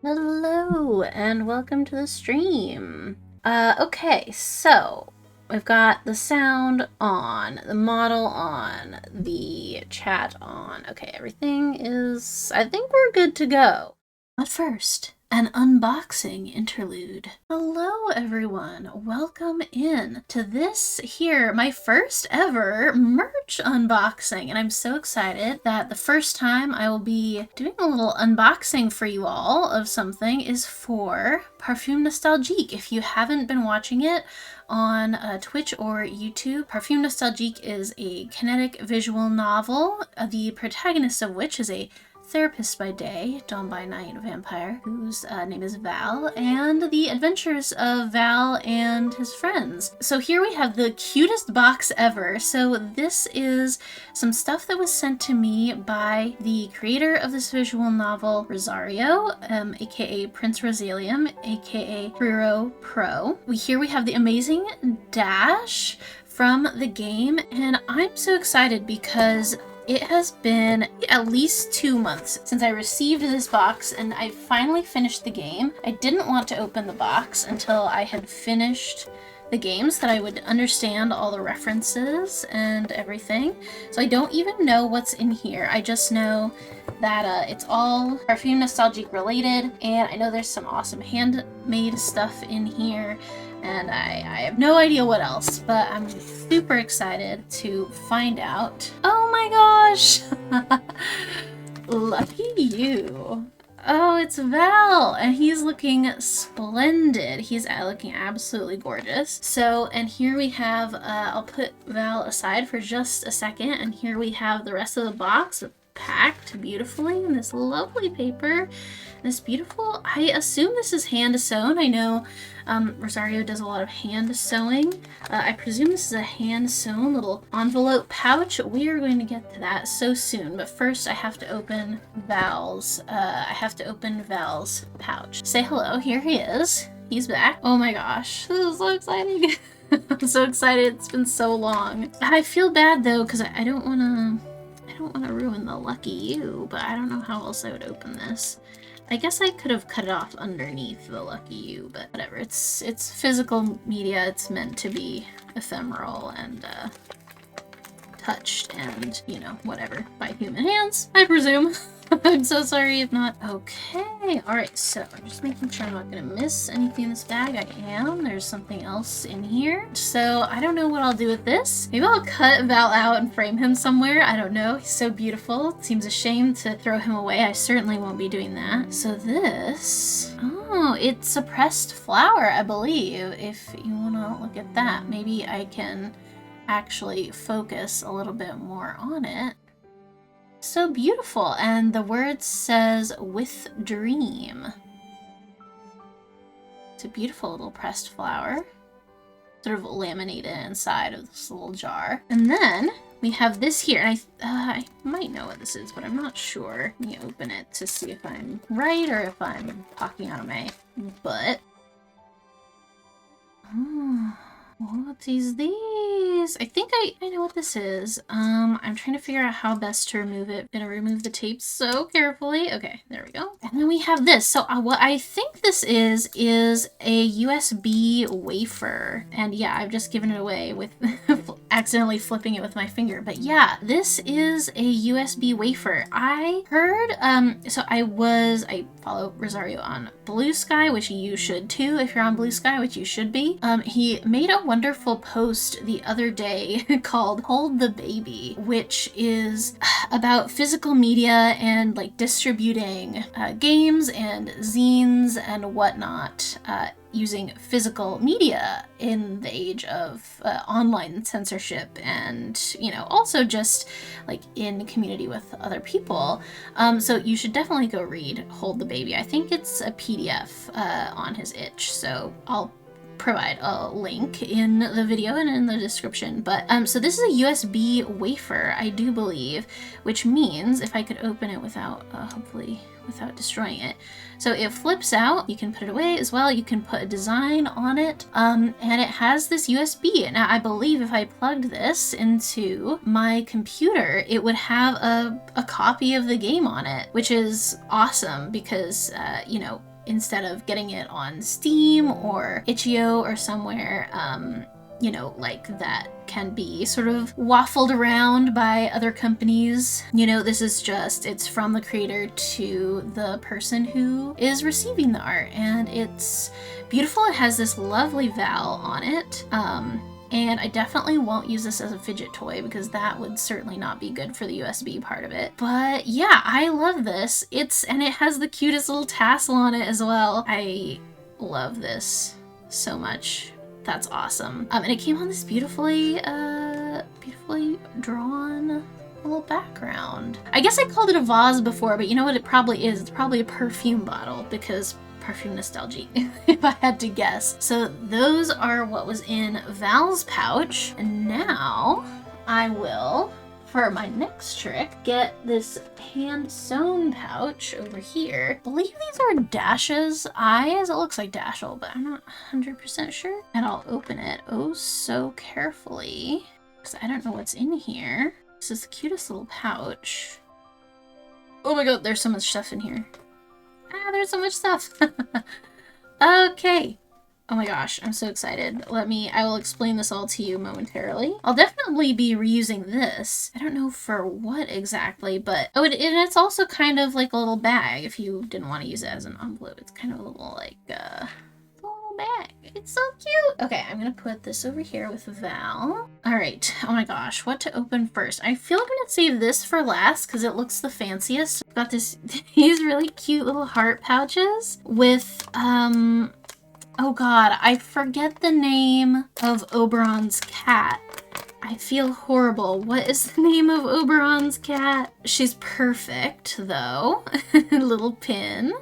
Hello and welcome to the stream. Okay, so we've got the sound on, the model on, the chat on. Okay, everything is, I think we're good to go. But first, an unboxing interlude. Hello everyone, welcome in to this here, my first ever merch unboxing, and I'm so excited that the first time I will be doing a little unboxing for you all of something is for Parfum Nostalgique. If you haven't been watching it on Twitch or YouTube, Parfum Nostalgique is a kinetic visual novel, the protagonist of which is a therapist by day, dawn by night vampire, whose name is Val, and the adventures of Val and his friends. So here we have the cutest box ever. So this is some stuff that was sent to me by the creator of this visual novel, Rosario, aka Princerosalium, aka Priro.pro. Here we have the amazing dash from the game, and I'm so excited because it has been at least 2 months since I received this box and I finally finished the game. I didn't want to open the box until I had finished the game so that I would understand all the references and everything. So I don't even know what's in here. I just know that it's all Parfum Nostalgique related, and I know there's some awesome handmade stuff in here, and I have no idea what else, but I'm super excited to find out. Oh my gosh! Lucky you. Oh, it's Val, and he's looking splendid. He's looking absolutely gorgeous. So, and here we have, I'll put Val aside for just a second, and here we have the rest of the box packed beautifully in this lovely paper. This beautiful, I assume this is hand sewn. I know Rosario does a lot of hand sewing. I presume this is a hand sewn little envelope pouch. We are going to get to that so soon, but first I have to open Val's pouch. Say hello, here he is. He's back. Oh my gosh, this is so exciting. I'm so excited, it's been so long. I feel bad though, because I don't want to ruin the lucky you, but I don't know how else I would open this. I guess I could have cut it off underneath the lucky you, but whatever. It's physical media. It's meant to be ephemeral and touched and, you know, whatever, by human hands, I presume. I'm so sorry if not. Okay, alright, so I'm just making sure I'm not gonna miss anything in this bag. I am. There's something else in here. So I don't know what I'll do with this. Maybe I'll cut Val out and frame him somewhere. I don't know. He's so beautiful. It seems a shame to throw him away. I certainly won't be doing that. So this, oh, it's a pressed flower, I believe. If you wanna look at that, maybe I can actually focus a little bit more on it. So beautiful, and the word says with dream. It's a beautiful little pressed flower, sort of laminated inside of this little jar. And then we have this here, and I might know what this is, but I'm not sure. Let me open it to see if I'm right or if I'm talking out of my butt. Oh. What is these? I think I know what this is. I'm trying to figure out how best to remove it. I'm gonna remove the tape so carefully. Okay, there we go. And then we have this. So what I think this is a USB wafer. And yeah, I've just given it away with accidentally flipping it with my finger. But yeah, this is a USB wafer. I heard, so I follow Rosario on Blue Sky, which you should too if you're on Blue Sky, which you should be. He made a wonderful post the other day called Hold the Baby, which is about physical media and like distributing games and zines and whatnot using physical media in the age of online censorship and, you know, also just like in community with other people. So you should definitely go read Hold the Baby. I think it's a PDF on his itch, so I'll provide a link in the video and in the description. But so this is a USB wafer, I do believe, which means if I could open it without hopefully without destroying it. So it flips out, you can put it away as well, you can put a design on it, and it has this USB. Now I believe if I plugged this into my computer, it would have a copy of the game on it, which is awesome because, you know, instead of getting it on Steam or Itch.io or somewhere, you know, like that can be sort of waffled around by other companies. You know, this is just, it's from the creator to the person who is receiving the art, and it's beautiful. It has this lovely Val on it. And I definitely won't use this as a fidget toy because that would certainly not be good for the USB part of it. But yeah, I love this. And it has the cutest little tassel on it as well. I love this so much. That's awesome. And it came on this beautifully drawn little background. I guess I called it a vase before, but you know what it probably is? It's probably a perfume bottle because Parfum Nostalgique, if I had to guess. So those are what was in Val's pouch. And now I will, for my next trick, get this hand-sewn pouch over here. I believe these are Dash's eyes. It looks like Dashel, but I'm not 100% sure. And I'll open it oh so carefully because I don't know what's in here. This is the cutest little pouch. Oh my god, there's so much stuff in here. Ah, there's so much stuff. Okay. Oh my gosh, I'm so excited. I will explain this all to you momentarily. I'll definitely be reusing this. I don't know for what exactly, but... Oh, and it's also kind of like a little bag if you didn't want to use it as an envelope. It's kind of a little like, a little bag. It's so cute. Okay, I'm gonna put this over here with Val. All right, oh my gosh, what to open first? I feel I'm gonna save this for last because it looks the fanciest. I've got these really cute little heart pouches with, oh god, I forget the name of Oberon's cat. I feel horrible. What is the name of Oberon's cat? She's perfect, though. Little pin.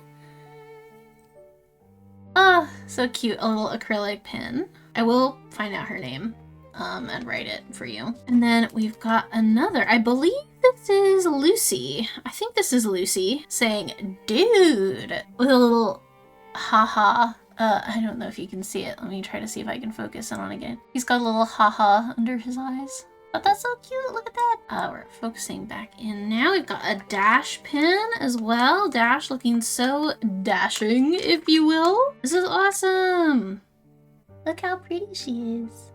Oh, so cute. A little acrylic pin. I will find out her name and write it for you. And then we've got another. I believe this is Lucy. I think this is Lucy saying, dude, with a little haha. I don't know if you can see it. Let me try to see if I can focus on it again. He's got a little haha under his eyes. But that's so cute. Look at that. We're focusing back in now. We've got a Dash pin as well. Dash looking so dashing, if you will. This is awesome. Look how pretty she is.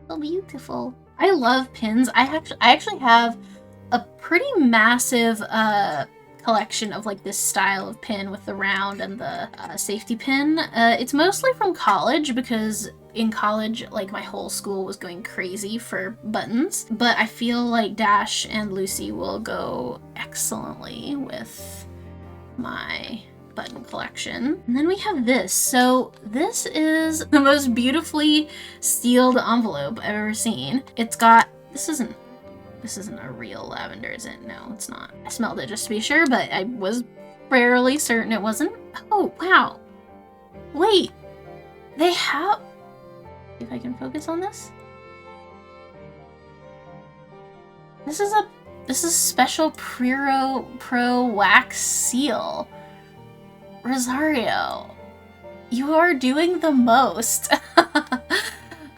So beautiful. I love pins. I actually have a pretty massive collection of like this style of pin with the round and the safety pin. It's mostly from college because in college, like my whole school was going crazy for buttons, but I feel like Dash and Lucy will go excellently with my button collection. And then we have this. So this is the most beautifully sealed envelope I've ever seen. It's got, this isn't a real lavender, is it? No, it's not. I smelled it just to be sure, but I was fairly certain it wasn't. Oh, wow. Wait, they have, if I can focus on this. This is special Priro.pro wax seal. Rosario, you are doing the most.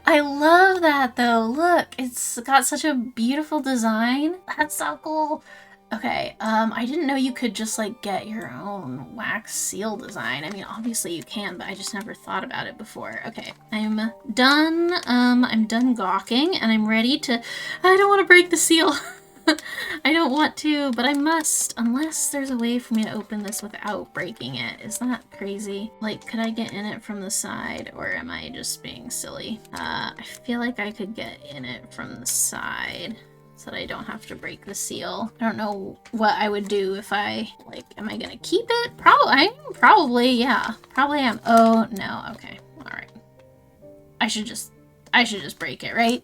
I love that though. Look, it's got such a beautiful design. That's so cool. Okay, I didn't know you could just like get your own wax seal design. I mean, obviously you can, but I just never thought about it before. Okay, I'm done. I'm done gawking and I'm ready to, I don't want to break the seal. I don't want to, but I must, unless there's a way for me to open this without breaking it. Is that crazy? Like, could I get in it from the side, or am I just being silly? I feel like I could get in it from the side so that I don't have to break the seal. I don't know what I would do if I, like, am I gonna keep it? Probably, yeah. Probably am. Oh, no, okay. All right. I should just break it, right?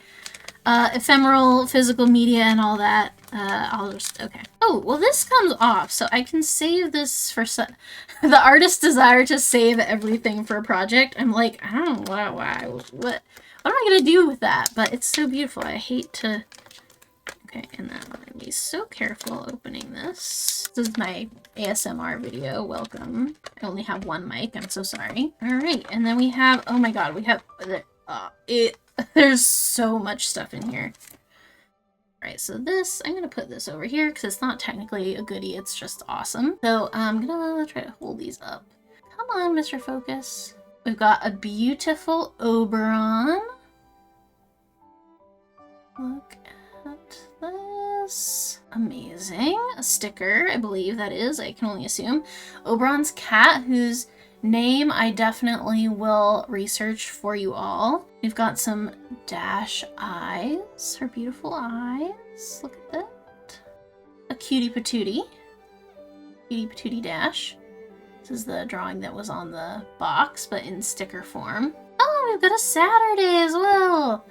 Ephemeral physical media and all that. I'll just, okay. Oh, well this comes off, so I can save this for the artist's desire to save everything for a project. I'm like, I don't know what am I gonna do with that? But it's so beautiful. I hate to, okay, and then I'm gonna be so careful opening this. This is my ASMR video, welcome. I only have one mic, I'm so sorry. All right, and then we have, oh my god, we have, there's so much stuff in here. All right, so this, I'm gonna put this over here because it's not technically a goodie, it's just awesome. So I'm gonna try to hold these up Come on, Mr. Focus. We've got a beautiful Oberon. Look at this. Amazing. A sticker, I believe that is. I can only assume. Oberon's cat, whose name I definitely will research for you all. We've got some Dash eyes. Her beautiful eyes. Look at that. A cutie patootie. Cutie patootie Dash. This is the drawing that was on the box, but in sticker form. Oh, we've got a Saturday as well.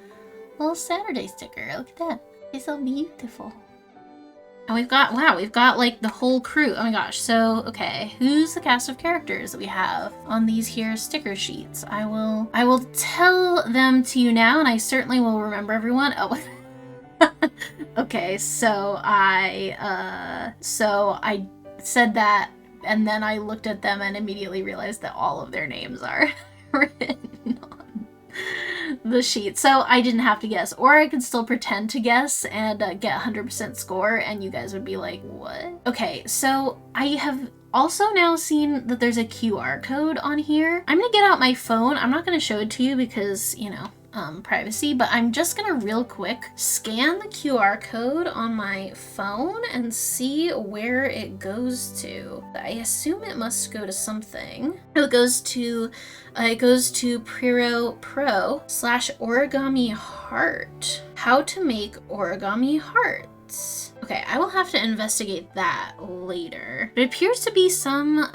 Little Saturday sticker. Look at that. It's so beautiful. And we've got, wow, we've got like the whole crew. Oh my gosh. So, okay, who's the cast of characters that we have on these here sticker sheets? I will tell them to you now, and I certainly will remember everyone. Oh, okay. So I said that, and then I looked at them and immediately realized that all of their names are written on the sheet. So I didn't have to guess, or I could still pretend to guess and get 100% score, and you guys would be like, what? Okay, so I have also now seen that there's a QR code on here. I'm gonna get out my phone. I'm not gonna show it to you because, you know, privacy, but I'm just gonna real quick scan the QR code on my phone and see where it goes to. I assume it must go to something. It goes to priro.pro /origami heart. How to make origami hearts. Okay, I will have to investigate that later. It appears to be some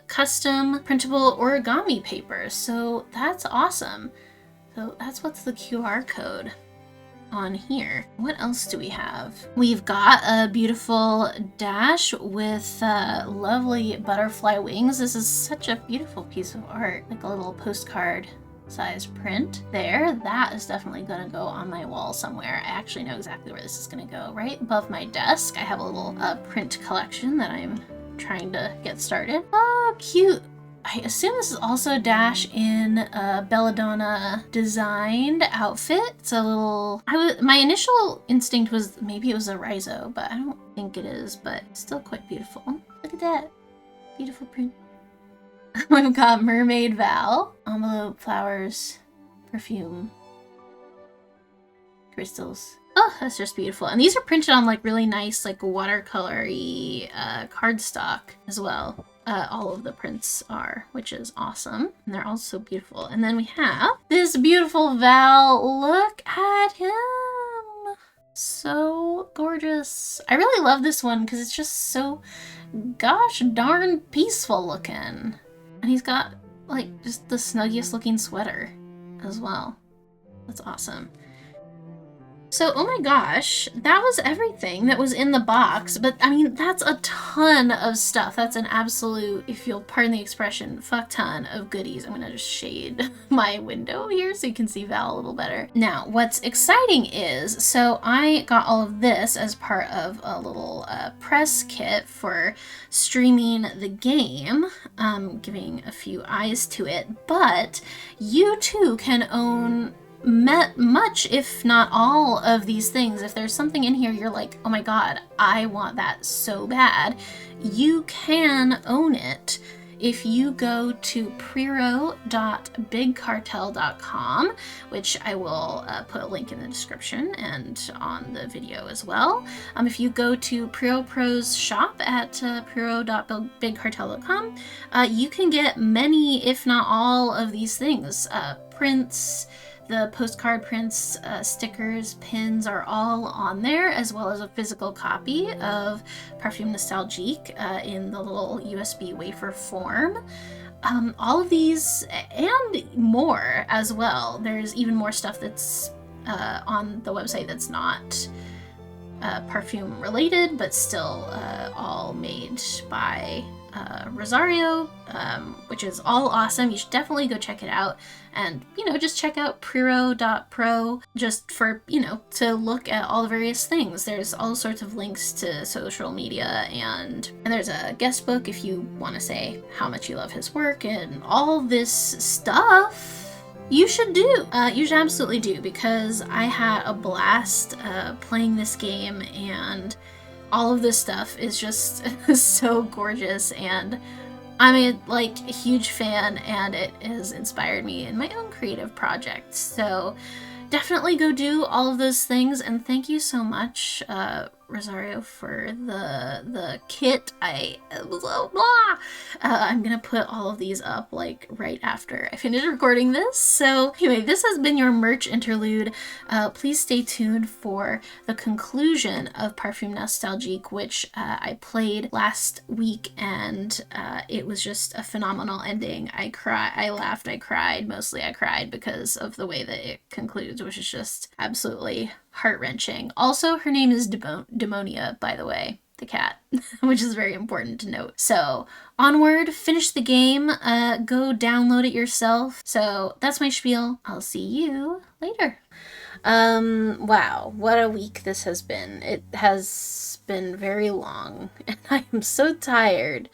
custom printable origami paper, so that's awesome. So that's what's the QR code on here. What else do we have? We've got a beautiful Dash with lovely butterfly wings. This is such a beautiful piece of art, like a little postcard size print there. That is definitely gonna go on my wall somewhere. I actually know exactly where this is gonna go. Right above my desk, I have a little print collection that I'm trying to get started. Oh, cute. I assume this is also Dash in a Belladonna designed outfit. It's a little, my initial instinct was maybe it was a Rhizo, but I don't think it is, but still quite beautiful. Look at that. Beautiful print. We've got Mermaid Val, envelope, flowers, perfume, crystals. Oh, that's just beautiful. And these are printed on like really nice, like watercolory cardstock as well. All of the prints are, which is awesome. And they're all so beautiful. And then we have this beautiful Val. Look at him. So gorgeous. I really love this one because it's just so gosh darn peaceful looking. And he's got like just the snuggiest looking sweater as well. That's awesome. So, oh my gosh, that was everything that was in the box, but I mean, that's a ton of stuff. That's an absolute, if you'll pardon the expression, fuck ton of goodies. I'm gonna just shade my window here so you can see Val a little better. Now, what's exciting is, so I got all of this as part of a little press kit for streaming the game, giving a few eyes to it, but you too can own much, if not all, of these things. If there's something in here you're like, oh my god, I want that so bad, you can own it if you go to priro.bigcartel.com, which I will put a link in the description and on the video as well. If you go to Pro's shop at priro.bigcartel.com, you can get many, if not all, of these things. Prints, the postcard prints, stickers, pins are all on there, as well as a physical copy of Parfum Nostalgique in the little USB wafer form. All of these and more as well. There's even more stuff that's on the website that's not Parfum related, but still all made by Rosario, which is all awesome. You should definitely go check it out. And, you know, just check out priro.pro just for, you know, to look at all the various things. There's all sorts of links to social media, and there's a guest book if you want to say how much you love his work, and all this stuff you should do. You should absolutely do, because I had a blast playing this game, and all of this stuff is just so gorgeous, and I'm a huge fan, and it has inspired me in my own creative projects. So definitely go do all of those things, and thank you so much, Rosario, for the kit. I was blah. I'm gonna put all of these up like right after I finish recording this. So anyway, this has been your merch interlude. Please stay tuned for the conclusion of Parfum Nostalgique, which I played last week, and it was just a phenomenal ending. I laughed, I cried. Mostly I cried because of the way that it concludes, which is just absolutely heart-wrenching. Also, her name is Demonia, by the way, the cat, which is very important to note. So onward, finish the game, go download it yourself. So that's my spiel. I'll see you later. Wow, what a week this has been. It has been very long, and I am so tired,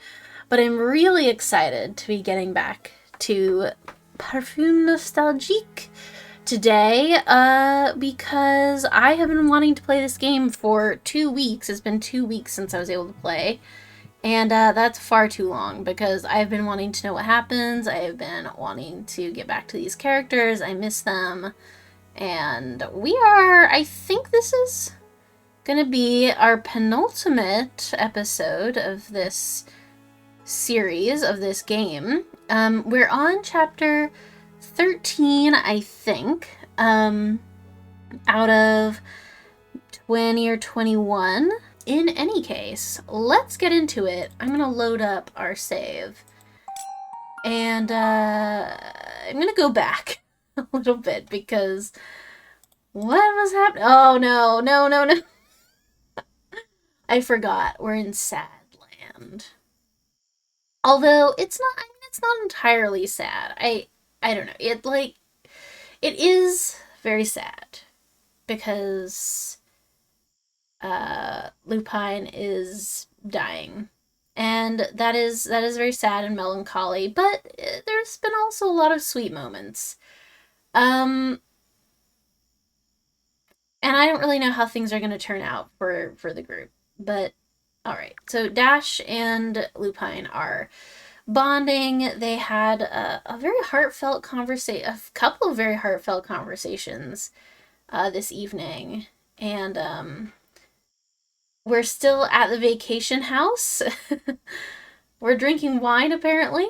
but I'm really excited to be getting back to Parfum Nostalgique today, because I have been wanting to play this game for 2 weeks. It's been 2 weeks since I was able to play, and that's far too long, because I've been wanting to know what happens. I have been wanting to get back to these characters. I miss them. And I think this is gonna be our penultimate episode of this series, of this game. We're on chapter 13, I think, out of 20 or 21. In any case, let's get into it. I'm gonna load up our save, and I'm gonna go back a little bit, because what was happening? Oh, no. I forgot. We're in sad land. Although it's not entirely sad. I don't know. It is very sad, because Lupine is dying. And that is very sad and melancholy, but there's been also a lot of sweet moments. And I don't really know how things are going to turn out for the group. But, alright. So Dash and Lupine are bonding. They had a very heartfelt conversation, a couple of very heartfelt conversations this evening. And we're still at the vacation house. We're drinking wine, apparently.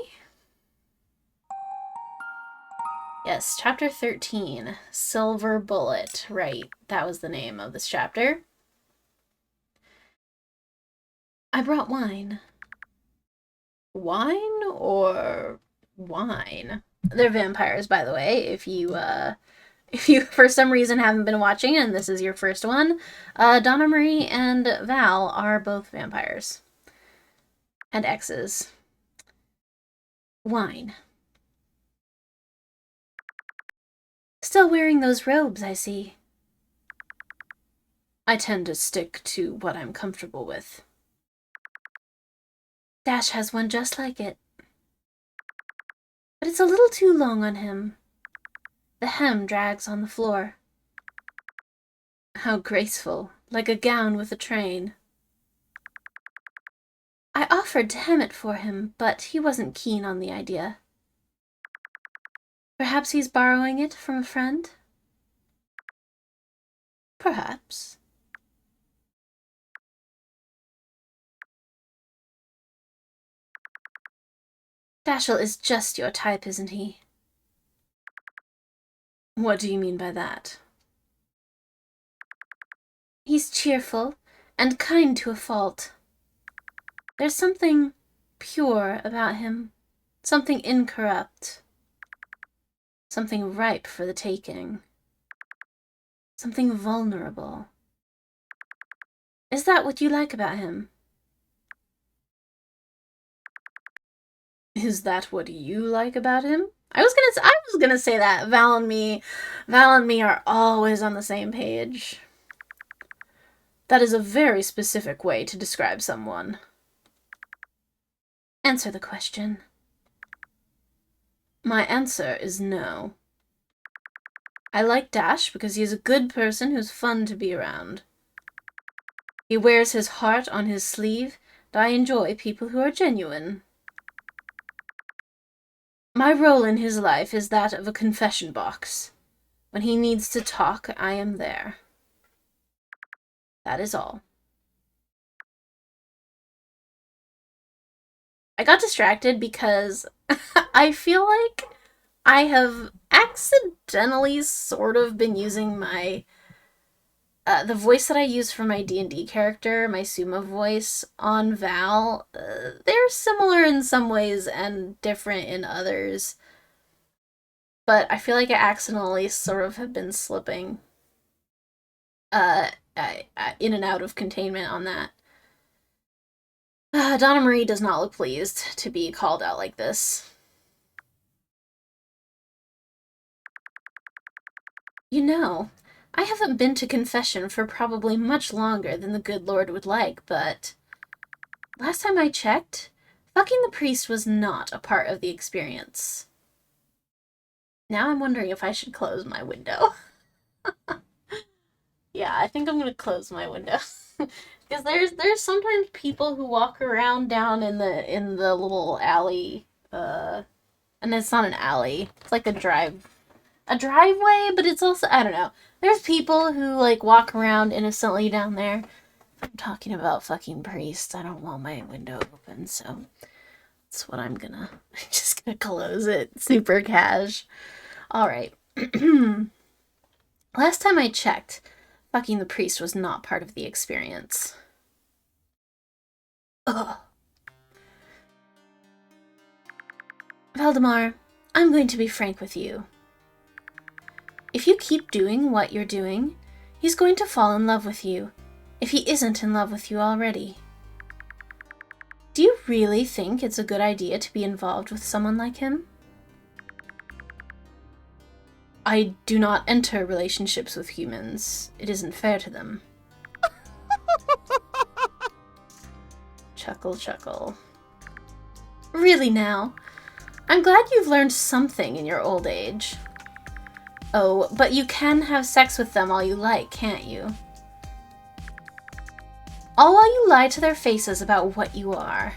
Yes, chapter 13, Silver Bullet. Right, that was the name of this chapter. I brought wine. Wine or wine? They're vampires, by the way, if you for some reason haven't been watching and this is your first one. Donna Marie and Val are both vampires. And exes. Wine. Still wearing those robes, I see. I tend to stick to what I'm comfortable with. Dash has one just like it. But it's a little too long on him. The hem drags on the floor. How graceful, like a gown with a train. I offered to hem it for him, but he wasn't keen on the idea. Perhaps he's borrowing it from a friend? Perhaps. Dashel is just your type, isn't he? What do you mean by that? He's cheerful and kind to a fault. There's something pure about him, something incorrupt, something ripe for the taking, something vulnerable. Is that what you like about him? Is that what you like about him? I was gonna say that Val and me are always on the same page. That is a very specific way to describe someone. Answer the question. My answer is no. I like Dash because he's a good person who's fun to be around. He wears his heart on his sleeve, and I enjoy people who are genuine. My role in his life is that of a confession box. When he needs to talk, I am there. That is all. I got distracted because I feel like I have accidentally sort of been using my the voice that I use for my D&D character, my Suma voice, on Val. They're similar in some ways and different in others. But I feel like I accidentally sort of have been slipping uh, in and out of containment on that. Donna Marie does not look pleased to be called out like this. You know, I haven't been to confession for probably much longer than the good Lord would like, but last time I checked, fucking the priest was not a part of the experience. Now I'm wondering if I should close my window. Yeah, I think I'm gonna close my window. Because there's sometimes people who walk around down in the little alley, and it's not an alley. It's like a driveway, but it's also, I don't know. There's people who like walk around innocently down there. If I'm talking about fucking priests, I don't want my window open, so that's what I'm just gonna close it. Super cash. Alright. Last time I checked, fucking the priest was not part of the experience. Ugh. Valdemar, I'm going to be frank with you. If you keep doing what you're doing, he's going to fall in love with you, if he isn't in love with you already. Do you really think it's a good idea to be involved with someone like him? I do not enter relationships with humans. It isn't fair to them. Chuckle, chuckle. Really now? I'm glad you've learned something in your old age. Oh, but you can have sex with them all you like, can't you? All while you lie to their faces about what you are.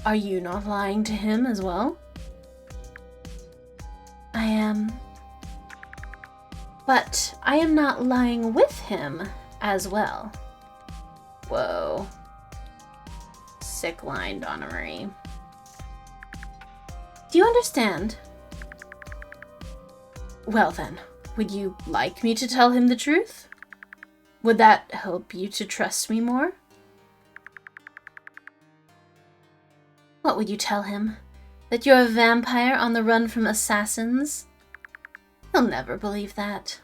Are you not lying to him as well? I am. But I am not lying with him as well. Whoa. Sick line, Donna Marie. Do you understand? Well then, would you like me to tell him the truth? Would that help you to trust me more? What would you tell him? That you're a vampire on the run from assassins? He'll never believe that.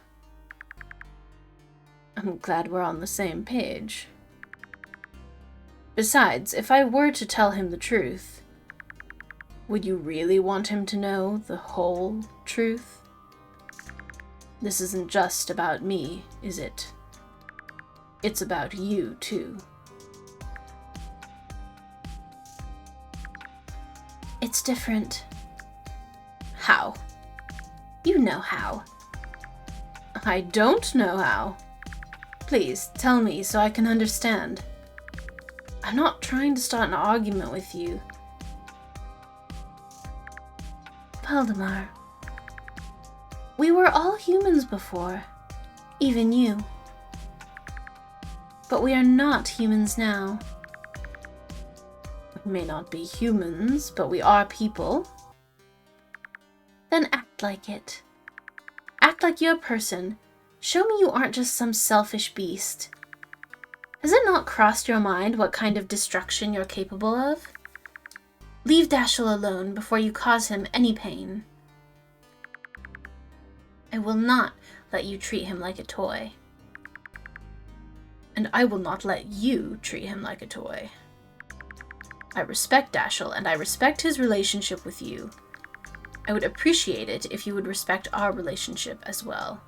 I'm glad we're on the same page. Besides, if I were to tell him the truth, would you really want him to know the whole truth? This isn't just about me, is it? It's about you, too. It's different. How? You know how. I don't know how. Please, tell me so I can understand. I'm not trying to start an argument with you. Valdemar. We were all humans before. Even you. But we are not humans now. We may not be humans, but we are people. Then act like it. Act like you're a person. Show me you aren't just some selfish beast. Has it not crossed your mind what kind of destruction you're capable of? Leave Dashiell alone before you cause him any pain. I will not let you treat him like a toy. And I will not let you treat him like a toy. I respect Dashiell, and I respect his relationship with you. I would appreciate it if you would respect our relationship as well.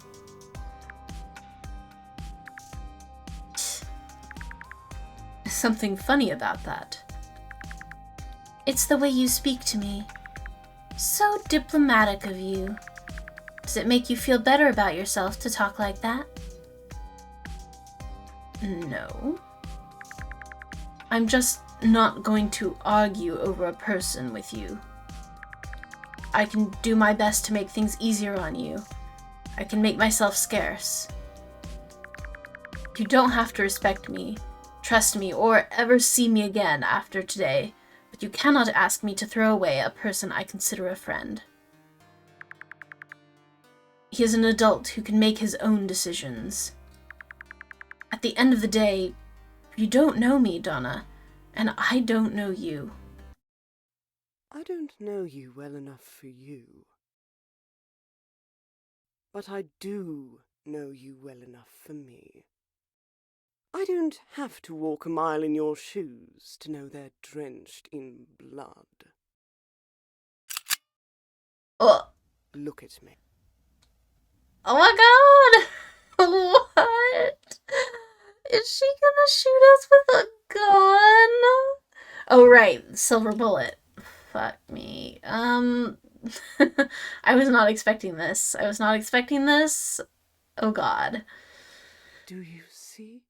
Something funny about that. It's the way you speak to me. So diplomatic of you. Does it make you feel better about yourself to talk like that? No. I'm just not going to argue over a person with you. I can do my best to make things easier on you. I can make myself scarce. You don't have to respect me, trust me, or ever see me again after today, but you cannot ask me to throw away a person I consider a friend. He is an adult who can make his own decisions. At the end of the day, you don't know me, Donna, and I don't know you. I don't know you well enough for you. But I do know you well enough for me. I don't have to walk a mile in your shoes to know they're drenched in blood. Oh, Look at me. oh my god! What? Is she gonna shoot us with a gun? Oh, right, silver bullet. Fuck me. I was not expecting this. I was not expecting this. Oh god. Do you see?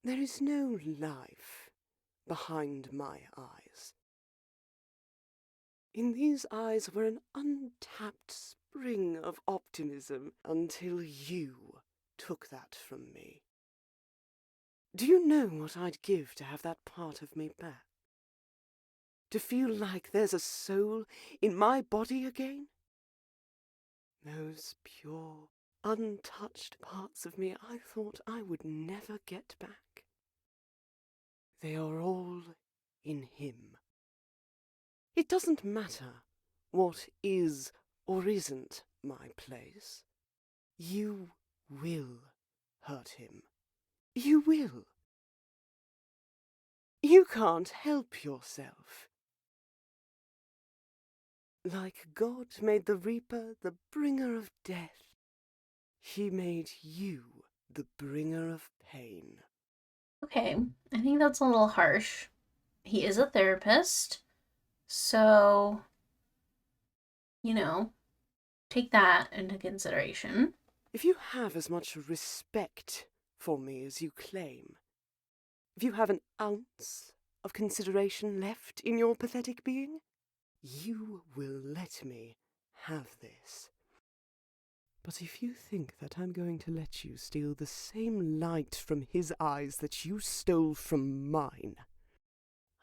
There is no life behind my eyes. In these eyes were an untapped spring of optimism until you took that from me. Do you know what I'd give to have that part of me back? To feel like there's a soul in my body again? Those pure, untouched parts of me I thought I would never get back. They are all in him. It doesn't matter what is or isn't my place. You will hurt him. You will. You can't help yourself. Like God made the Reaper the bringer of death, he made you the bringer of pain. Okay, I think that's a little harsh. He is a therapist, so, take that into consideration. If you have as much respect for me as you claim, if you have an ounce of consideration left in your pathetic being, you will let me have this. But if you think that I'm going to let you steal the same light from his eyes that you stole from mine,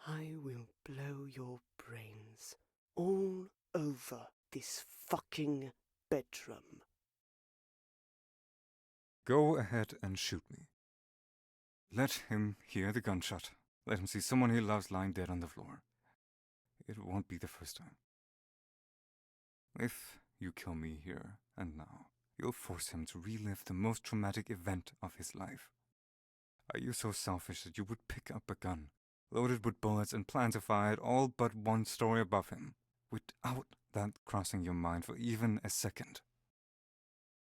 I will blow your brains all over this fucking bedroom. Go ahead and shoot me. Let him hear the gunshot. Let him see someone he loves lying dead on the floor. It won't be the first time. If you kill me here and now, you'll force him to relive the most traumatic event of his life. Are you so selfish that you would pick up a gun, loaded with bullets, and plan to fire it all but one story above him, without that crossing your mind for even a second?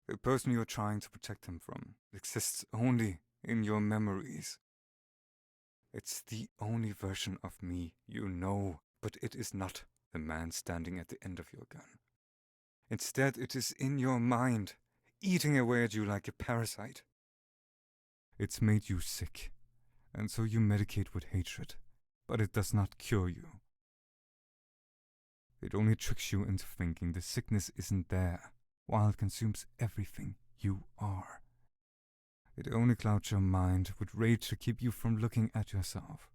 The person you are trying to protect him from exists only in your memories. It's the only version of me you know, but it is not the man standing at the end of your gun. Instead, it is in your mind, eating away at you like a parasite. It's made you sick, and so you medicate with hatred, but it does not cure you. It only tricks you into thinking the sickness isn't there, while it consumes everything you are. It only clouds your mind with rage to keep you from looking at yourself.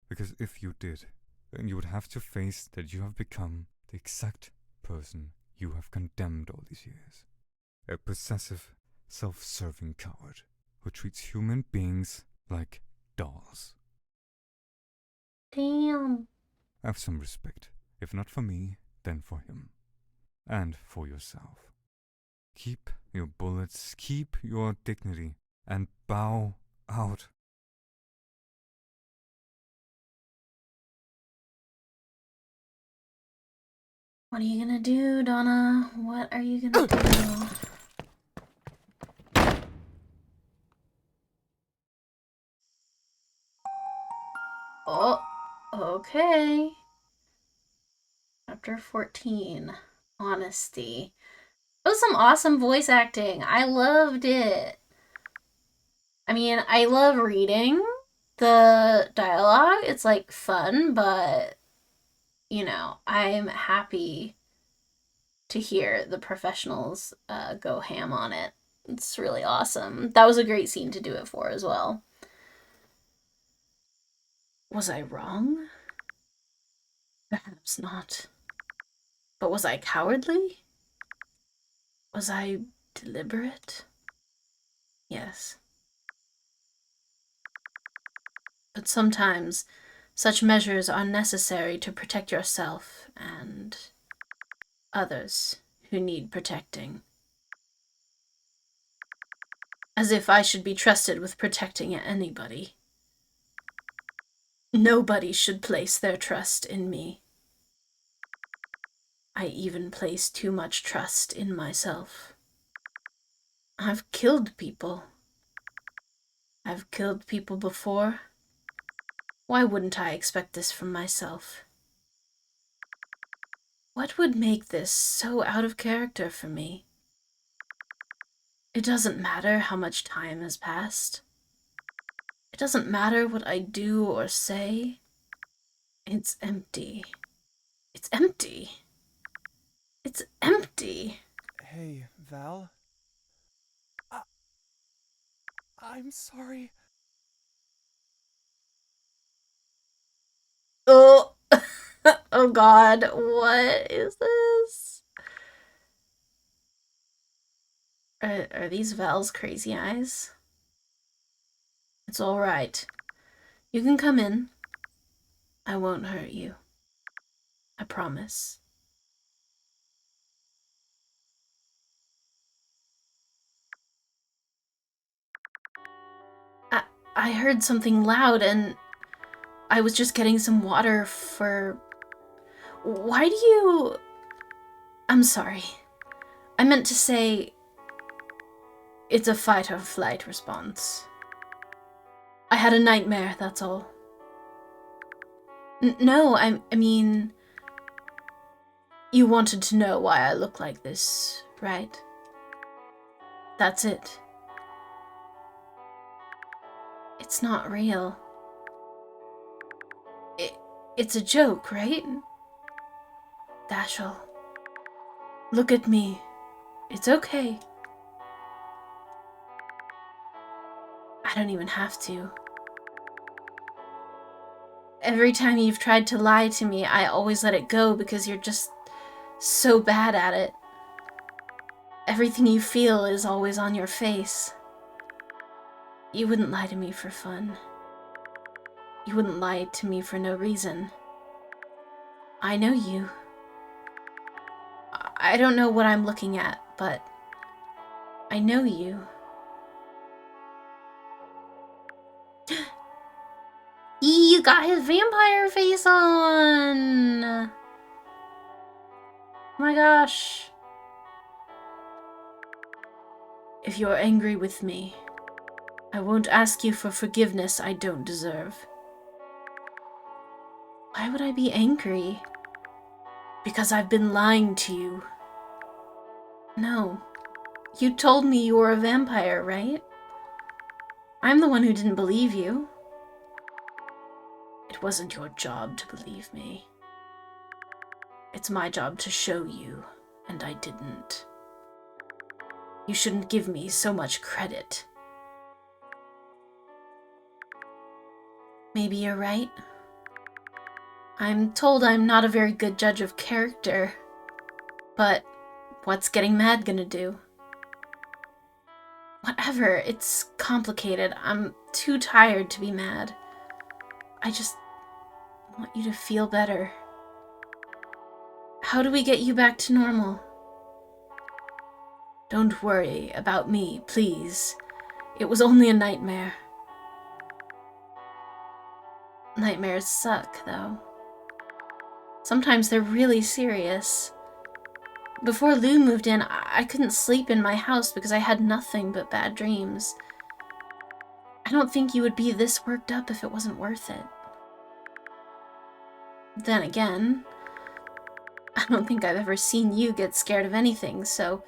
Because if you did, then you would have to face that you have become the exact person you have condemned all these years. A possessive, self-serving coward who treats human beings like dolls. Damn. Have some respect, if not for me, then for him. And for yourself. Keep your bullets, keep your dignity, and bow out. What are you gonna do, Donna? What are you gonna do? Oh, okay. Chapter 14. Honesty. That was some awesome voice acting. I loved it. I mean, I love reading, The dialogue, it's like fun, but you know, I'm happy to hear the professionals go ham on it. It's really awesome. That was a great scene to do it for as well. Was I wrong? Perhaps not. But was I cowardly? Was I deliberate? Yes. But sometimes such measures are necessary to protect yourself and others who need protecting. As if I should be trusted with protecting anybody. Nobody should place their trust in me. I even place too much trust in myself. I've killed people. I've killed people before. Why wouldn't I expect this from myself? What would make this so out of character for me? It doesn't matter how much time has passed. It doesn't matter what I do or say. It's empty. It's empty. It's empty. Hey, Val? I'm sorry. Oh, oh God, what is this? Are these Val's crazy eyes? It's all right. You can come in. I won't hurt you. I promise. I heard something loud and I was just getting some water for... Why do you... I'm sorry. I meant to say... It's a fight or flight response. I had a nightmare, that's all. No, I mean... You wanted to know why I look like this, right? That's it. It's not real. It's a joke, right? Dashel. Look at me. It's okay. I don't even have to. Every time you've tried to lie to me, I always let it go because you're just so bad at it. Everything you feel is always on your face. You wouldn't lie to me for fun. You wouldn't lie to me for no reason. I know you. I don't know what I'm looking at, but I know you. You got his vampire face on! Oh my gosh. If you're angry with me, I won't ask you for forgiveness I don't deserve. Why would I be angry? Because I've been lying to you. No. You told me you were a vampire, right? I'm the one who didn't believe you. It wasn't your job to believe me. It's my job to show you, and I didn't. You shouldn't give me so much credit. Maybe you're right. I'm told I'm not a very good judge of character, but what's getting mad gonna do? Whatever, it's complicated. I'm too tired to be mad. I just want you to feel better. How do we get you back to normal? Don't worry about me, please. It was only a nightmare. Nightmares suck, though. Sometimes they're really serious. Before Lou moved in, I couldn't sleep in my house because I had nothing but bad dreams. I don't think you would be this worked up if it wasn't worth it. Then again, I don't think I've ever seen you get scared of anything, so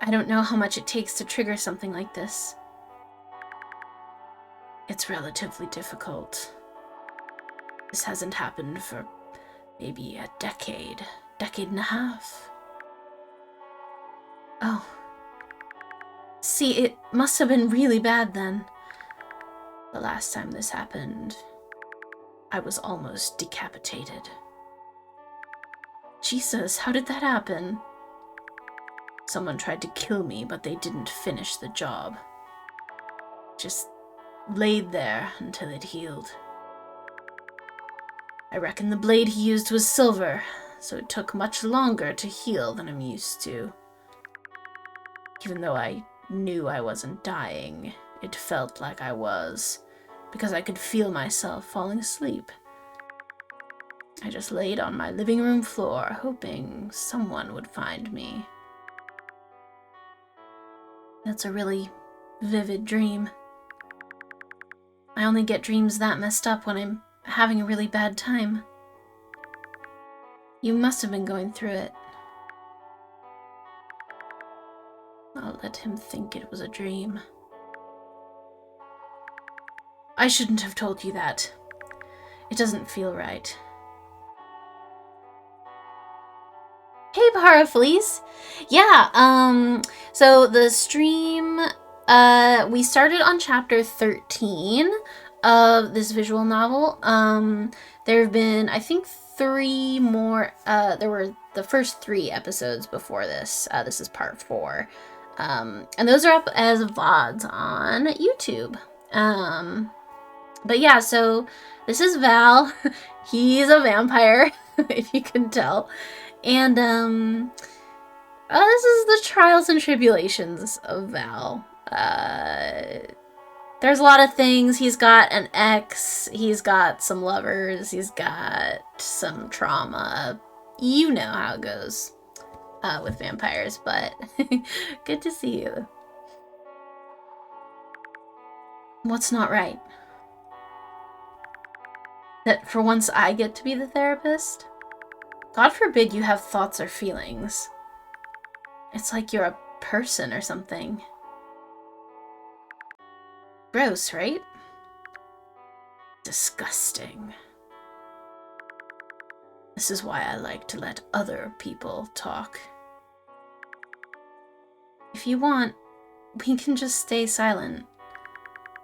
I don't know how much it takes to trigger something like this. It's relatively difficult. This hasn't happened for maybe a decade and a half. Oh. See, it must have been really bad then. The last time this happened, I was almost decapitated. Jesus, how did that happen? Someone tried to kill me, but they didn't finish the job. Just laid there until it healed. I reckon the blade he used was silver, so it took much longer to heal than I'm used to. Even though I knew I wasn't dying, it felt like I was, because I could feel myself falling asleep. I just laid on my living room floor, hoping someone would find me. That's a really vivid dream. I only get dreams that messed up when I'm having a really bad time. You must have been going through it. I'll let him think it was a dream. I shouldn't have told you that. It doesn't feel right. Hey, Parafleece! Yeah, so the stream, we started on chapter 13 of this visual novel. There have been, I think, 3 more, there were the first 3 episodes before this. This is part 4. And those are up as VODs on YouTube. But yeah, so this is Val. He's a vampire, if you can tell. And, this is the trials and tribulations of Val. There's a lot of things. He's got an ex, he's got some lovers, he's got some trauma. You know how it goes, with vampires, but good to see you. What's not right? That for once I get to be the therapist? God forbid you have thoughts or feelings. It's like you're a person or something. Gross, right? Disgusting. This is why I like to let other people talk. If you want, we can just stay silent.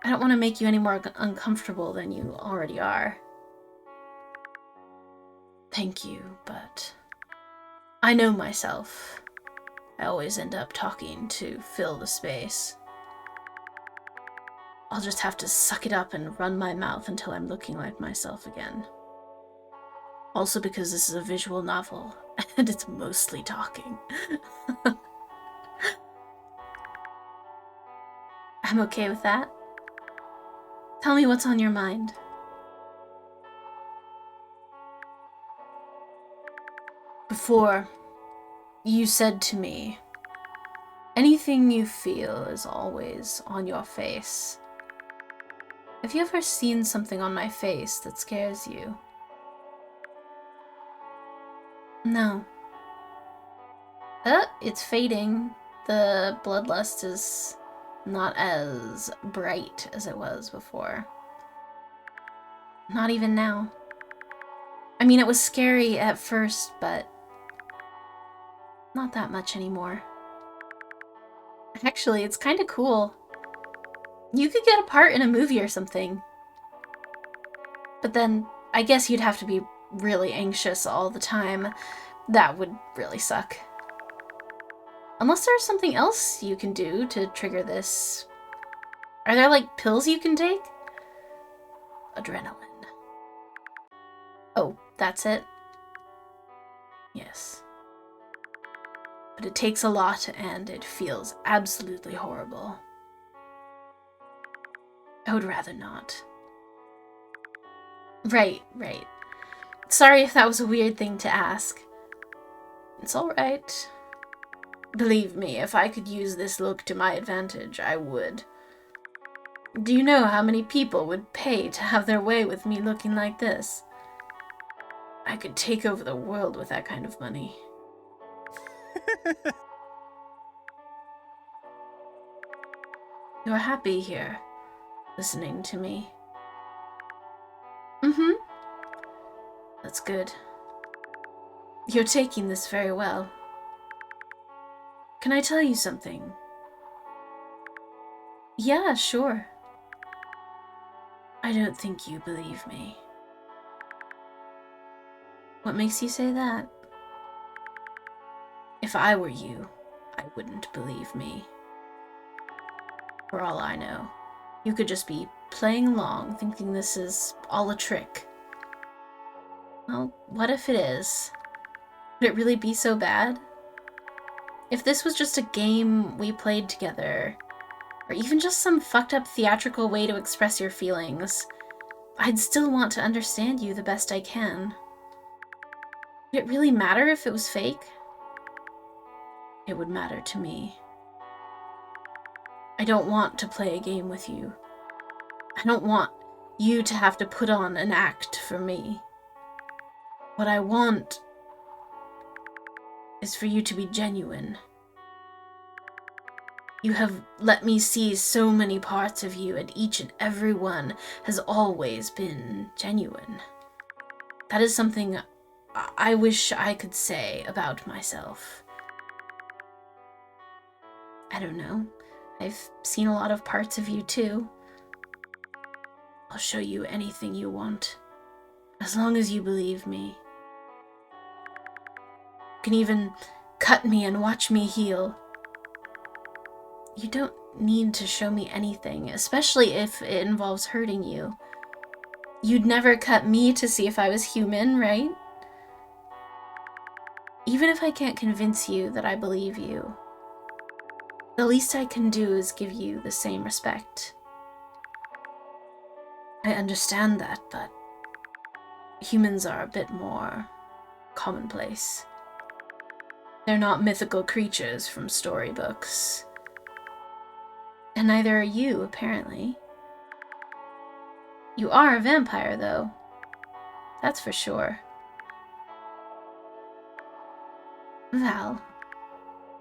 I don't want to make you any more uncomfortable than you already are. Thank you, but I know myself. I always end up talking to fill the space. I'll just have to suck it up and run my mouth until I'm looking like myself again. Also because this is a visual novel, and it's mostly talking. I'm okay with that. Tell me what's on your mind. Before, you said to me, anything you feel is always on your face. Have you ever seen something on my face that scares you? No. It's fading. The bloodlust is not as bright as it was before. Not even now. I mean, it was scary at first, but not that much anymore. Actually, it's kind of cool. You could get a part in a movie or something. But then, I guess you'd have to be really anxious all the time. That would really suck. Unless there's something else you can do to trigger this. Are there, like, pills you can take? Adrenaline. Oh, that's it? Yes. But it takes a lot, and it feels absolutely horrible. I would rather not. Right. Sorry if that was a weird thing to ask. It's alright. Believe me, if I could use this look to my advantage, I would. Do you know how many people would pay to have their way with me looking like this? I could take over the world with that kind of money. You're happy here. listening to me. Mm-hmm. That's good. You're taking this very well. Can I tell you something? Yeah, sure. I don't think you believe me. What makes you say that? If I were you, I wouldn't believe me. For all I know, you could just be playing along, thinking this is all a trick. Well, what if it is? Would it really be so bad? If this was just a game we played together, or even just some fucked up theatrical way to express your feelings, I'd still want to understand you the best I can. Would it really matter if it was fake? It would matter to me. I don't want to play a game with you. I don't want you to have to put on an act for me. What I want is for you to be genuine. You have let me see so many parts of you, and each and every one has always been genuine. That is something I wish I could say about myself. I don't know. I've seen a lot of parts of you too. I'll show you anything you want, as long as you believe me. You can even cut me and watch me heal. You don't need to show me anything, especially if it involves hurting you. You'd never cut me to see if I was human, right? Even if I can't convince you that I believe you, the least I can do is give you the same respect. I understand that, but humans are a bit more commonplace. They're not mythical creatures from storybooks. And neither are you, apparently. You are a vampire, though. That's for sure. Val,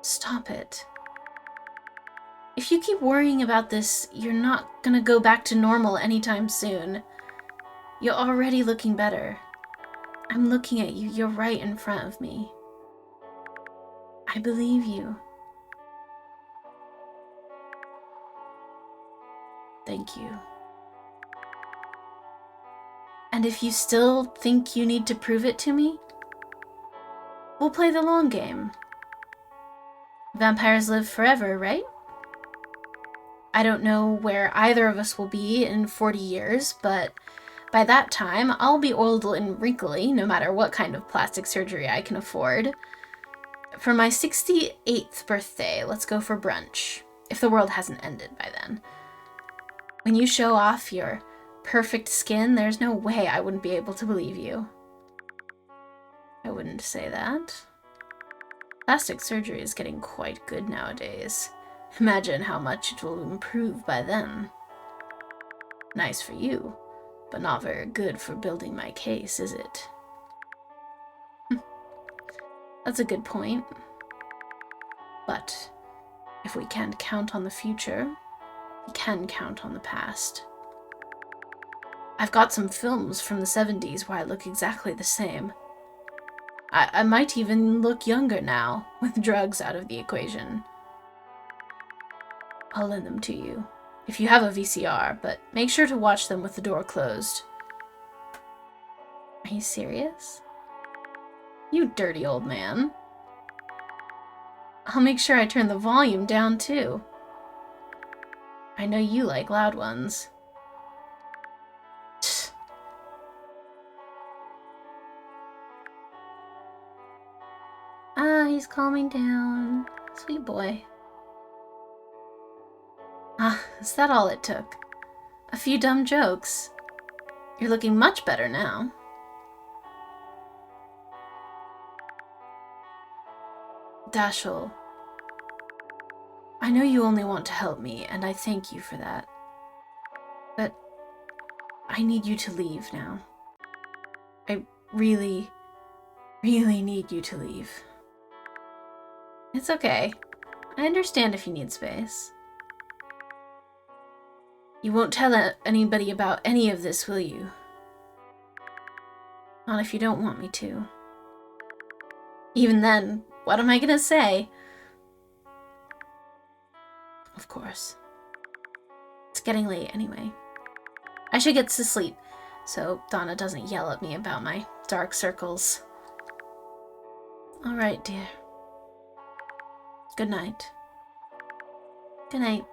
stop it. If you keep worrying about this, you're not gonna go back to normal anytime soon. You're already looking better. I'm looking at you. You're right in front of me. I believe you. Thank you. And if you still think you need to prove it to me, we'll play the long game. Vampires live forever, right? I don't know where either of us will be in 40 years, but by that time, I'll be old and wrinkly, no matter what kind of plastic surgery I can afford. For my 68th birthday, let's go for brunch, if the world hasn't ended by then. When you show off your perfect skin, there's no way I wouldn't be able to believe you. I wouldn't say that. Plastic surgery is getting quite good nowadays. Imagine how much it will improve by then. Nice for you, but not very good for building my case, is it? That's a good point. But if we can't count on the future, we can count on the past. I've got some films from the 70s where I look exactly the same. I might even look younger now, with drugs out of the equation. I'll lend them to you, if you have a VCR, but make sure to watch them with the door closed. Are you serious? You dirty old man. I'll make sure I turn the volume down, too. I know you like loud ones. He's calming down. Sweet boy. Is that all it took? A few dumb jokes. You're looking much better now. Dashel, I know you only want to help me, and I thank you for that. But I need you to leave now. I really, really need you to leave. It's okay. I understand if you need space. You won't tell anybody about any of this, will you? Not if you don't want me to. Even then, what am I gonna say? Of course. It's getting late anyway. I should get to sleep, so Donna doesn't yell at me about my dark circles. Alright, dear. Good night. Good night.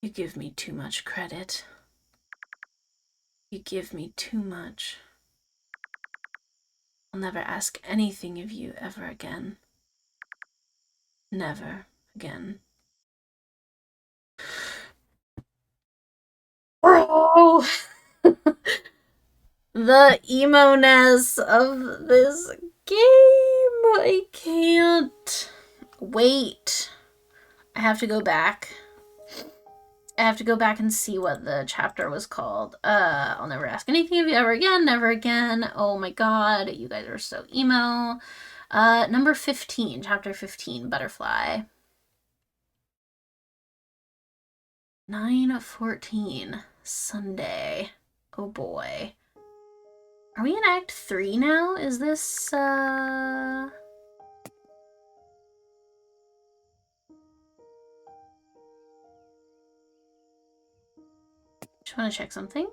You give me too much credit. You give me too much. I'll never ask anything of you ever again. Never again. Bro! The emo-ness of this game. I can't wait. I have to go back. I have to go back and see what the chapter was called. I'll never ask anything of you ever again, never again. Oh my god, you guys are so emo. Number 15, chapter 15, Butterfly. 9:14, Sunday. Oh boy. Are we in Act 3 now? Is this, Just want to check something.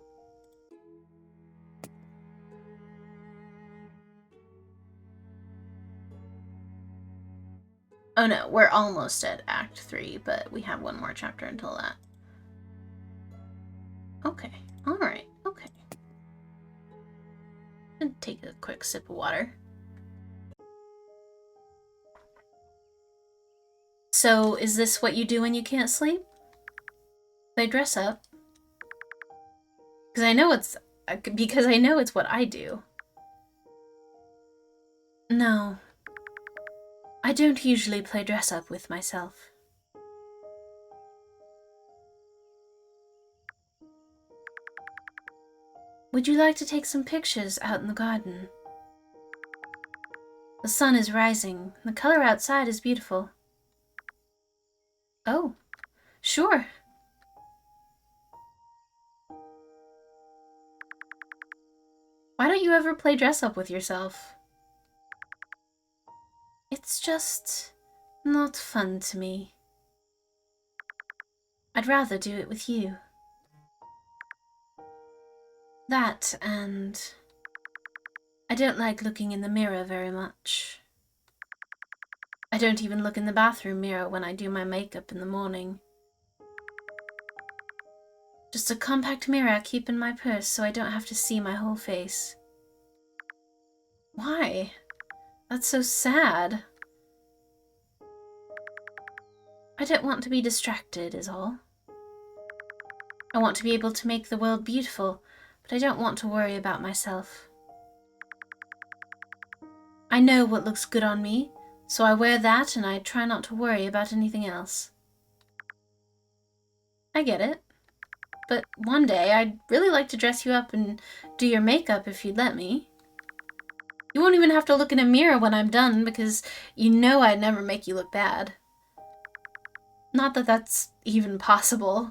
Oh no, we're almost at Act 3, but we have one more chapter until that. Okay, alright, okay. And take a quick sip of water. So, is this what you do when you can't sleep? Play dress up? Because I know it's what I do. No. I don't usually play dress up with myself. Would you like to take some pictures out in the garden? The sun is rising. The color outside is beautiful. Oh, sure. Why don't you ever play dress up with yourself? It's just not fun to me. I'd rather do it with you. That, and I don't like looking in the mirror very much. I don't even look in the bathroom mirror when I do my makeup in the morning. Just a compact mirror I keep in my purse so I don't have to see my whole face. Why? That's so sad. I don't want to be distracted, is all. I want to be able to make the world beautiful, but I don't want to worry about myself. I know what looks good on me, so I wear that and I try not to worry about anything else. I get it. But one day, I'd really like to dress you up and do your makeup if you'd let me. You won't even have to look in a mirror when I'm done, because you know I'd never make you look bad. Not that that's even possible.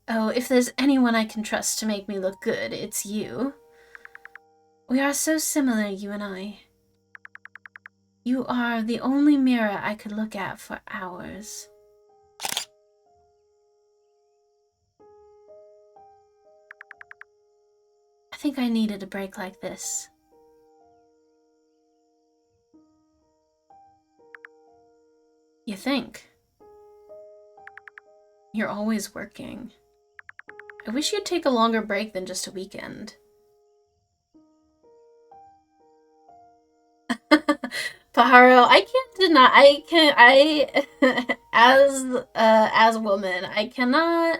Oh, if there's anyone I can trust to make me look good, it's you. We are so similar, you and I. You are the only mirror I could look at for hours. I think I needed a break like this. You think? You're always working. I wish you'd take a longer break than just a weekend. Paharo, I can't deny, as a woman, I cannot,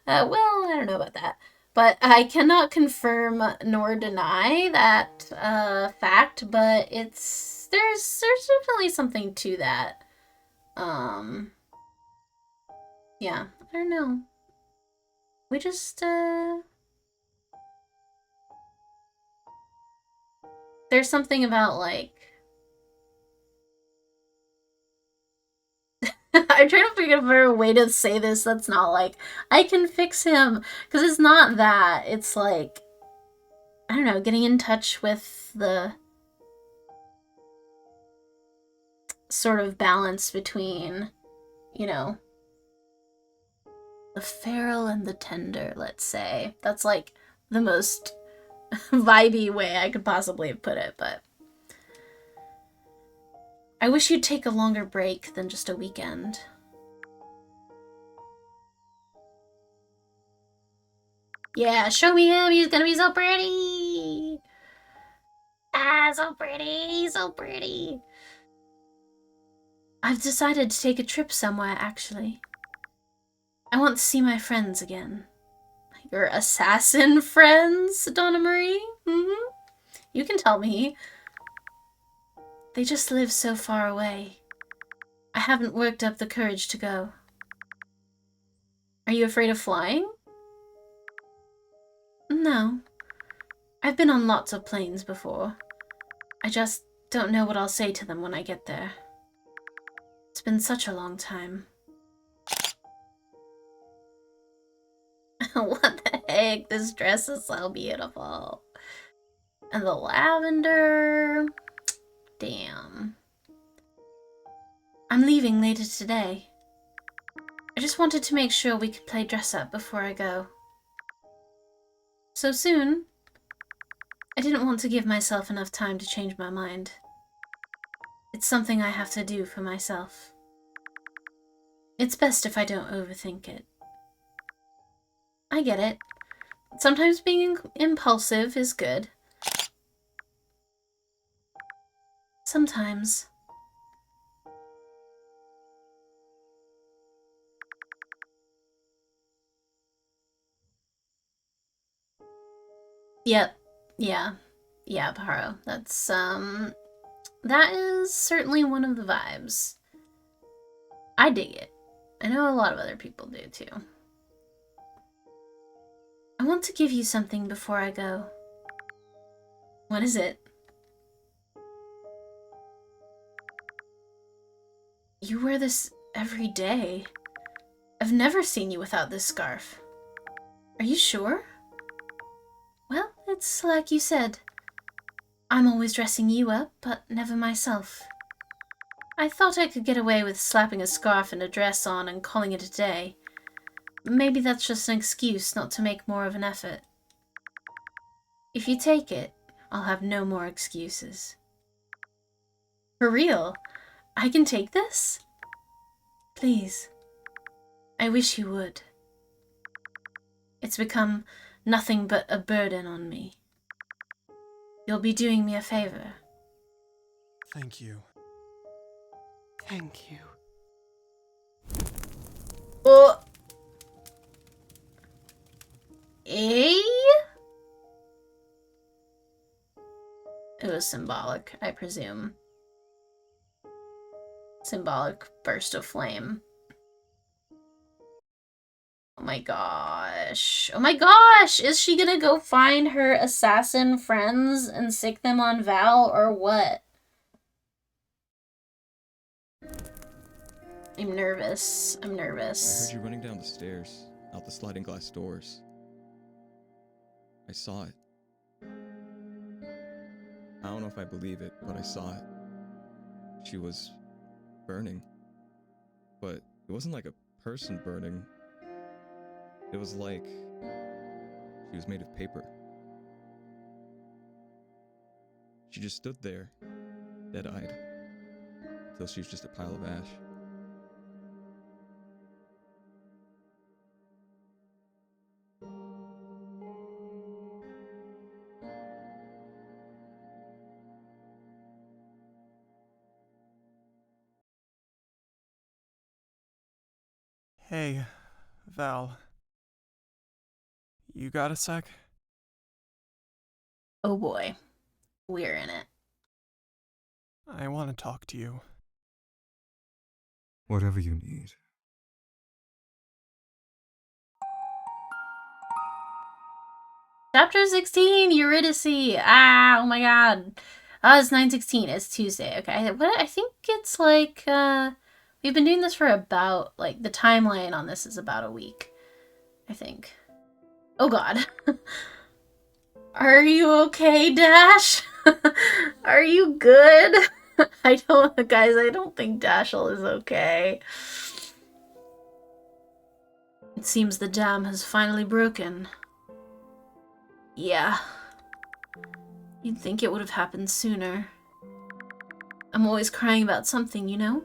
well, I don't know about that, but I cannot confirm nor deny that, fact, but there's definitely something to that. Yeah, I don't know. We just, there's something about, like, I'm trying to figure out a way to say this that's not like, I can fix him. Because it's not that. It's like, I don't know, getting in touch with the sort of balance between, you know, the feral and the tender, let's say. That's like the most vibey way I could possibly have put it, but I wish you'd take a longer break than just a weekend. Yeah, show me him. He's gonna be so pretty. Ah, so pretty, so pretty. I've decided to take a trip somewhere, actually. I want to see my friends again. Your assassin friends, Donna Marie? Mm-hmm. You can tell me. They just live so far away. I haven't worked up the courage to go. Are you afraid of flying? No. I've been on lots of planes before. I just don't know what I'll say to them when I get there. It's been such a long time. What the heck? This dress is so beautiful. And the lavender. Damn. I'm leaving later today. I just wanted to make sure we could play dress up before I go. So soon? I didn't want to give myself enough time to change my mind. It's something I have to do for myself. It's best if I don't overthink it. I get it. Sometimes being impulsive is good. Sometimes. Yep. Yeah. Yeah, Paro. That's, that is certainly one of the vibes. I dig it. I know a lot of other people do, too. I want to give you something before I go. What is it? You wear this every day. I've never seen you without this scarf. Are you sure? Well, it's like you said. I'm always dressing you up, but never myself. I thought I could get away with slapping a scarf and a dress on and calling it a day. Maybe that's just an excuse not to make more of an effort. If you take it, I'll have no more excuses. For real? I can take this? Please. I wish you would. It's become nothing but a burden on me. You'll be doing me a favor. Thank you. Thank you. Oh! Eh? It was symbolic, I presume. Symbolic burst of flame. Oh my gosh. Oh my gosh! Is she gonna go find her assassin friends and sick them on Val, or what? I'm nervous. I'm I nervous. heard you running down the stairs, out the sliding glass doors. I saw it. I don't know if I believe it, but I saw it. She was burning. But it wasn't like a person burning. It was like she was made of paper. She just stood there, dead-eyed, till she was just a pile of ash. Hey, Val. You got a sec? Oh boy. We're in it. I want to talk to you. Whatever you need. Chapter 16, Eurydice. Ah, oh my god. It's 9/16. It's Tuesday. Okay. What I think it's like We've been doing this for about, like, the timeline on this is about a week, I think. Oh god. Are you okay, Dash? Are you good? I don't think Dashel is okay. It seems the dam has finally broken. Yeah. You'd think it would have happened sooner. I'm always crying about something, you know?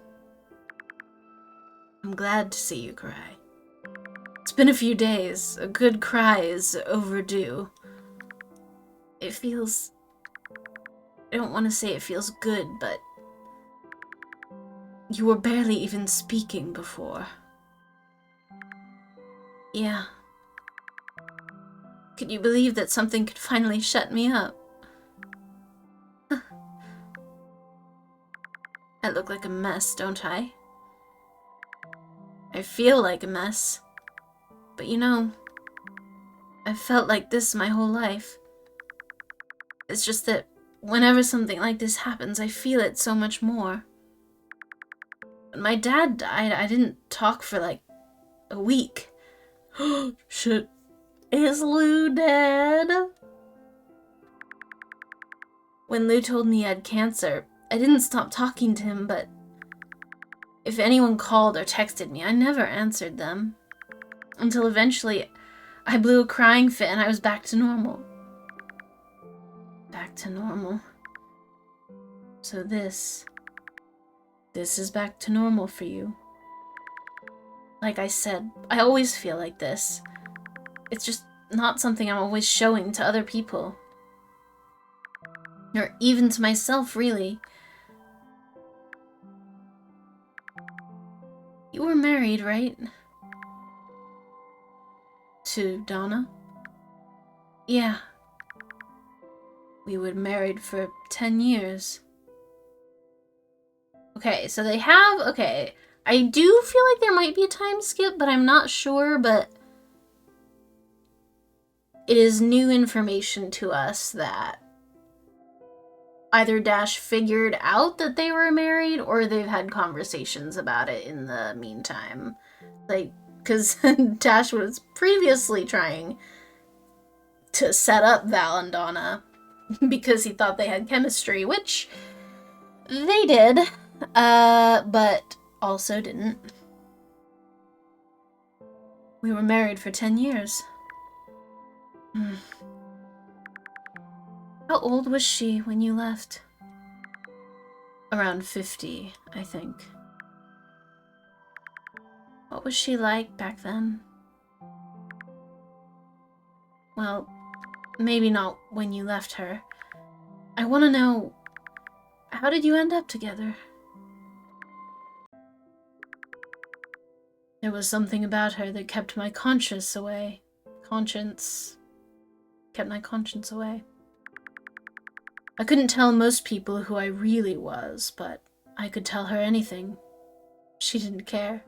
I'm glad to see you cry. It's been a few days. A good cry is overdue. It feels... I don't want to say it feels good, but... You were barely even speaking before. Yeah. Could you believe that something could finally shut me up? I look like a mess, don't I? I feel like a mess. But you know, I've felt like this my whole life. It's just that whenever something like this happens, I feel it so much more. When my dad died, I didn't talk for like a week. Shit. Is Lou dead? When Lou told me he had cancer, I didn't stop talking to him, but if anyone called or texted me, I never answered them. Until eventually, I blew a crying fit and I was back to normal. Back to normal. So this is back to normal for you. Like I said, I always feel like this. It's just not something I'm always showing to other people. Or even to myself, really. You were married, right? To Donna? Yeah. We were married for 10 years. Okay, so they have... Okay, I do feel like there might be a time skip, but I'm not sure, but... It is new information to us that either Dash figured out that they were married, or they've had conversations about it in the meantime. Like, because Dash was previously trying to set up Val and Donna because he thought they had chemistry, which they did, but also didn't. We were married for 10 years. How old was she when you left? Around 50, I think. What was she like back then? Well, maybe not when you left her. I want to know, how did you end up together? There was something about her that kept my conscience away. Kept my conscience away. I couldn't tell most people who I really was, but I could tell her anything. She didn't care.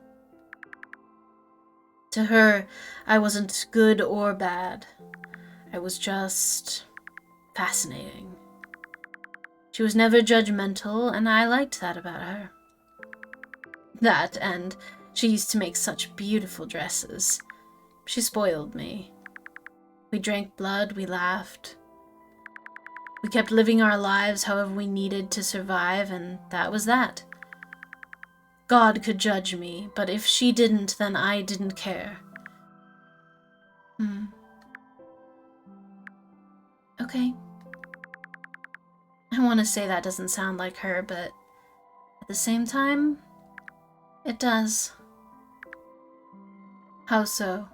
To her, I wasn't good or bad. I was just fascinating. She was never judgmental, and I liked that about her. That, and she used to make such beautiful dresses. She spoiled me. We drank blood, we laughed. We kept living our lives however we needed to survive, and that was that. God could judge me, but if she didn't, then I didn't care. Okay. I want to say that doesn't sound like her, but at the same time, it does. How so?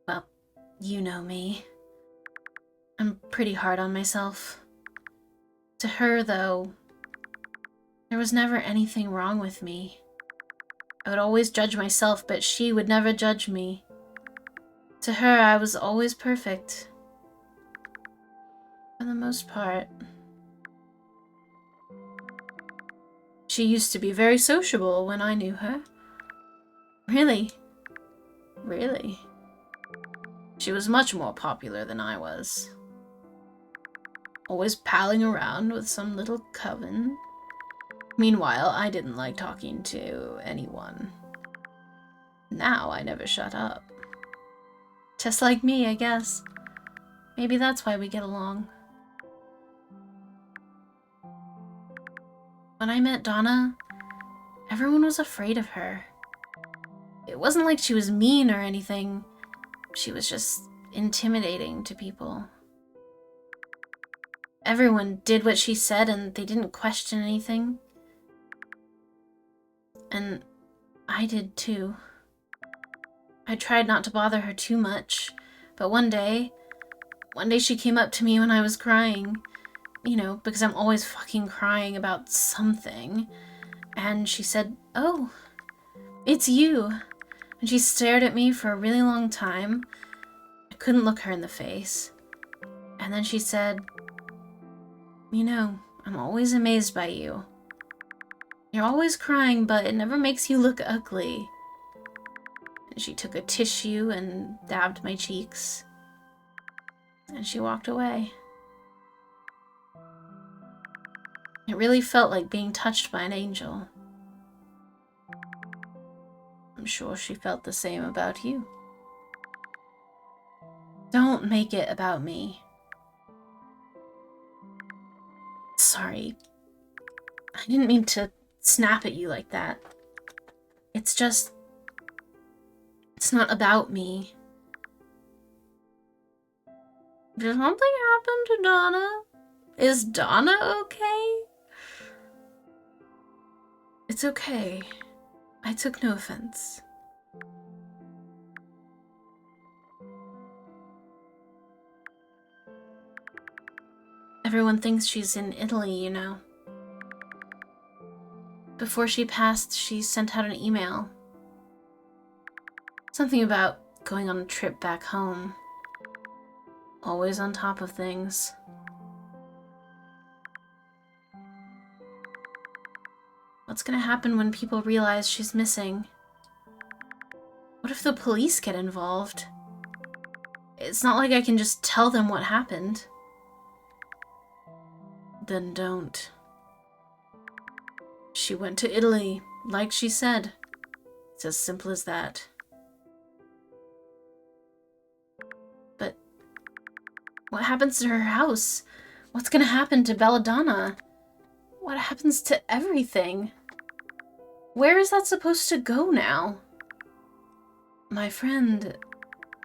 Well, you know me. I'm pretty hard on myself. To her, though, there was never anything wrong with me. I would always judge myself, but she would never judge me. To her, I was always perfect. For the most part. She used to be very sociable when I knew her. Really? Really? She was much more popular than I was. Always palling around with some little coven. Meanwhile, I didn't like talking to anyone. Now I never shut up. Just like me, I guess. Maybe that's why we get along. When I met Donna, everyone was afraid of her. It wasn't like she was mean or anything. She was just intimidating to people. Everyone did what she said and they didn't question anything. And I did too. I tried not to bother her too much, but one day she came up to me when I was crying, you know, because I'm always fucking crying about something, and she said, "Oh, it's you." And she stared at me for a really long time. I couldn't look her in the face. And then she said, "You know, I'm always amazed by you. You're always crying, but it never makes you look ugly." And she took a tissue and dabbed my cheeks. And she walked away. It really felt like being touched by an angel. I'm sure she felt the same about you. Don't make it about me. Sorry. I didn't mean to snap at you like that. It's just... It's not about me. Did something happen to Donna? Is Donna okay? It's okay. I took no offense. Everyone thinks she's in Italy, you know. Before she passed, she sent out an email. Something about going on a trip back home. Always on top of things. What's gonna happen when people realize she's missing? What if the police get involved? It's not like I can just tell them what happened. Then don't. She went to Italy, like she said. It's as simple as that. But what happens to her house? What's gonna happen to Belladonna? What happens to everything? Where is that supposed to go now? My friend,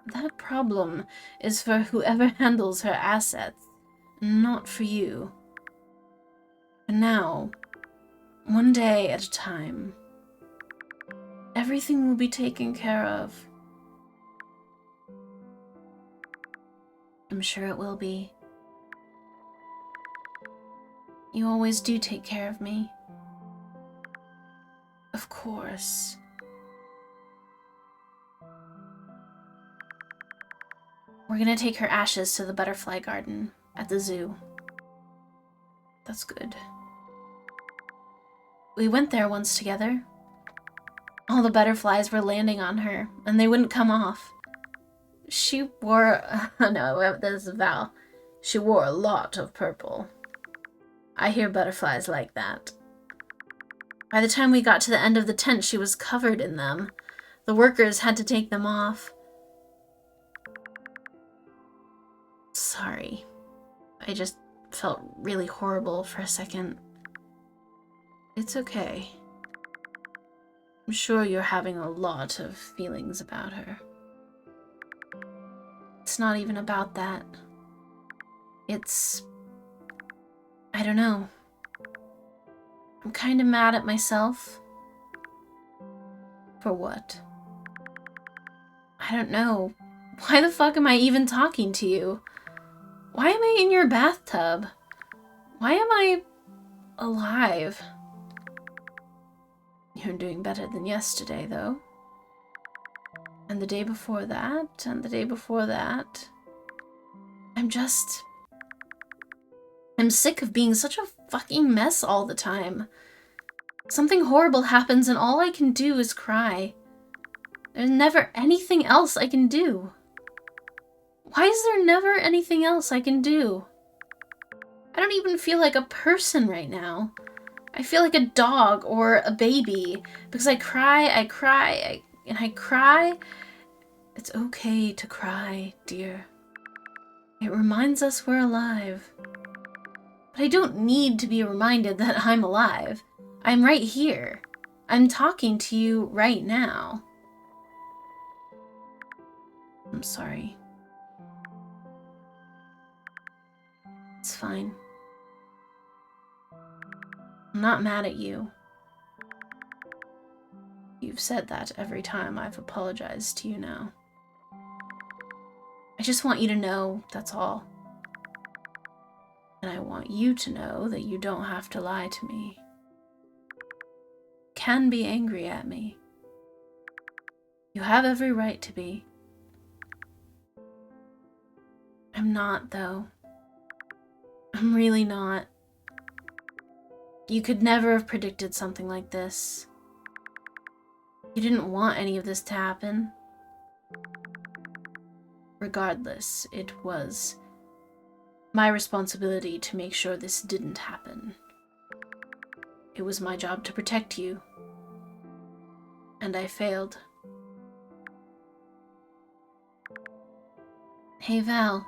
that problem is for whoever handles her assets, not for you. For now, one day at a time, everything will be taken care of. I'm sure it will be. You always do take care of me. Of course. We're gonna take her ashes to the butterfly garden at the zoo. That's good. We went there once together. All the butterflies were landing on her, and they wouldn't come off. She wore... no, this is Val. She wore a lot of purple. I hear butterflies like that. By the time we got to the end of the tent, she was covered in them. The workers had to take them off. Sorry. I just felt really horrible for a second. It's okay. I'm sure you're having a lot of feelings about her. It's not even about that. It's... I don't know. I'm kind of mad at myself. For what? I don't know. Why the fuck am I even talking to you? Why am I in your bathtub? Why am I alive? You're doing better than yesterday, though. And the day before that, and the day before that. I'm sick of being such a fucking mess all the time. Something horrible happens and all I can do is cry. There's never anything else I can do. Why is there never anything else I can do? I don't even feel like a person right now. I feel like a dog or a baby because I cry, and I cry. It's okay to cry, dear. It reminds us we're alive. But I don't need to be reminded that I'm alive. I'm right here. I'm talking to you right now. I'm sorry. It's fine. I'm not mad at you. You've said that every time I've apologized to you now. I just want you to know, that's all. And I want you to know that you don't have to lie to me. You can be angry at me. You have every right to be. I'm not, though. I'm really not. You could never have predicted something like this. You didn't want any of this to happen. Regardless, it was my responsibility to make sure this didn't happen. It was my job to protect you. And I failed. Hey, Val.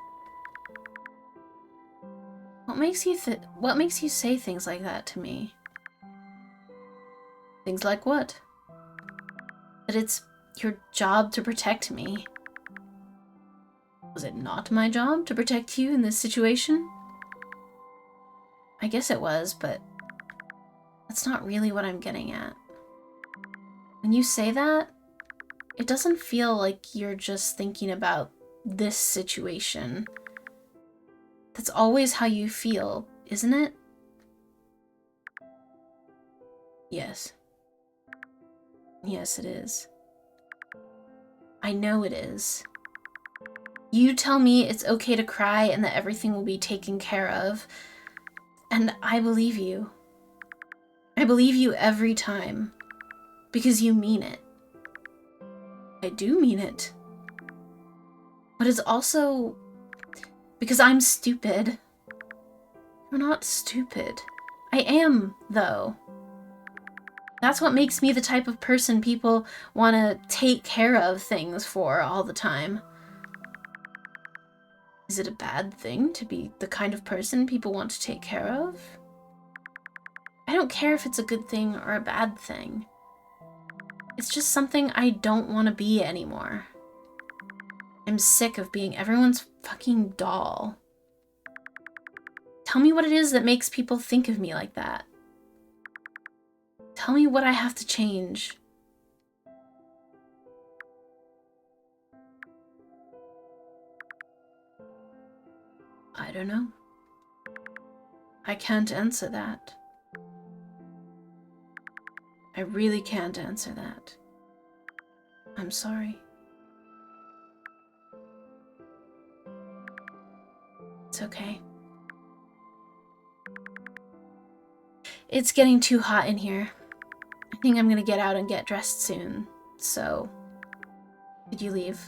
What makes you say things like that to me? Things like what? That it's your job to protect me. Was it not my job to protect you in this situation? I guess it was, but that's not really what I'm getting at. When you say that, it doesn't feel like you're just thinking about this situation. That's always how you feel, isn't it? Yes. Yes, it is. I know it is. You tell me it's okay to cry and that everything will be taken care of. And I believe you. I believe you every time. Because you mean it. I do mean it. But it's also because I'm stupid. You're not stupid. I am, though. That's what makes me the type of person people want to take care of things for all the time. Is it a bad thing to be the kind of person people want to take care of? I don't care if it's a good thing or a bad thing. It's just something I don't want to be anymore. I'm sick of being everyone's fucking doll. Tell me what it is that makes people think of me like that. Tell me what I have to change. I don't know. I can't answer that. I really can't answer that. I'm sorry. It's okay. It's getting too hot in here. I think I'm gonna get out and get dressed soon. So, could you leave?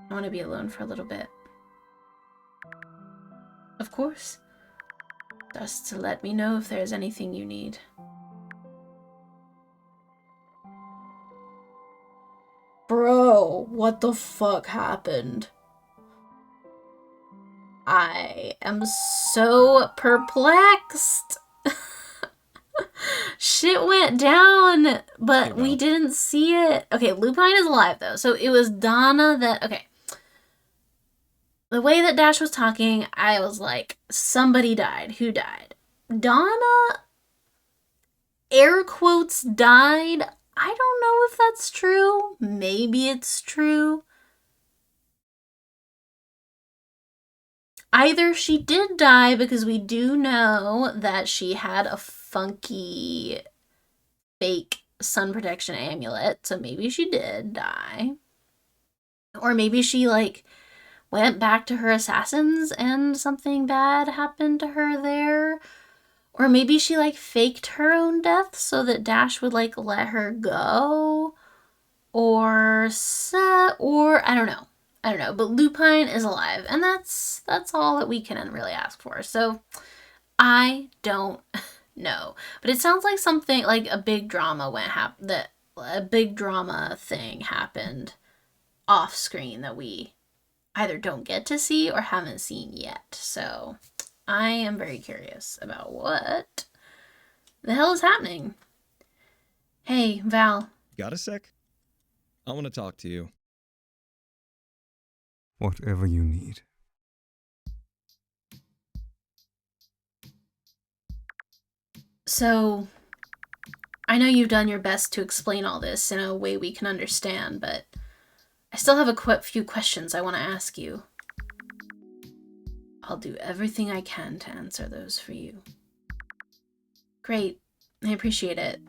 I want to be alone for a little bit. Of course. Just to let me know if there's anything you need. Bro, what the fuck happened? I am so perplexed. Shit went down, but we didn't see it. Okay, Lupine is alive, though. So it was Donna that... Okay. The way that Dash was talking, I was like, somebody died. Who died? Donna, air quotes, died. I don't know if that's true. Maybe it's true. Either she did die because we do know that she had a funky fake sun protection amulet, so maybe she did die. Or maybe she, like, went back to her assassins and something bad happened to her there. Or maybe she, like, faked her own death so that Dash would, like, let her go. Or I don't know. I don't know, but Lupine is alive, and that's all that we can really ask for. So I don't know. But it sounds like something, like a big drama a big drama thing happened off screen that we either don't get to see or haven't seen yet. So I am very curious about what the hell is happening. Hey, Val. Got a sec? I want to talk to you. Whatever you need. So, I know you've done your best to explain all this in a way we can understand, but I still have a few questions I want to ask you. I'll do everything I can to answer those for you. Great. I appreciate it.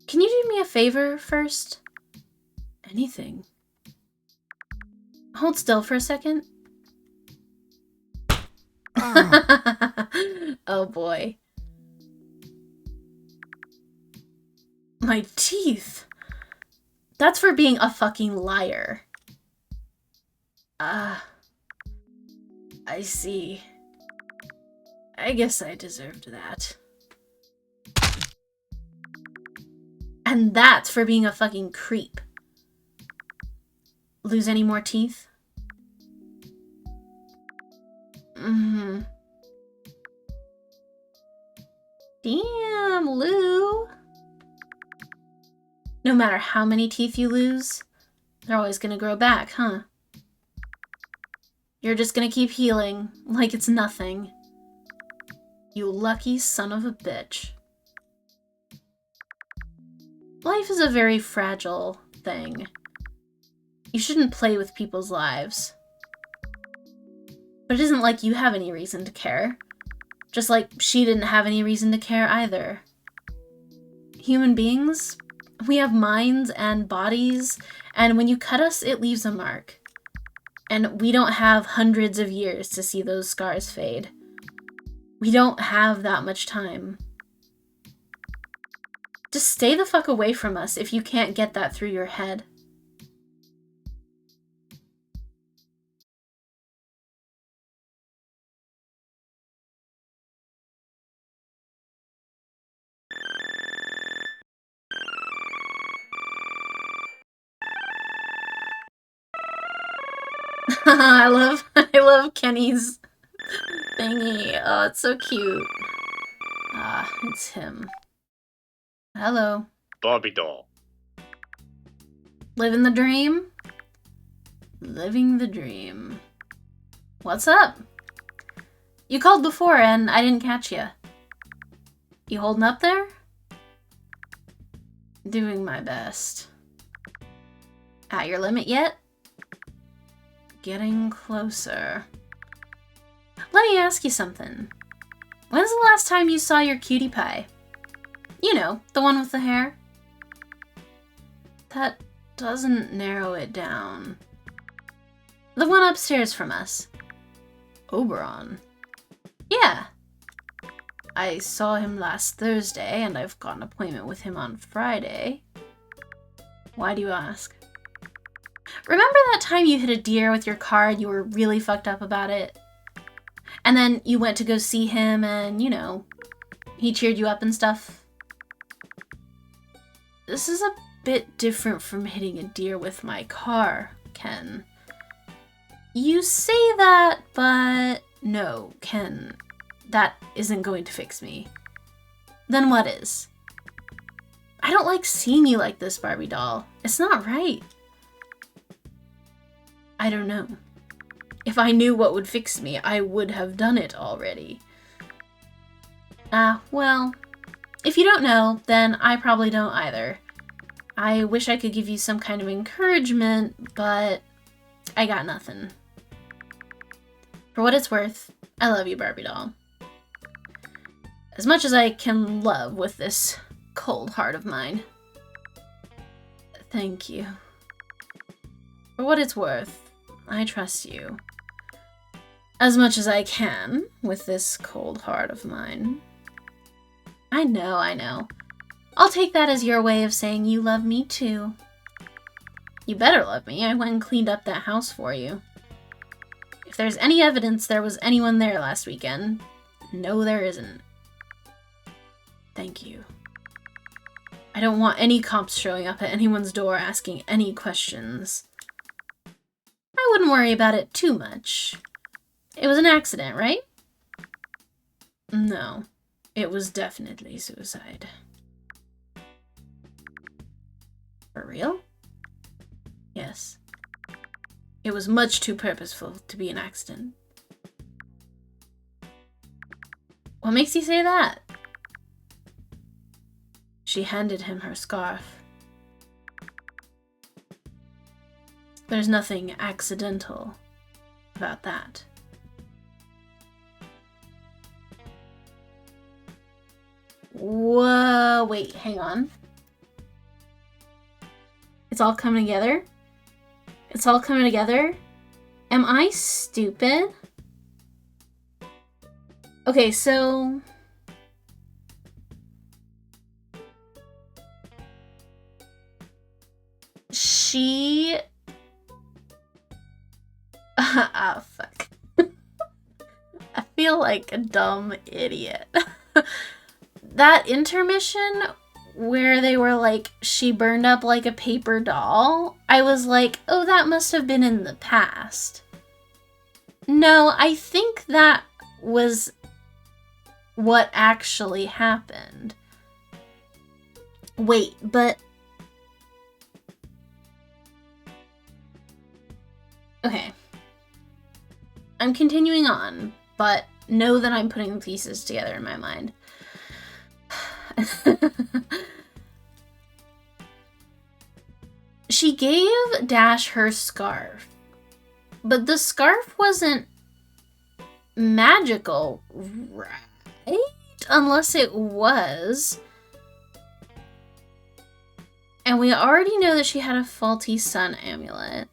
Can you do me a favor first? Anything. Hold still for a second. Oh boy. My teeth. That's for being a fucking liar. I see. I guess I deserved that. And that's for being a fucking creep. Lose any more teeth? Mm-hmm. Damn, Lou. No matter how many teeth you lose, they're always gonna grow back, huh? You're just gonna keep healing like it's nothing. You lucky son of a bitch. Life is a very fragile thing. You shouldn't play with people's lives. But it isn't like you have any reason to care. Just like she didn't have any reason to care either. Human beings, we have minds and bodies, and when you cut us, it leaves a mark. And we don't have hundreds of years to see those scars fade. We don't have that much time. Just stay the fuck away from us if you can't get that through your head. I love Kenny's thingy. Oh, it's so cute. Ah, it's him. Hello. Barbie doll. Living the dream? Living the dream. What's up? You called before and I didn't catch you. You holding up there? Doing my best. At your limit yet? Getting closer. Let me ask you something. When's the last time you saw your cutie pie? You know, the one with the hair. That doesn't narrow it down. The one upstairs from us. Oberon. Yeah. I saw him last Thursday, and I've got an appointment with him on Friday. Why do you ask? Remember that time you hit a deer with your car and you were really fucked up about it? And then you went to go see him and, you know, he cheered you up and stuff? This is a bit different from hitting a deer with my car, Ken. You say that, but no, Ken. That isn't going to fix me. Then what is? I don't like seeing you like this, Barbie doll. It's not right. I don't know. If I knew what would fix me, I would have done it already. Well, if you don't know, then I probably don't either. I wish I could give you some kind of encouragement, but I got nothing. For what it's worth, I love you, Barbie doll. As much as I can love with this cold heart of mine. Thank you. For what it's worth, I trust you. As much as I can with this cold heart of mine. I know. I'll take that as your way of saying you love me too. You better love me. I went and cleaned up that house for you. If there's any evidence there was anyone there last weekend, No, there isn't. Thank you. I don't want any cops showing up at anyone's door asking any questions. I wouldn't worry about it too much. It was an accident, right? No. It was definitely suicide. For real? Yes. It was much too purposeful to be an accident. What makes you say that? She handed him her scarf. There's nothing accidental about that. Whoa, wait, hang on. It's all coming together? It's all coming together? Am I stupid? Okay, so... She... Ah, fuck. I feel like a dumb idiot. That intermission where they were like, she burned up like a paper doll, I was like, oh, that must have been in the past. No, I think that was what actually happened. Wait, but... Okay. I'm continuing on, but know that I'm putting the pieces together in my mind. She gave Dash her scarf, but the scarf wasn't magical, right? Unless it was. And we already know that she had a faulty sun amulet.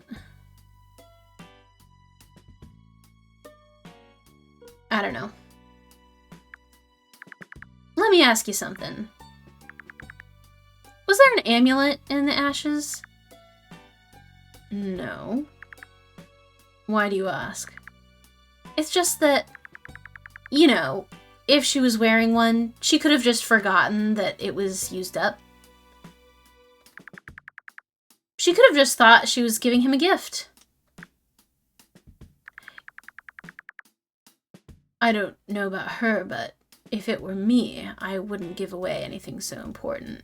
I don't know. Let me ask you something. Was there an amulet in the ashes? No. Why do you ask? It's just that, you know, if she was wearing one, she could have just forgotten that it was used up. She could have just thought she was giving him a gift. I don't know about her, but if it were me, I wouldn't give away anything so important.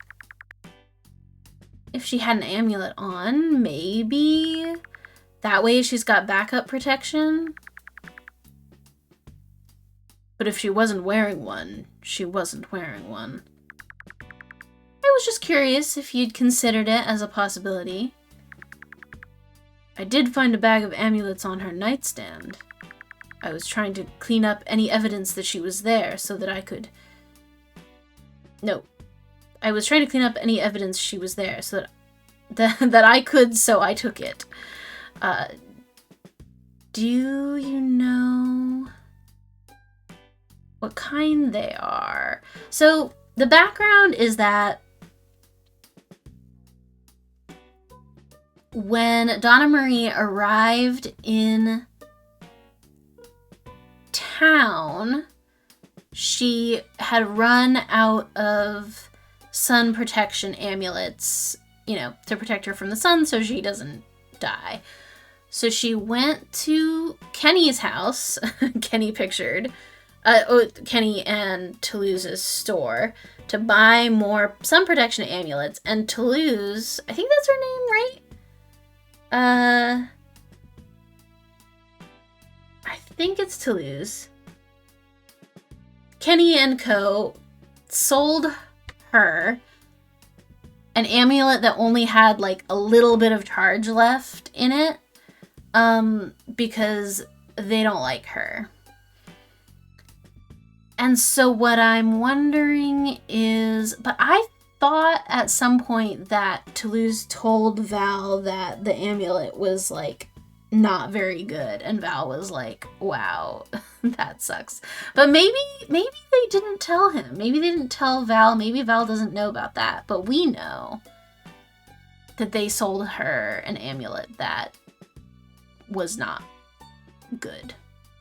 If she had an amulet on, maybe that way she's got backup protection. But if she wasn't wearing one, she wasn't wearing one. I was just curious if you'd considered it as a possibility. I did find a bag of amulets on her nightstand. I was trying to clean up any evidence that she was there so that I could... No. I was trying to clean up any evidence she was there so that I could, so I took it. Do you know what kind they are? So, the background is that when Donna Marie arrived in town, she had run out of sun protection amulets, you know, to protect her from the sun so she doesn't die. So she went to Kenny's house, Kenny pictured, Kenny and Toulouse's store, to buy more sun protection amulets, and Toulouse, I think that's her name, right? I think it's Toulouse. Kenny and Co. sold her an amulet that only had like a little bit of charge left in it, because they don't like her. And so what I'm wondering is, but I thought at some point that Toulouse told Val that the amulet was like not very good, and Val was like, wow, that sucks. But maybe they didn't tell him. Maybe they didn't tell Val. Maybe Val doesn't know about that. But we know that they sold her an amulet that was not good.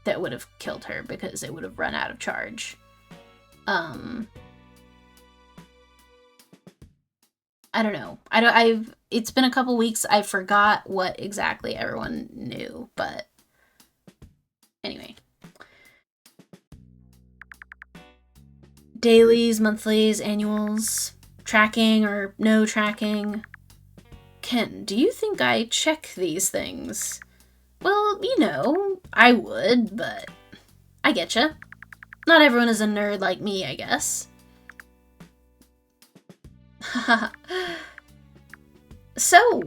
that would have killed her because it would have run out of charge. I don't know. It's been a couple weeks. I forgot what exactly everyone knew, but anyway. Dailies, monthlies, annuals, tracking or no tracking. Ken, do you think I check these things? Well, you know, I would, but I getcha. Not everyone is a nerd like me, I guess. So,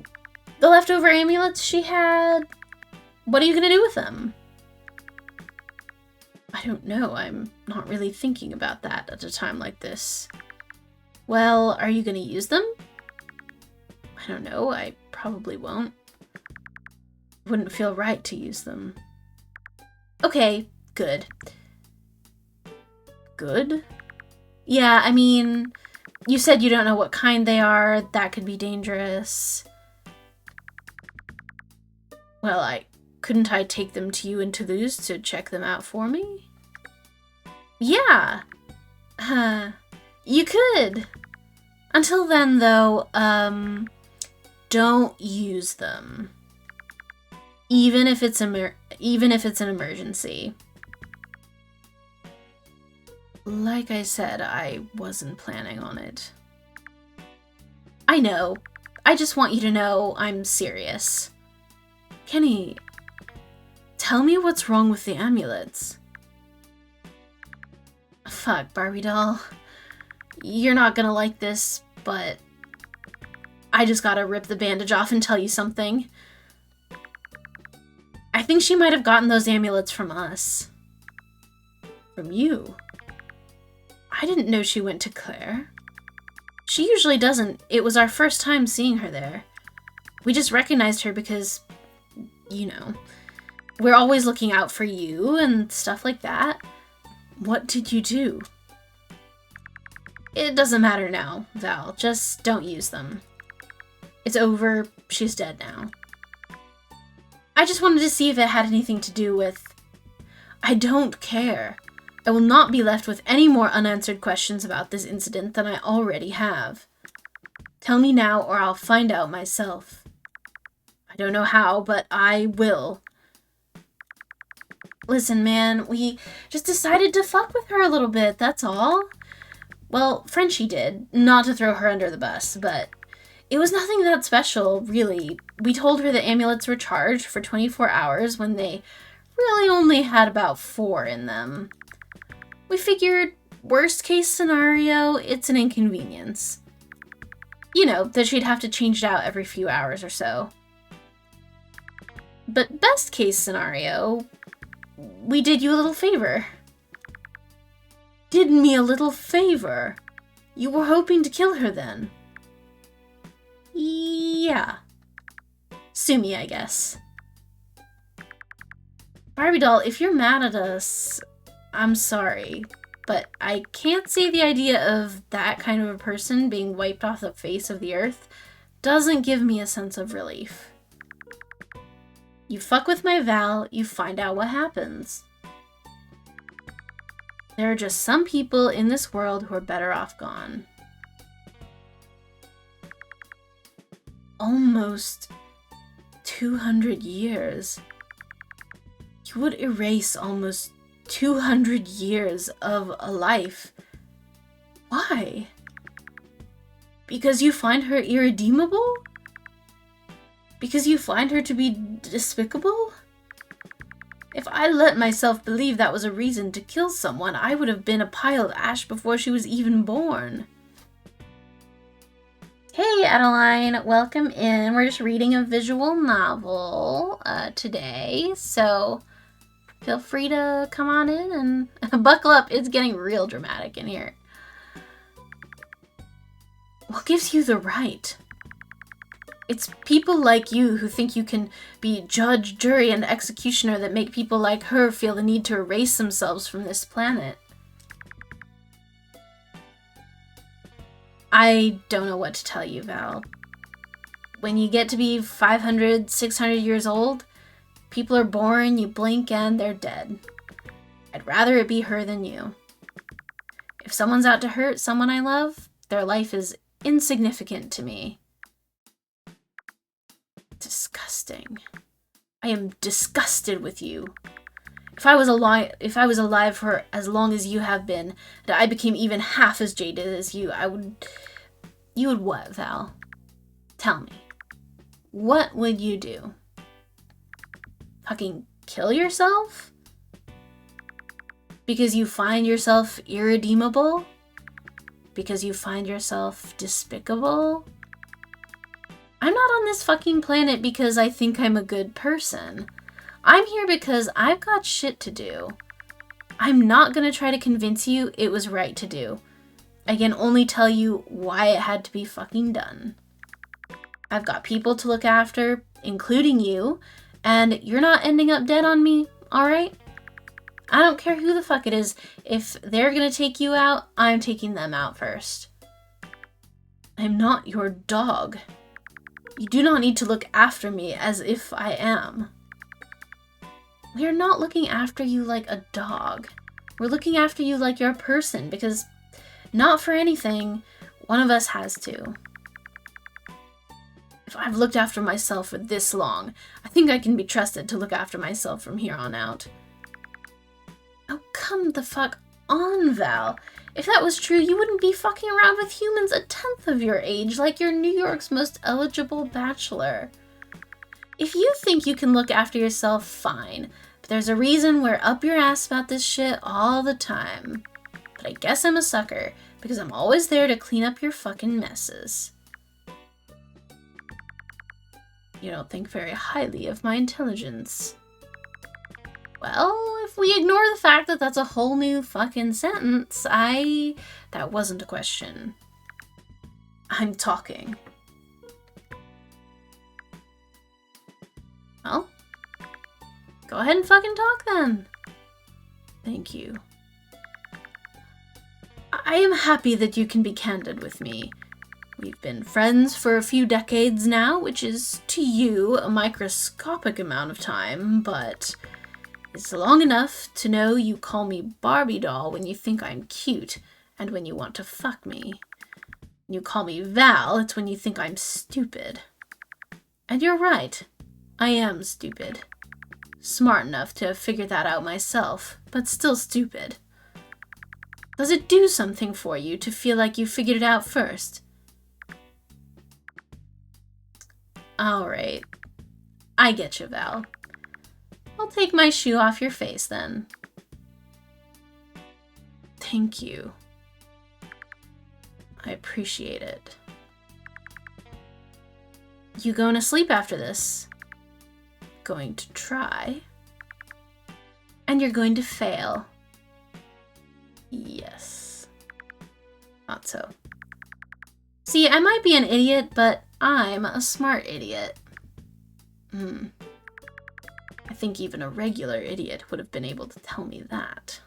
the leftover amulets she had, what are you gonna do with them? I don't know, I'm not really thinking about that at a time like this. Well, are you gonna use them? I don't know, I probably won't. It wouldn't feel right to use them. Okay, good. Good? Yeah, I mean, you said you don't know what kind they are. That could be dangerous. Well, couldn't I take them to you in Toulouse to check them out for me? Yeah. You could. Until then, though, don't use them. Even if it's an emergency. Like I said, I wasn't planning on it. I know. I just want you to know I'm serious. Kenny, tell me what's wrong with the amulets. Fuck, Barbie doll. You're not gonna like this, but I just gotta rip the bandage off and tell you something. I think she might have gotten those amulets from us. From you? I didn't know she went to Claire. She usually doesn't. It was our first time seeing her there. We just recognized her because, you know, we're always looking out for you and stuff like that. What did you do? It doesn't matter now, Val. Just don't use them. It's over. She's dead now. I just wanted to see if it had anything to do with... I don't care. I will not be left with any more unanswered questions about this incident than I already have. Tell me now or I'll find out myself. I don't know how, but I will. Listen, man, we just decided to fuck with her a little bit, that's all. Well, Frenchie did, not to throw her under the bus, but it was nothing that special, really. We told her the amulets were charged for 24 hours when they really only had about 4 in them. We figured, worst case scenario, it's an inconvenience. You know, that she'd have to change it out every few hours or so. But best case scenario, we did you a little favor. Did me a little favor? You were hoping to kill her then? Yeah. Sue me, I guess. Barbie doll, if you're mad at us, I'm sorry, but I can't say the idea of that kind of a person being wiped off the face of the earth doesn't give me a sense of relief. You fuck with my Val, you find out what happens. There are just some people in this world who are better off gone. Almost 200 years. You would erase almost 200 years of a life. Why? Because you find her irredeemable? Because you find her to be despicable? If I let myself believe that was a reason to kill someone, I would have been a pile of ash before she was even born. Hey Adeline, welcome in. We're just reading a visual novel today, so feel free to come on in and buckle up. It's getting real dramatic in here. What gives you the right? It's people like you who think you can be judge, jury, and executioner that make people like her feel the need to erase themselves from this planet. I don't know what to tell you, Val. When you get to be 500, 600 years old, People are born, you blink, and they're dead. I'd rather it be her than you. If someone's out to hurt someone I love, their life is insignificant to me. Disgusting. I am disgusted with you. If I was alive for as long as you have been, and I became even half as jaded as you, You would what, Val? Tell me. What would you do? Fucking kill yourself? Because you find yourself irredeemable? Because you find yourself despicable? I'm not on this fucking planet because I think I'm a good person. I'm here because I've got shit to do. I'm not gonna try to convince you it was right to do. I can only tell you why it had to be fucking done. I've got people to look after, including you, and you're not ending up dead on me, alright? I don't care who the fuck it is. If they're gonna take you out, I'm taking them out first. I'm not your dog. You do not need to look after me as if I am. We are not looking after you like a dog. We're looking after you like you're a person, because not for anything, one of us has to. If I've looked after myself for this long, I think I can be trusted to look after myself from here on out. Oh, come the fuck on, Val. If that was true, you wouldn't be fucking around with humans a tenth of your age like you're New York's most eligible bachelor. If you think you can look after yourself, fine. But there's a reason we're up your ass about this shit all the time. But I guess I'm a sucker, because I'm always there to clean up your fucking messes. You don't think very highly of my intelligence. Well, if we ignore the fact that that's a whole new fucking sentence, that wasn't a question. I'm talking. Well, go ahead and fucking talk then. Thank you. I am happy that you can be candid with me. We've been friends for a few decades now, which is, to you, a microscopic amount of time, but it's long enough to know you call me Barbie doll when you think I'm cute, and when you want to fuck me. When you call me Val, it's when you think I'm stupid. And you're right, I am stupid. Smart enough to have figured that out myself, but still stupid. Does it do something for you to feel like you figured it out first? Alright. I get you, Val. I'll take my shoe off your face then. Thank you. I appreciate it. You going to sleep after this? Going to try. And you're going to fail. Yes. Not so. See, I might be an idiot, but I'm a smart idiot. I think even a regular idiot would have been able to tell me that.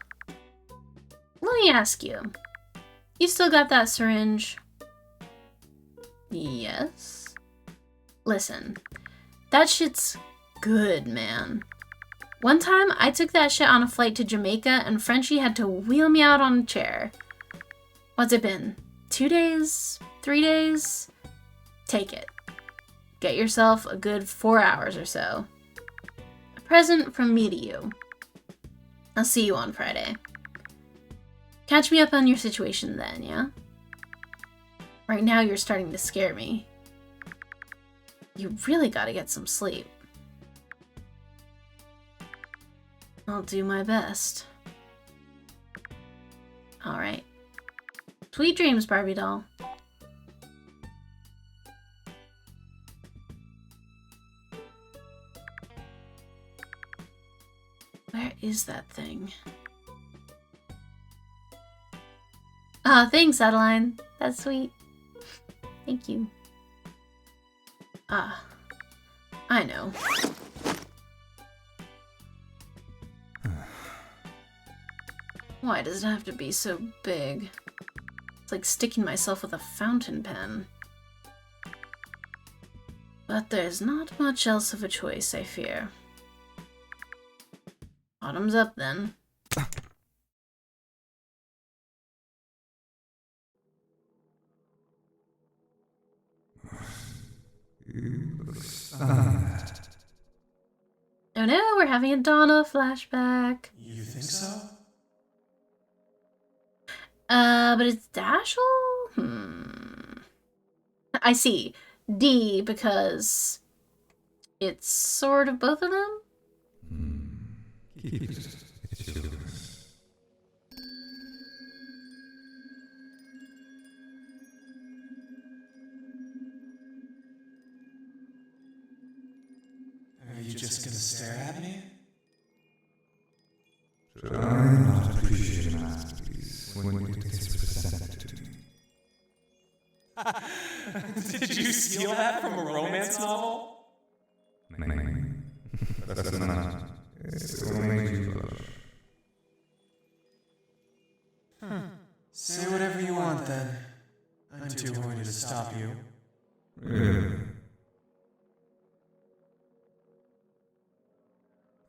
Let me ask you. You still got that syringe? Yes. Listen, that shit's good, man. One time, I took that shit on a flight to Jamaica, and Frenchie had to wheel me out on a chair. What's it been? 2 days? 3 days? Take it. Get yourself a good 4 hours or so. A present from me to you. I'll see you on Friday. Catch me up on your situation then, yeah? Right now, you're starting to scare me. You really gotta get some sleep. I'll do my best. Alright. Sweet dreams, Barbie doll. Where is that thing? Ah, thanks, Adeline. That's sweet. Thank you. Ah, I know. Why does it have to be so big? It's like sticking myself with a fountain pen. But there's not much else of a choice, I fear. Bottoms up then. Oh no, we're having a Donna flashback. You think so? But it's Dashel? I see. D, because it's sort of both of them? Are you just gonna stare at me? Try not to appreciate a masterpiece when it gets presented to me. Did you steal that from a romance novel? Maybe. That's not. It will make you blush. Say whatever you want then. I'm too horny to stop you. Really?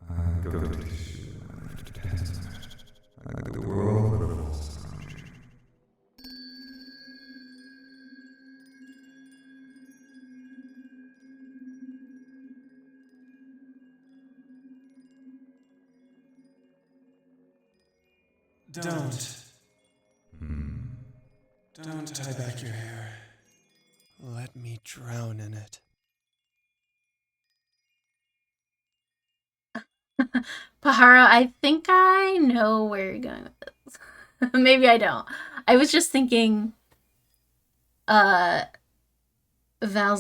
I go to tissue and depends on it. Like the world revolves around you. Don't. Don't tie back your hair. Let me drown in it. Pahara, I think I know where you're going with this. Maybe I don't. I was just thinking, Val's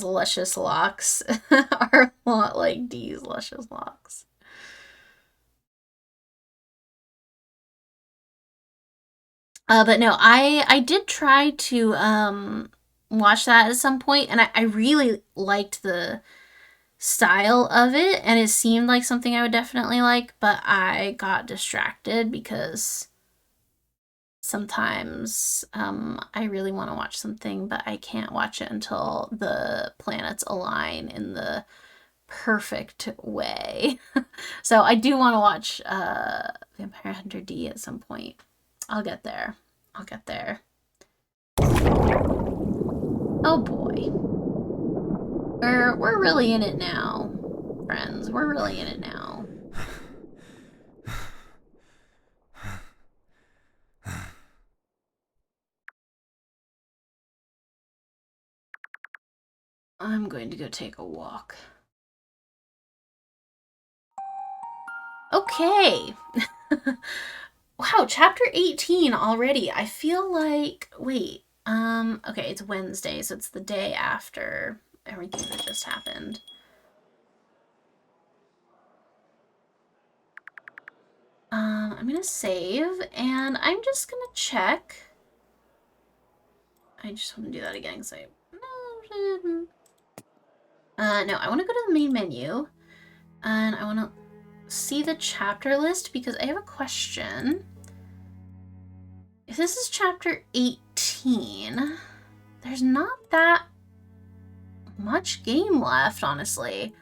luscious locks are a lot like Dee's luscious locks. But no, I did try to watch that at some point, and I really liked the style of it, and it seemed like something I would definitely like, but I got distracted because sometimes I really want to watch something, but I can't watch it until the planets align in the perfect way. So I do want to watch Vampire Hunter D at some point. I'll get there. I'll get there. Oh boy. We're really in it now, friends. We're really in it now. I'm going to go take a walk. Okay. Wow, chapter 18 already. I feel like, wait, okay, it's Wednesday, so it's the day after everything that just happened. I'm gonna save, and I'm just gonna check. I just want to do that again, because no, I want to go to the main menu, and I want to see the chapter list, because I have a question. If this is chapter 18, there's not that much game left, honestly.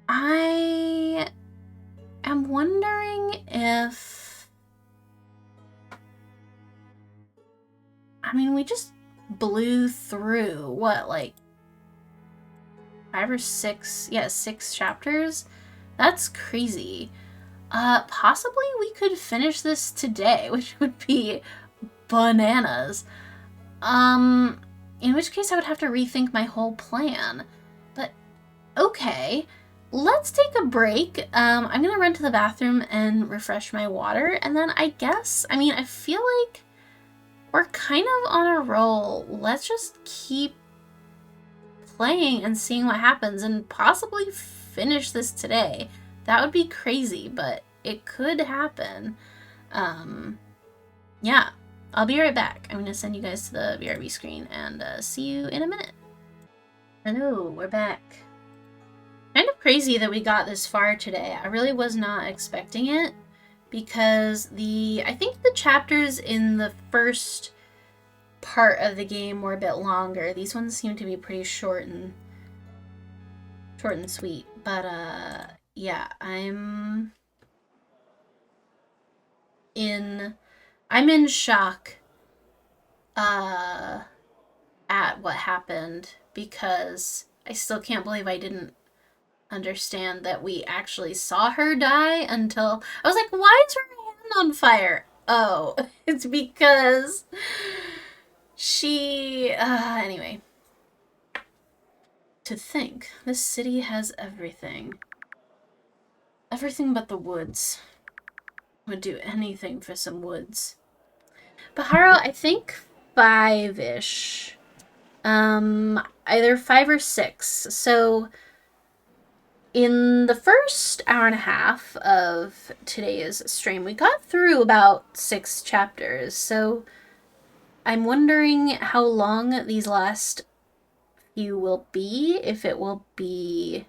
I am wondering if... I mean, we just blew through, what, like 5 or 6? Yeah, 6 chapters? That's crazy. Possibly we could finish this today, which would be bananas. In which case I would have to rethink my whole plan. But, okay. Let's take a break. I'm gonna run to the bathroom and refresh my water, and then I guess, I mean, I feel like we're kind of on a roll. Let's just keep playing and seeing what happens, and possibly finish this today. That would be crazy, but it could happen. Yeah, I'll be right back. I'm gonna send you guys to the BRB screen, and see you in a minute. Hello, we're back. Kind of crazy that we got this far today. I really was not expecting it, because I think the chapters in the first part of the game were a bit longer. These ones seem to be pretty short and sweet. But yeah, I'm in shock at what happened because I still can't believe I didn't understand that we actually saw her die until I was like, why is her hand on fire? Oh, it's because she anyway. To think, this city has everything. Everything but the woods. Would do anything for some woods. Baharo, I think 5-ish. Either 5 or 6. So, in the first hour and a half of today's stream, we got through about 6 chapters. So, I'm wondering how long these last few will be. If it will be,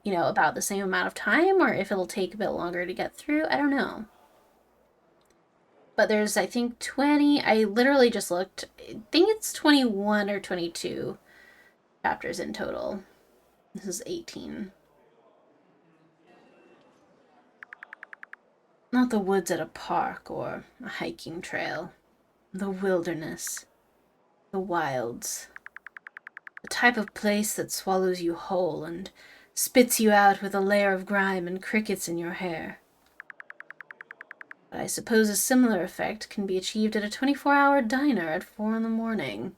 about the same amount of time, or if it'll take a bit longer to get through. I don't know. But there's, I think, 20. I literally just looked. I think it's 21 or 22 chapters in total. This is 18. Not the woods at a park or a hiking trail. The wilderness. The wilds. The type of place that swallows you whole and spits you out with a layer of grime and crickets in your hair. But I suppose a similar effect can be achieved at a 24-hour diner at 4 in the morning.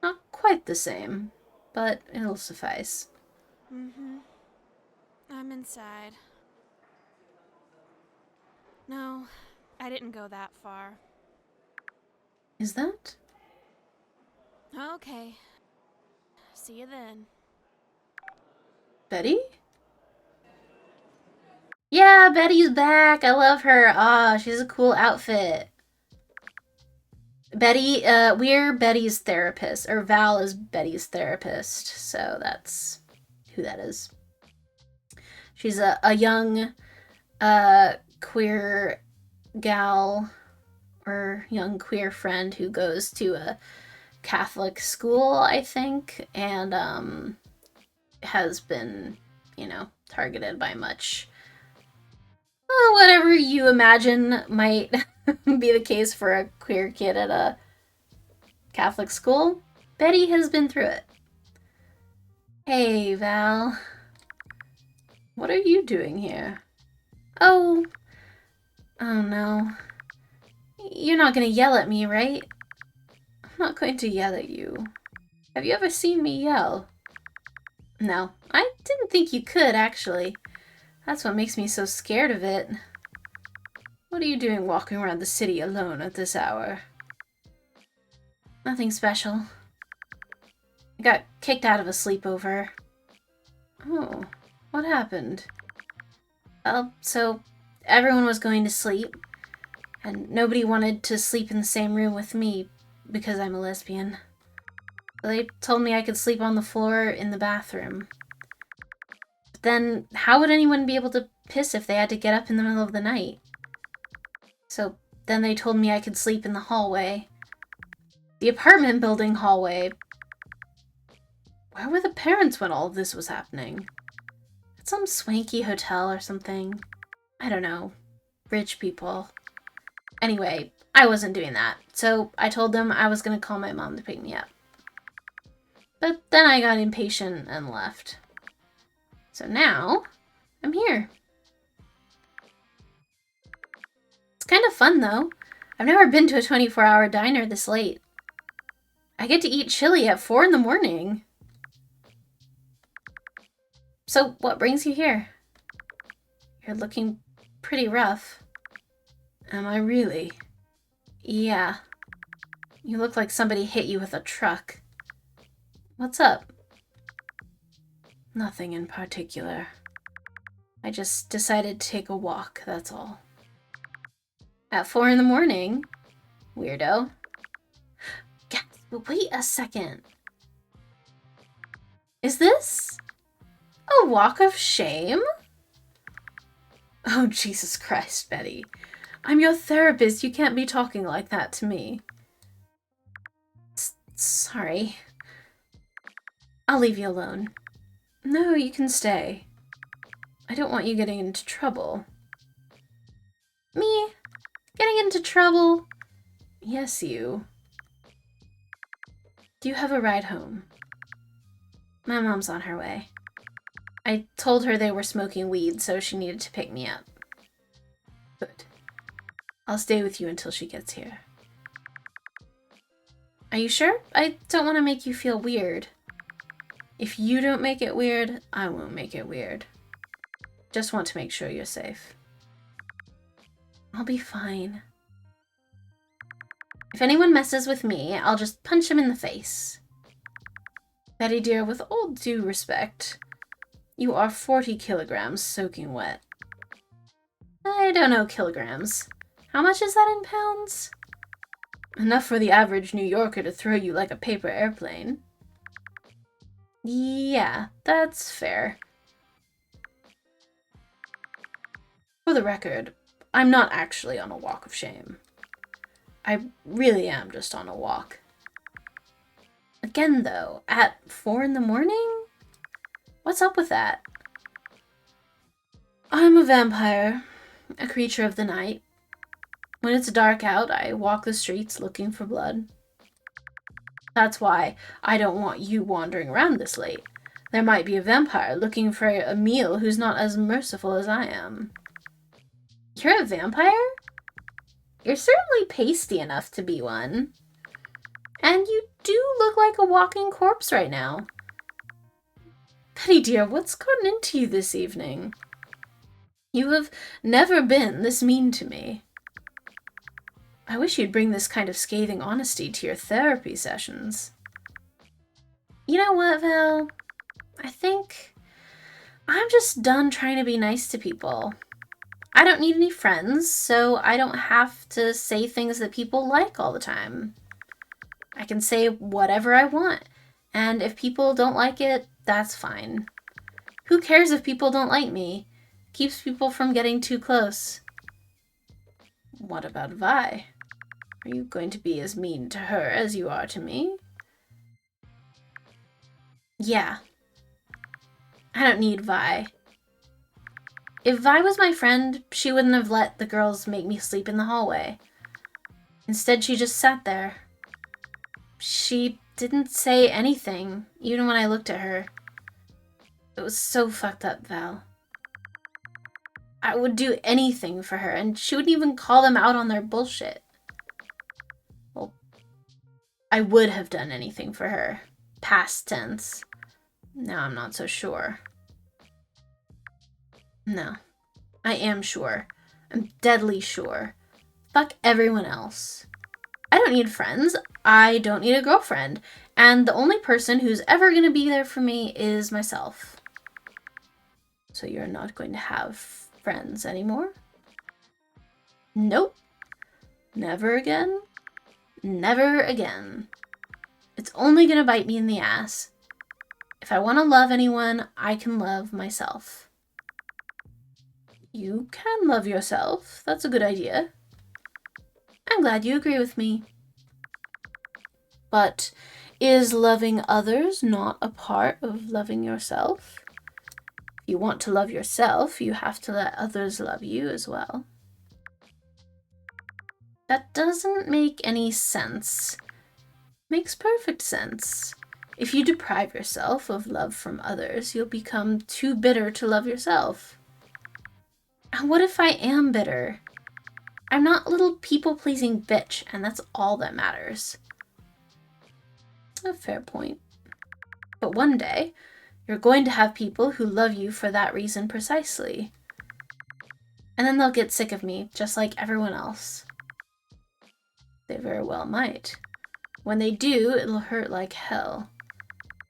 Not quite the same, but it'll suffice. Mm-hmm. I'm inside. No, I didn't go that far. Is that? Okay. See you then. Betty? Yeah, Betty's back. I love her. Ah, she's a cool outfit. Betty, we're Betty's therapist, or Val is Betty's therapist, so that's who that is. She's a young, queer gal, or young queer friend who goes to a Catholic school, I think, and, has been, targeted by much, whatever you imagine might be the case for a queer kid at a Catholic school. Betty has been through it. Hey, Val. What are you doing here? Oh no. You're not gonna yell at me, right? I'm not going to yell at you. Have you ever seen me yell? No, I didn't think you could, actually. That's what makes me so scared of it. What are you doing walking around the city alone at this hour? Nothing special. I got kicked out of a sleepover. Oh, what happened? Well, so everyone was going to sleep, and nobody wanted to sleep in the same room with me because I'm a lesbian. They told me I could sleep on the floor in the bathroom. But then, how would anyone be able to piss if they had to get up in the middle of the night? So then they told me I could sleep in the hallway. The apartment building hallway. Where were the parents when all of this was happening? At some swanky hotel or something? I don't know. Rich people. Anyway, I wasn't doing that, so I told them I was gonna call my mom to pick me up. But then I got impatient and left. So now, I'm here. It's kind of fun, though. I've never been to a 24-hour diner this late. I get to eat chili at 4 in the morning. So, what brings you here? You're looking pretty rough. Am I really? Yeah. You look like somebody hit you with a truck. What's up? Nothing in particular. I just decided to take a walk, that's all. At 4 in the morning? Weirdo. Wait a second. Is this a walk of shame? Oh, Jesus Christ, Betty. I'm your therapist. You can't be talking like that to me. Sorry. I'll leave you alone. No, you can stay. I don't want you getting into trouble. Me? Getting into trouble? Yes, you. Do you have a ride home? My mom's on her way. I told her they were smoking weed, so she needed to pick me up. Good. I'll stay with you until she gets here. Are you sure? I don't want to make you feel weird. If you don't make it weird, I won't make it weird. Just want to make sure you're safe. I'll be fine. If anyone messes with me, I'll just punch him in the face. Betty dear, with all due respect, you are 40 kilograms soaking wet. I don't know kilograms. How much is that in pounds? Enough for the average New Yorker to throw you like a paper airplane. Yeah, that's fair. For the record, I'm not actually on a walk of shame. I really am just on a walk. Again, though, at 4 in the morning? What's up with that? I'm a vampire, a creature of the night. When it's dark out, I walk the streets looking for blood. That's why I don't want you wandering around this late. There might be a vampire looking for a meal who's not as merciful as I am. You're a vampire? You're certainly pasty enough to be one. And you do look like a walking corpse right now. Betty dear, what's gotten into you this evening? You have never been this mean to me. I wish you'd bring this kind of scathing honesty to your therapy sessions. You know what, Val? I think I'm just done trying to be nice to people. I don't need any friends, so I don't have to say things that people like all the time. I can say whatever I want, and if people don't like it, that's fine. Who cares if people don't like me? Keeps people from getting too close. What about Vi? Are you going to be as mean to her as you are to me? Yeah. I don't need Vi. If Vi was my friend, she wouldn't have let the girls make me sleep in the hallway. Instead, she just sat there. She didn't say anything, even when I looked at her. It was so fucked up, Val. I would do anything for her, and she wouldn't even call them out on their bullshit. Well, I would have done anything for her. Past tense. Now I'm not so sure. No. I am sure. I'm deadly sure. Fuck everyone else. I don't need friends. I don't need a girlfriend. And the only person who's ever going to be there for me is myself. So you're not going to have friends anymore? Nope. Never again? Never again. It's only going to bite me in the ass. If I want to love anyone, I can love myself. You can love yourself. That's a good idea. I'm glad you agree with me. But is loving others not a part of loving yourself? If you want to love yourself, you have to let others love you as well. That doesn't make any sense. Makes perfect sense. If you deprive yourself of love from others, you'll become too bitter to love yourself. And what if I am bitter? I'm not a little people-pleasing bitch, and that's all that matters. A fair point. But one day, you're going to have people who love you for that reason precisely. And then they'll get sick of me, just like everyone else. They very well might. When they do, it'll hurt like hell.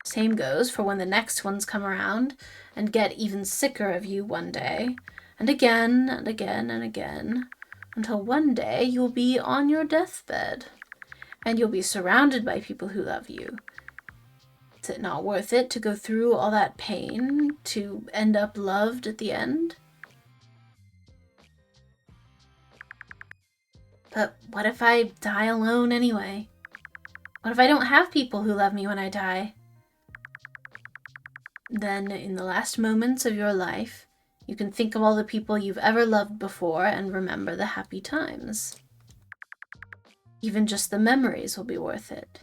Same goes for when the next ones come around and get even sicker of you one day, and again, and again, and again, until one day you'll be on your deathbed, and you'll be surrounded by people who love you. Is it not worth it to go through all that pain to end up loved at the end? But what if I die alone anyway? What if I don't have people who love me when I die? Then, in the last moments of your life, You can think of all the people you've ever loved before and remember the happy times. Even just the memories will be worth it.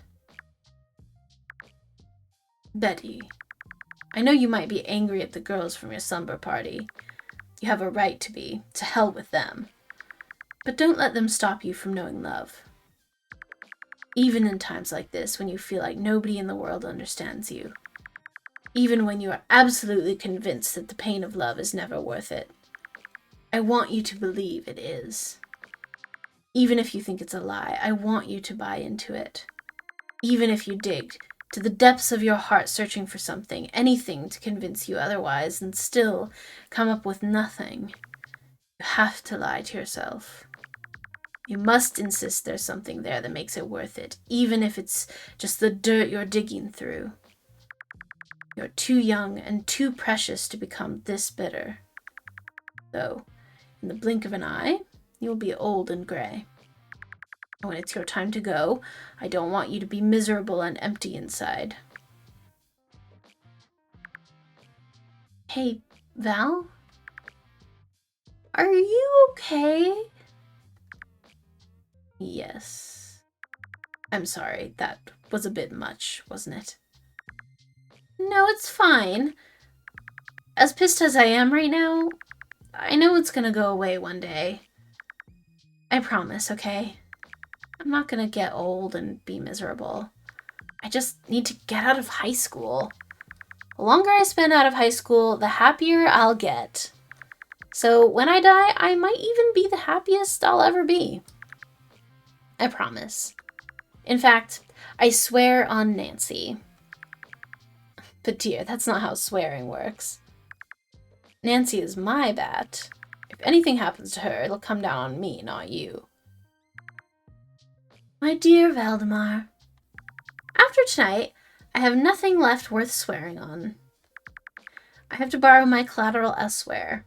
Betty, I know you might be angry at the girls from your slumber party. You have a right to be. To hell with them. But don't let them stop you from knowing love. Even in times like this, when you feel like nobody in the world understands you. Even when you are absolutely convinced that the pain of love is never worth it. I want you to believe it is. Even if you think it's a lie, I want you to buy into it. Even if you dig to the depths of your heart searching for something, anything to convince you otherwise, and still come up with nothing. You have to lie to yourself. You must insist there's something there that makes it worth it, even if it's just the dirt you're digging through. You're too young and too precious to become this bitter. Though, in the blink of an eye, you'll be old and gray. When it's your time to go, I don't want you to be miserable and empty inside. Hey, Val? Are you okay? Yes. I'm sorry, that was a bit much, wasn't it? No, it's fine. As pissed as I am right now, I know it's gonna go away one day. I promise, okay? I'm not gonna get old and be miserable. I just need to get out of high school. The longer I spend out of high school, the happier I'll get. So when I die, I might even be the happiest I'll ever be. I promise. In fact, I swear on Nancy. But dear, that's not how swearing works. Nancy is my bat. If anything happens to her, it'll come down on me, not you. My dear Valdemar, after tonight, I have nothing left worth swearing on. I have to borrow my collateral elsewhere.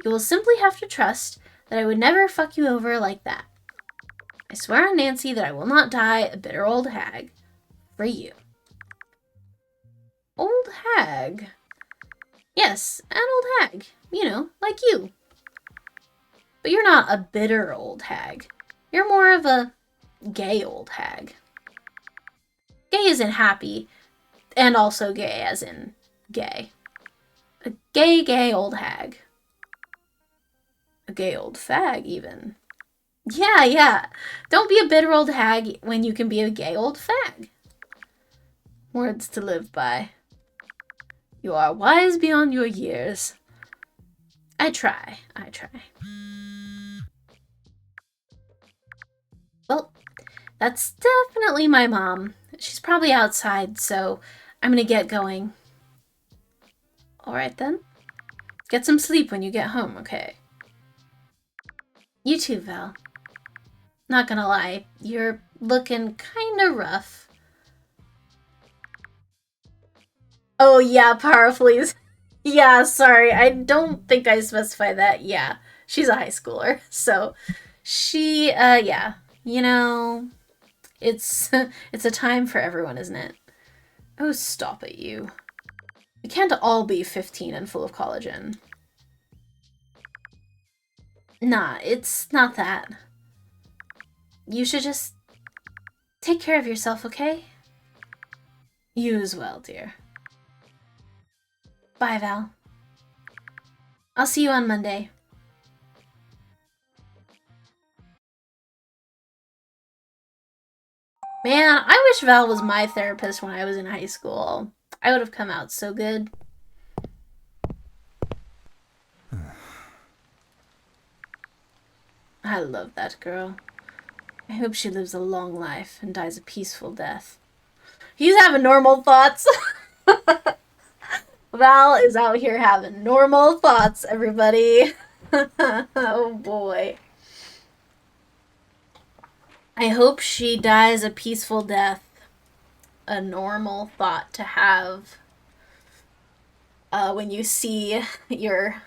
You will simply have to trust that I would never fuck you over like that. I swear on Nancy that I will not die a bitter old hag. For you. Old hag? Yes, an old hag. You know, like you. But you're not a bitter old hag. You're more of a gay old hag. Gay as in happy, and also gay as in gay. A gay old hag. A gay old fag, even. Yeah. Don't be a bitter old hag when you can be a gay old fag. Words to live by. You are wise beyond your years. I try. Well, that's definitely my mom. She's probably outside, so I'm gonna get going. Alright then. Get some sleep when you get home, okay? You too, Val. Not gonna lie, you're looking kinda rough. Oh yeah, powerfully. Yeah, sorry, I don't think I specified that. Yeah, she's a high schooler, so she, yeah. You know, it's a time for everyone, isn't it? Oh, stop it, you. We can't all be 15 and full of collagen. Nah, it's not that. You should just take care of yourself, okay? You as well, dear. Bye, Val. I'll see you on Monday. Man, I wish Val was my therapist when I was in high school. I would have come out so good. I love that girl. I hope she lives a long life and dies a peaceful death. He's having normal thoughts. Val is out here having normal thoughts, everybody. Oh boy. I hope she dies a peaceful death. A normal thought to have when you see your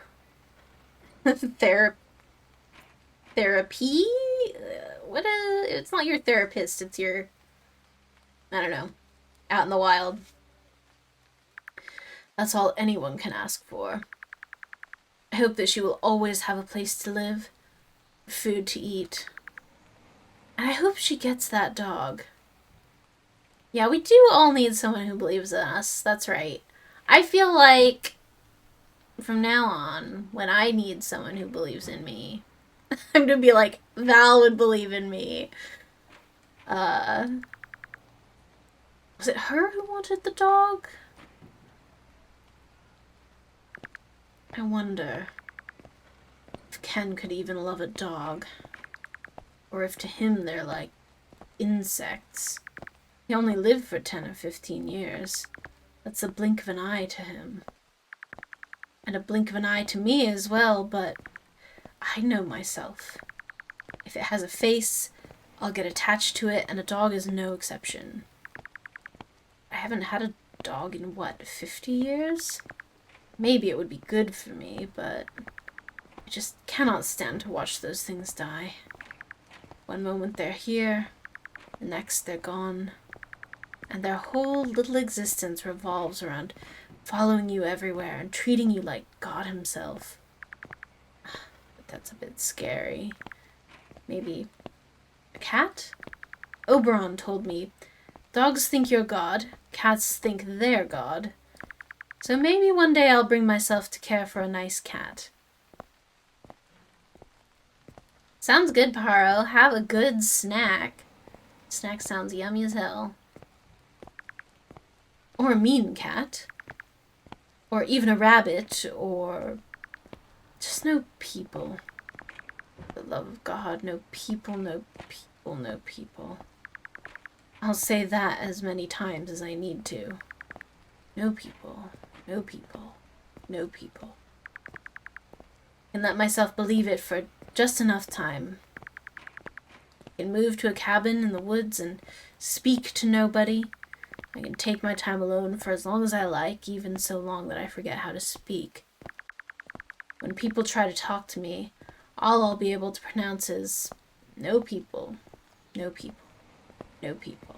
therapy. It's not your therapist, it's your, I don't know, out in the wild. That's all anyone can ask for. hope that she will always have a place to live, food to eat. And I hope she gets that dog. Yeah, we do all need someone who believes in us. That's right. I feel like from now on, when I need someone who believes in me, I'm gonna be like, Val would believe in me. Was it her who wanted the dog? I wonder if Ken could even love a dog. Or if to him they're like insects. He only lived for 10 or 15 years. That's a blink of an eye to him. And a blink of an eye to me as well, but I know myself. If it has a face, I'll get attached to it, and a dog is no exception. I haven't had a dog in, what, 50 years? Maybe it would be good for me, but I just cannot stand to watch those things die. One moment they're here, the next they're gone, and their whole little existence revolves around following you everywhere and treating you like God himself. But that's a bit scary. Maybe a cat? Oberon told me, dogs think you're God, cats think they're God. So maybe one day I'll bring myself to care for a nice cat. Sounds good, Paro. Have a good snack. Snack sounds yummy as hell. Or a mean cat. Or even a rabbit, or just no people. For the love of God, no people, no people, no people. I'll say that as many times as I need to. No people, no people, no people. And let myself believe it for just enough time. I can move to a cabin in the woods and speak to nobody. I can take my time alone for as long as I like, even so long that I forget how to speak. When people try to talk to me, all I'll be able to pronounce is, no people, no people, no people.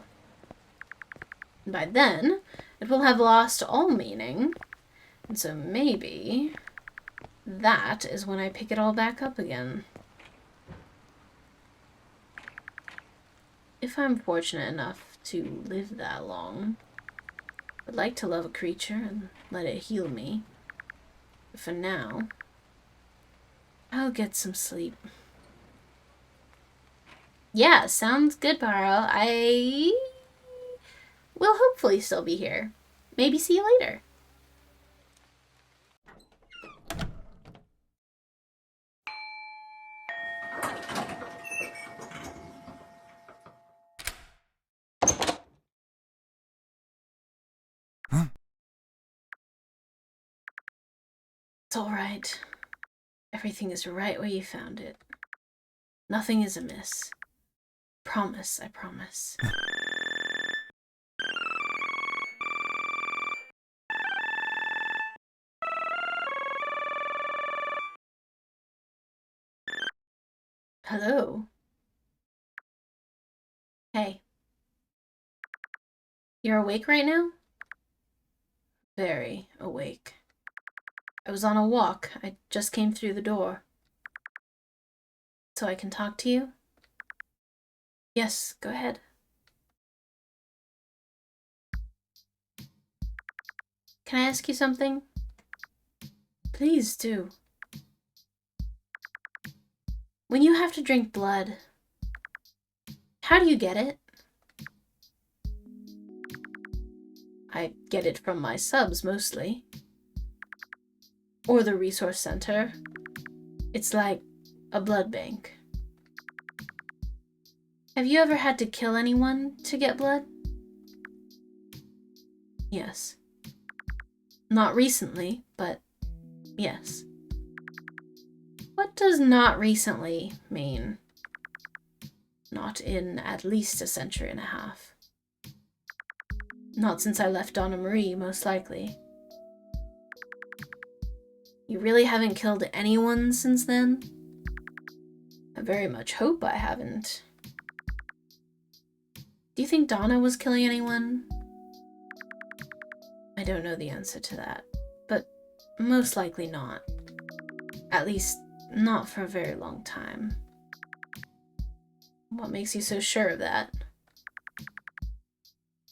And by then, it will have lost all meaning, and so maybe that is when I pick it all back up again. If I'm fortunate enough to live that long, I'd like to love a creature and let it heal me. But for now, I'll get some sleep. Yeah, sounds good, Paro. I will hopefully still be here. Maybe see you later. Huh? It's all right. Everything is right where you found it. Nothing is amiss. Promise, I promise. Hello? Hey. You're awake right now? Very awake. I was on a walk. I just came through the door. So I can talk to you? Yes, go ahead. Can I ask you something? Please do. When you have to drink blood, how do you get it? I get it from my subs, mostly. Or the resource center. It's like a blood bank. Have you ever had to kill anyone to get blood? Yes. Not recently, but yes. What does not recently mean? Not in at least a century and a half. Not since I left Donna Marie, most likely. You really haven't killed anyone since then? I very much hope I haven't. Do you think Donna was killing anyone? I don't know the answer to that, but most likely not. At least, not for a very long time. What makes you so sure of that?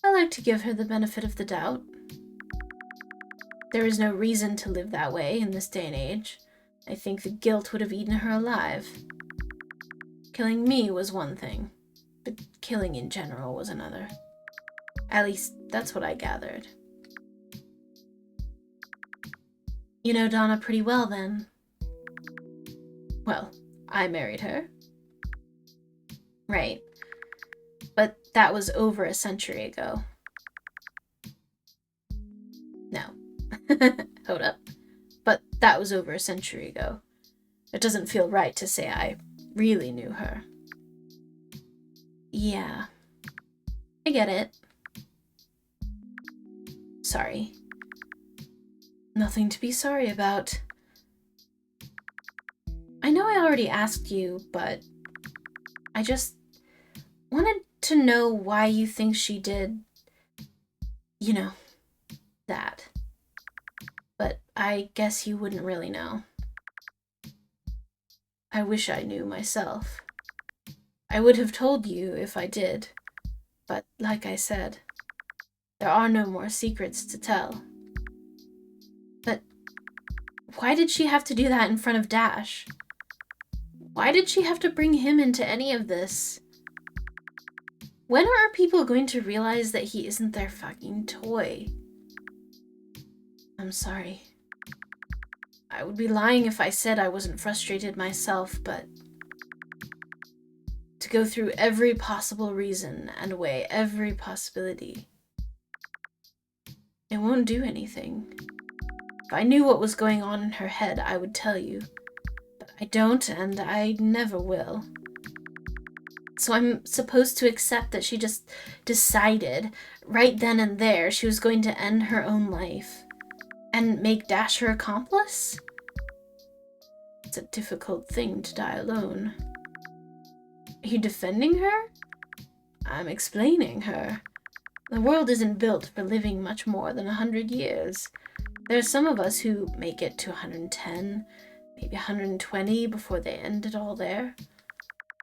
I like to give her the benefit of the doubt. There is no reason to live that way in this day and age. I think the guilt would have eaten her alive. Killing me was one thing, but killing in general was another. At least, that's what I gathered. You know Donna pretty well, then. Well, I married her. Right. But that was over a century ago. No. Hold up. But that was over a century ago. It doesn't feel right to say I really knew her. Yeah. I get it. Sorry. Nothing to be sorry about. I know I already asked you, but I just wanted to know why you think she did, you know, that. But I guess you wouldn't really know. I wish I knew myself. I would have told you if I did, but like I said, there are no more secrets to tell. But why did she have to do that in front of Dash? Why did she have to bring him into any of this? When are people going to realize that he isn't their fucking toy? I'm sorry. I would be lying if I said I wasn't frustrated myself, but to go through every possible reason and weigh every possibility, it won't do anything. If I knew what was going on in her head, I would tell you. But I don't, and I never will. So I'm supposed to accept that she just decided right then and there she was going to end her own life and make Dash her accomplice? It's a difficult thing to die alone. Are you defending her? I'm explaining her. The world isn't built for living much more than 100 years. There are some of us who make it to 110, maybe 120 before they end it all there.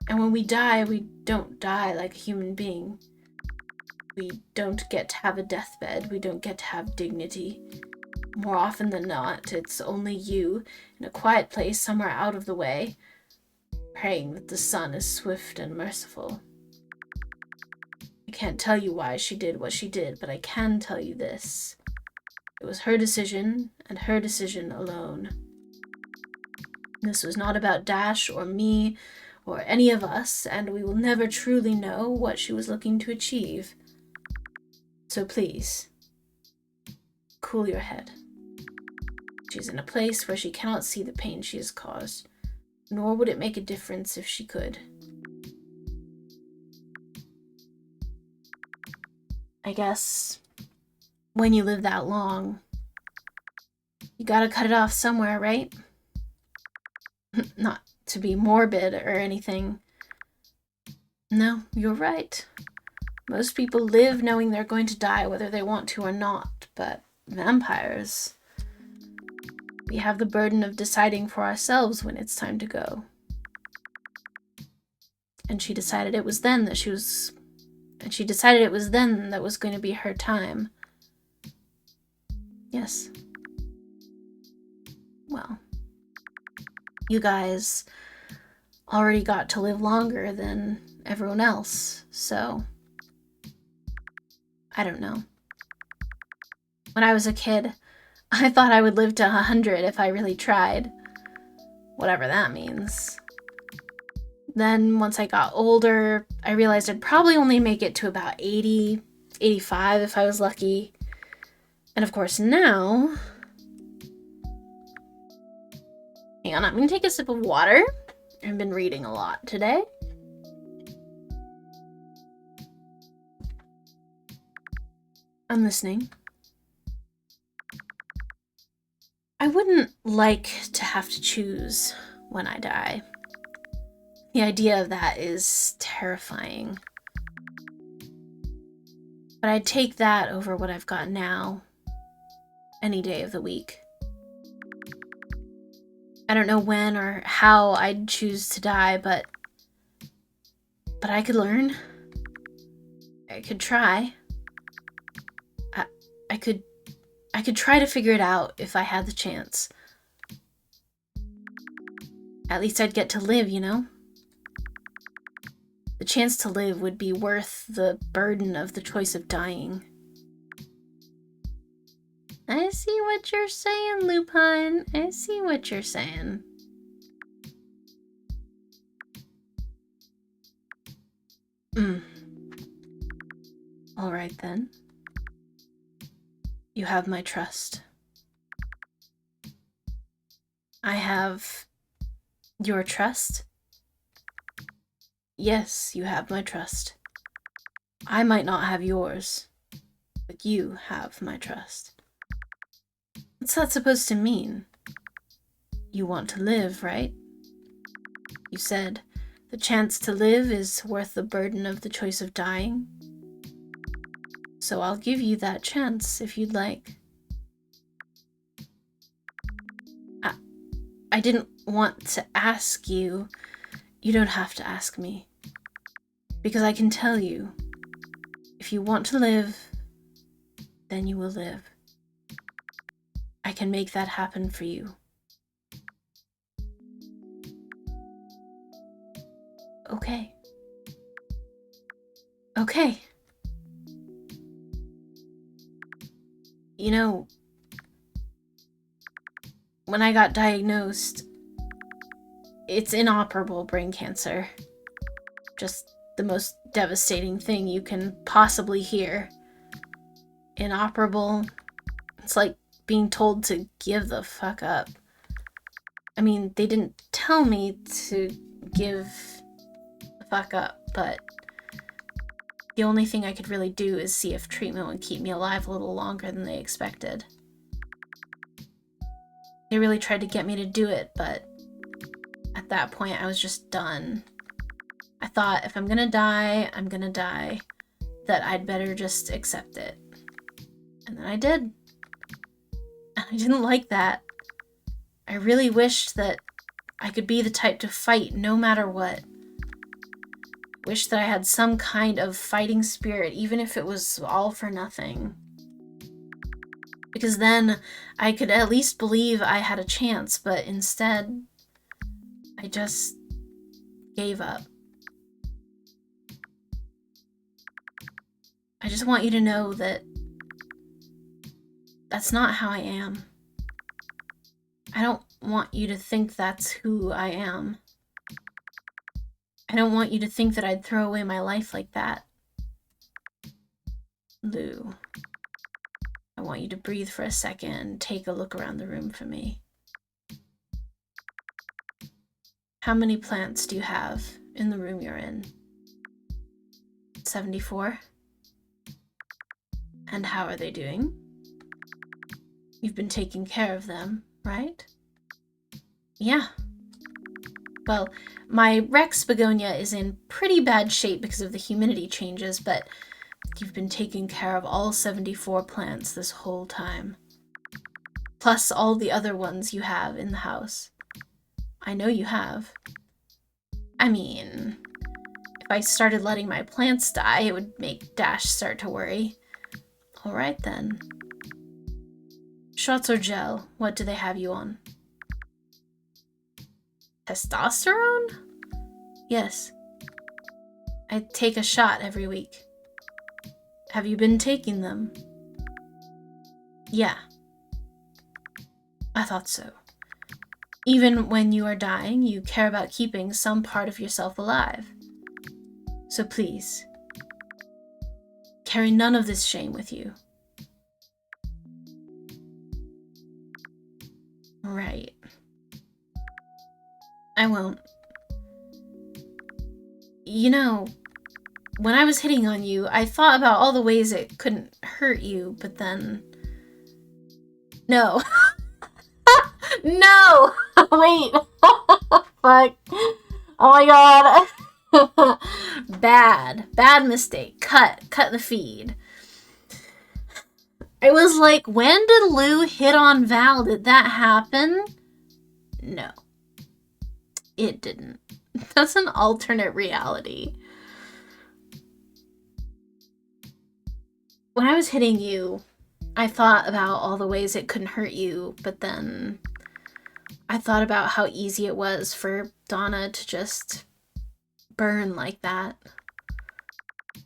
And when we die, we don't die like a human being. We don't get to have a deathbed. We don't get to have dignity. More often than not, it's only you, in a quiet place somewhere out of the way, praying that the sun is swift and merciful. I can't tell you why she did what she did, but I can tell you this. It was her decision, and her decision alone. This was not about Dash or me or any of us, and we will never truly know what she was looking to achieve. So please, cool your head. She's in a place where she cannot see the pain she has caused, nor would it make a difference if she could. I guess when you live that long, you gotta cut it off somewhere, right? Not to be morbid or anything. No, you're right. Most people live knowing they're going to die whether they want to or not, but vampires, we have the burden of deciding for ourselves when it's time to go. And she decided it was then that that was going to be her time. Yes. Well, you guys already got to live longer than everyone else, so I don't know. When I was a kid, I thought I would live to 100 if I really tried. Whatever that means. Then, once I got older, I realized I'd probably only make it to about 80, 85 if I was lucky. And of course now... Hang on, I'm gonna take a sip of water. I've been reading a lot today. I'm listening. I wouldn't like to have to choose when I die. The idea of that is terrifying. But I'd take that over what I've got now, any day of the week. I don't know when or how I'd choose to die, but I could learn. I could try. I could try to figure it out if I had the chance. At least I'd get to live, you know? The chance to live would be worth the burden of the choice of dying. I see what you're saying, Lupine. I see what you're saying. All right then. You have my trust. I have your trust? Yes, you have my trust. I might not have yours, but you have my trust. What's that supposed to mean? You want to live, right? You said the chance to live is worth the burden of the choice of dying. So I'll give you that chance if you'd like. I didn't want to ask you. You don't have to ask me. Because I can tell you, if you want to live, then you will live. I can make that happen for you. Okay. Okay. You know, when I got diagnosed, it's inoperable brain cancer. Just the most devastating thing you can possibly hear. Inoperable. It's like being told to give the fuck up. I mean, they didn't tell me to give the fuck up, but the only thing I could really do is see if treatment would keep me alive a little longer than they expected. They really tried to get me to do it, but at that point I was just done. I thought if I'm gonna die, I'm gonna die. That I'd better just accept it. And then I did. And I didn't like that. I really wished that I could be the type to fight no matter what. Wished that I had some kind of fighting spirit, even if it was all for nothing. Because then I could at least believe I had a chance, but instead, I just gave up. I just want you to know that that's not how I am. I don't want you to think that's who I am. I don't want you to think that I'd throw away my life like that. Lou, I want you to breathe for a second and take a look around the room for me. How many plants do you have in the room you're in? 74? And how are they doing? You've been taking care of them, right? Yeah. Well, my Rex begonia is in pretty bad shape because of the humidity changes, but you've been taking care of all 74 plants this whole time. Plus all the other ones you have in the house. I know you have. I mean, if I started letting my plants die, it would make Dash start to worry. Alright then. Shots or gel, what do they have you on? Testosterone? Yes. I take a shot every week. Have you been taking them? Yeah. I thought so. Even when you are dying, you care about keeping some part of yourself alive. So please, carry none of this shame with you. Right. I won't. You know, when I was hitting on you, I thought about all the ways it couldn't hurt you, but then... No. No! Wait. Fuck. Oh my god. Bad mistake. Cut the feed. I was like, when did Lou hit on Val? Did that happen? No. It didn't. That's an alternate reality. When I was hitting you, I thought about all the ways it couldn't hurt you, but then I thought about how easy it was for Donna to just burn like that.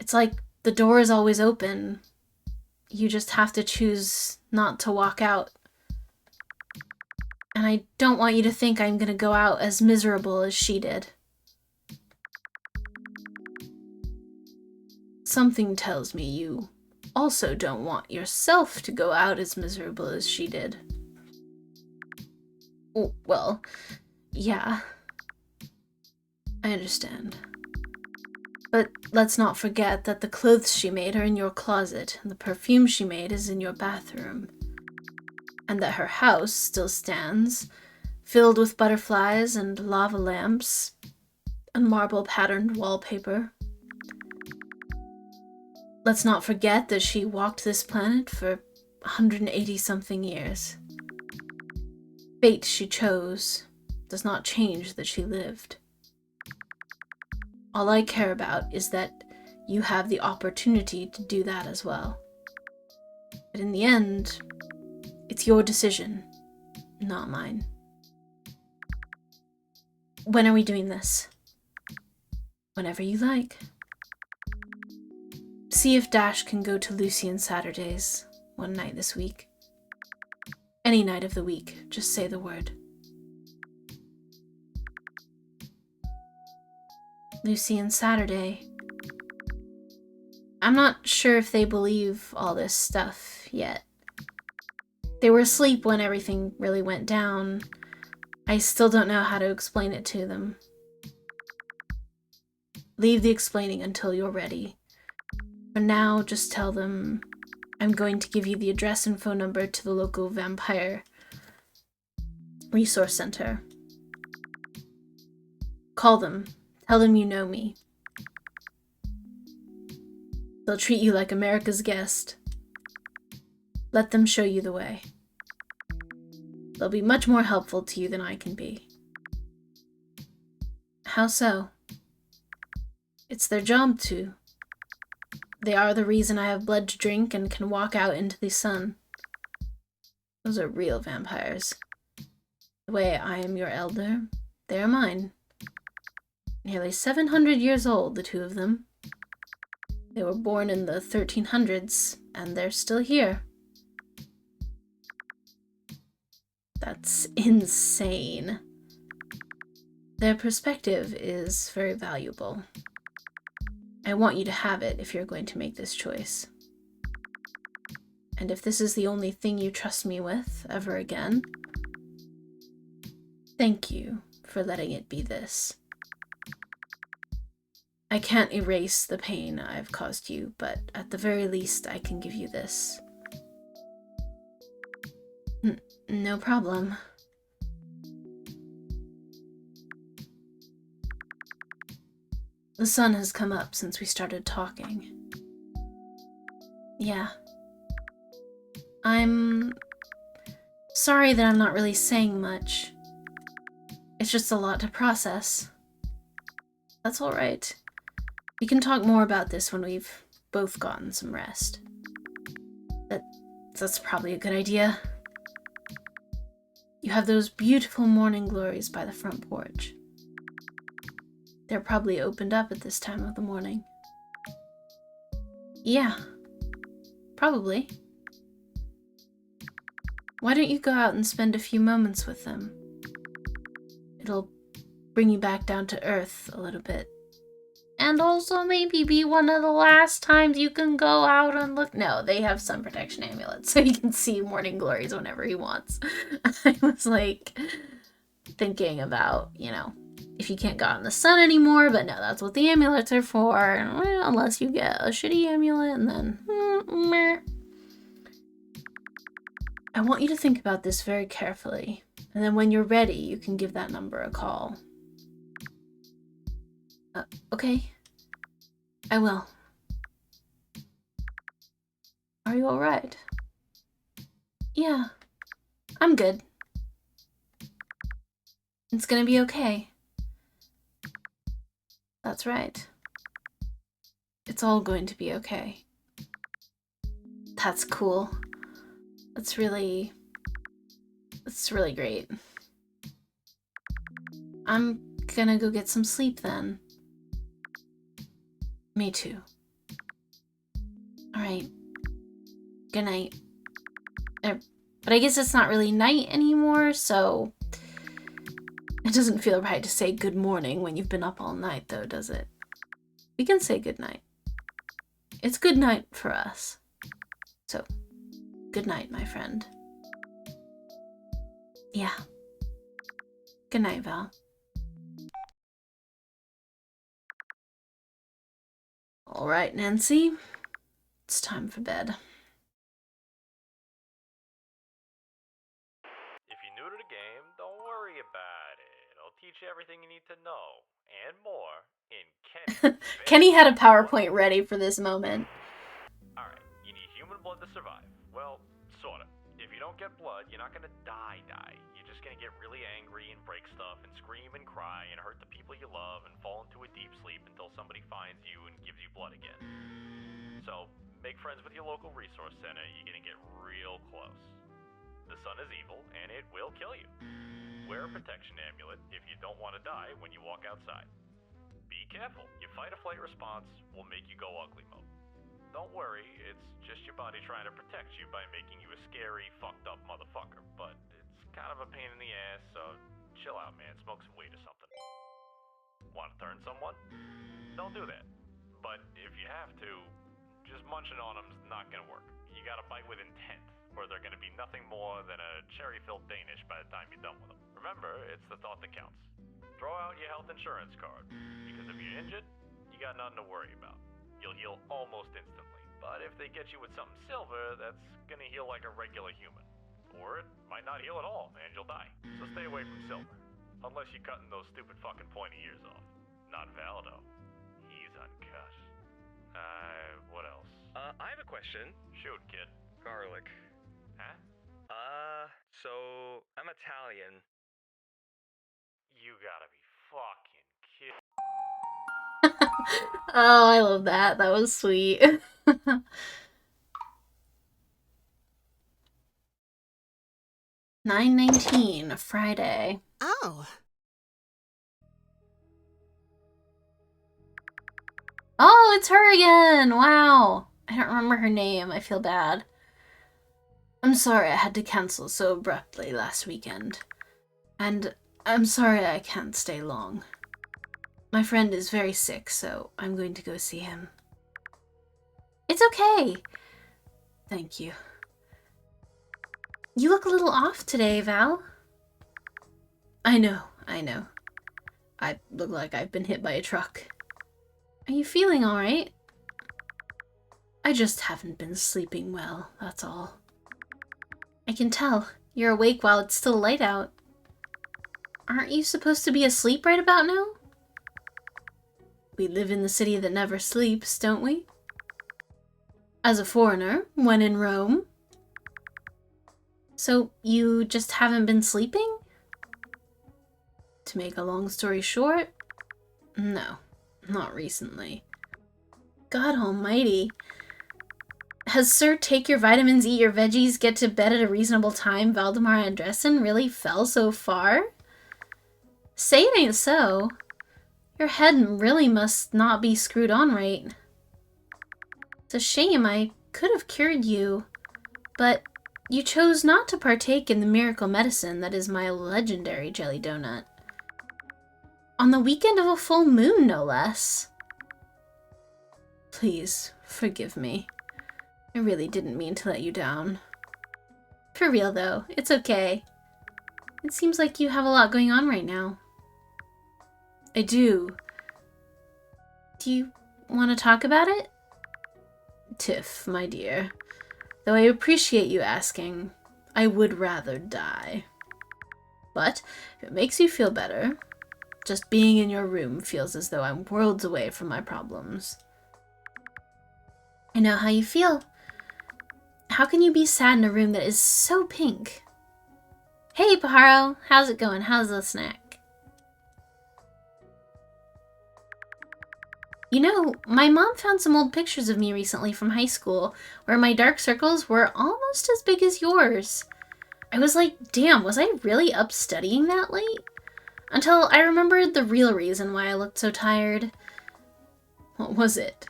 It's like the door is always open. You just have to choose not to walk out. And I don't want you to think I'm gonna go out as miserable as she did. Something tells me you also don't want yourself to go out as miserable as she did. Oh, well, yeah. I understand. But let's not forget that the clothes she made are in your closet, and the perfume she made is in your bathroom. And that her house still stands, filled with butterflies and lava lamps and marble-patterned wallpaper. Let's not forget that she walked this planet for 180-something years. Fate she chose does not change that she lived. All I care about is that you have the opportunity to do that as well. But in the end, it's your decision, not mine. When are we doing this? Whenever you like. See if Dash can go to Lucy on Saturdays, one night this week. Any night of the week, just say the word. Lucy and Saturday. I'm not sure if they believe all this stuff yet. They were asleep when everything really went down. I still don't know how to explain it to them. Leave the explaining until you're ready. For now, just tell them I'm going to give you the address and phone number to the local vampire resource center. Call them. Tell them you know me. They'll treat you like America's guest. Let them show you the way. They'll be much more helpful to you than I can be. How so? It's their job to. They are the reason I have blood to drink and can walk out into the sun. Those are real vampires. The way I am your elder, they are mine. Nearly 700 years old, the two of them. They were born in the 1300s, and they're still here. That's insane. Their perspective is very valuable. I want you to have it if you're going to make this choice. And if this is the only thing you trust me with ever again, thank you for letting it be this. I can't erase the pain I've caused you, but at the very least I can give you this. No problem. The sun has come up since we started talking. Yeah. I'm sorry that I'm not really saying much. It's just a lot to process. That's all right. We can talk more about this when we've both gotten some rest. That's probably a good idea. You have those beautiful morning glories by the front porch. They're probably opened up at this time of the morning. Yeah, probably. Why don't you go out and spend a few moments with them? It'll bring you back down to earth a little bit. And also maybe be one of the last times you can go out and look. No, they have sun protection amulets, so he can see morning glories whenever he wants. I was like thinking about, if you can't go out in the sun anymore, but no, that's what the amulets are for. Well, unless you get a shitty amulet, and then meh. I want you to think about this very carefully, and then when you're ready, you can give that number a call. Okay. I will. Are you alright? Yeah. I'm good. It's gonna be okay. That's right. It's all going to be okay. That's cool. That's really great. I'm gonna go get some sleep then. Me too. Alright. Good night. But I guess it's not really night anymore, so it doesn't feel right to say good morning when you've been up all night, though, does it? We can say good night. It's good night for us. So, good night, my friend. Yeah. Good night, Val. All right, Nancy. It's time for bed. If you're new to the game, don't worry about it. I'll teach you everything you need to know, and more, in Kenny. Kenny had a PowerPoint ready for this moment. Alright, you need human blood to survive. Well, sorta. If you don't get blood, you're not gonna die. You're just gonna get really angry and break stuff and scream and cry and hurt the people you love and fall into a deep sleep until somebody finds you and gives you blood again. So, make friends with your local resource center. You're gonna get real close. The sun is evil, and it will kill you. Wear a protection amulet if you don't want to die when you walk outside. Be careful. Your fight-or-flight response will make you go ugly mode. Don't worry, it's just your body trying to protect you by making you a scary, fucked-up motherfucker. But it's kind of a pain in the ass, so chill out, man. Smoke some weed or something. Want to turn someone? Don't do that. But if you have to, just munching on them's not gonna work. You gotta bite with intent, or they're gonna be nothing more than a cherry-filled Danish by the time you're done with them. Remember, it's the thought that counts. Throw out your health insurance card, because if you're injured, you got nothing to worry about. You'll heal almost instantly, but if they get you with something silver, that's gonna heal like a regular human. Or it might not heal at all, and you'll die. So stay away from silver, unless you're cutting those stupid fucking pointy ears off. Not Valdo. He's uncut. What else? I have a question. Shoot, kid. Garlic. Huh? So I'm Italian. You gotta be fucking kidding. Oh, I love that. That was sweet. 9:19, Friday. Oh. Oh, it's her again! Wow. I don't remember her name. I feel bad. I'm sorry I had to cancel so abruptly last weekend. And I'm sorry I can't stay long. My friend is very sick, so I'm going to go see him. It's okay. Thank you. You look a little off today, Val. I know. I look like I've been hit by a truck. Are you feeling alright? I just haven't been sleeping well, that's all. I can tell. You're awake while it's still light out. Aren't you supposed to be asleep right about now? We live in the city that never sleeps, don't we? As a foreigner, when in Rome. So, you just haven't been sleeping? To make a long story short, no, not recently. God almighty. Has Sir Take Your Vitamins, Eat Your Veggies, Get to Bed at a Reasonable Time, Valdemar Andressen really fell so far? Say it ain't so. Your head really must not be screwed on right. It's a shame. I could have cured you, but you chose not to partake in the miracle medicine that is my legendary jelly donut. On the weekend of a full moon, no less. Please, forgive me. I really didn't mean to let you down. For real, though, it's okay. It seems like you have a lot going on right now. I do. Do you want to talk about it? Tiff, my dear. Though I appreciate you asking, I would rather die. But if it makes you feel better, just being in your room feels as though I'm worlds away from my problems. I know how you feel. How can you be sad in a room that is so pink? Hey, Pajaro, how's it going? How's the snack? You know, my mom found some old pictures of me recently from high school where my dark circles were almost as big as yours. I was like, damn, was I really up studying that late? Until I remembered the real reason why I looked so tired. What was it?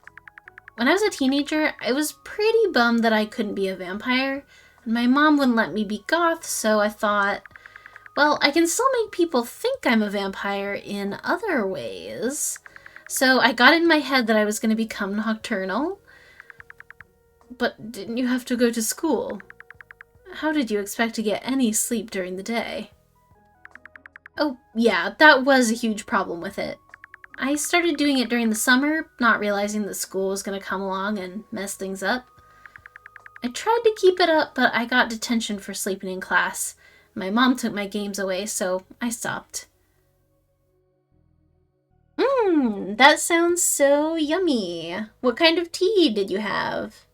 When I was a teenager, I was pretty bummed that I couldn't be a vampire, and my mom wouldn't let me be goth, so I thought, well, I can still make people think I'm a vampire in other ways. So I got in my head that I was going to become nocturnal. But didn't you have to go to school? How did you expect to get any sleep during the day? Oh, yeah, that was a huge problem with it. I started doing it during the summer, not realizing that school was going to come along and mess things up. I tried to keep it up, but I got detention for sleeping in class. My mom took my games away, so I stopped. That sounds so yummy. What kind of tea did you have?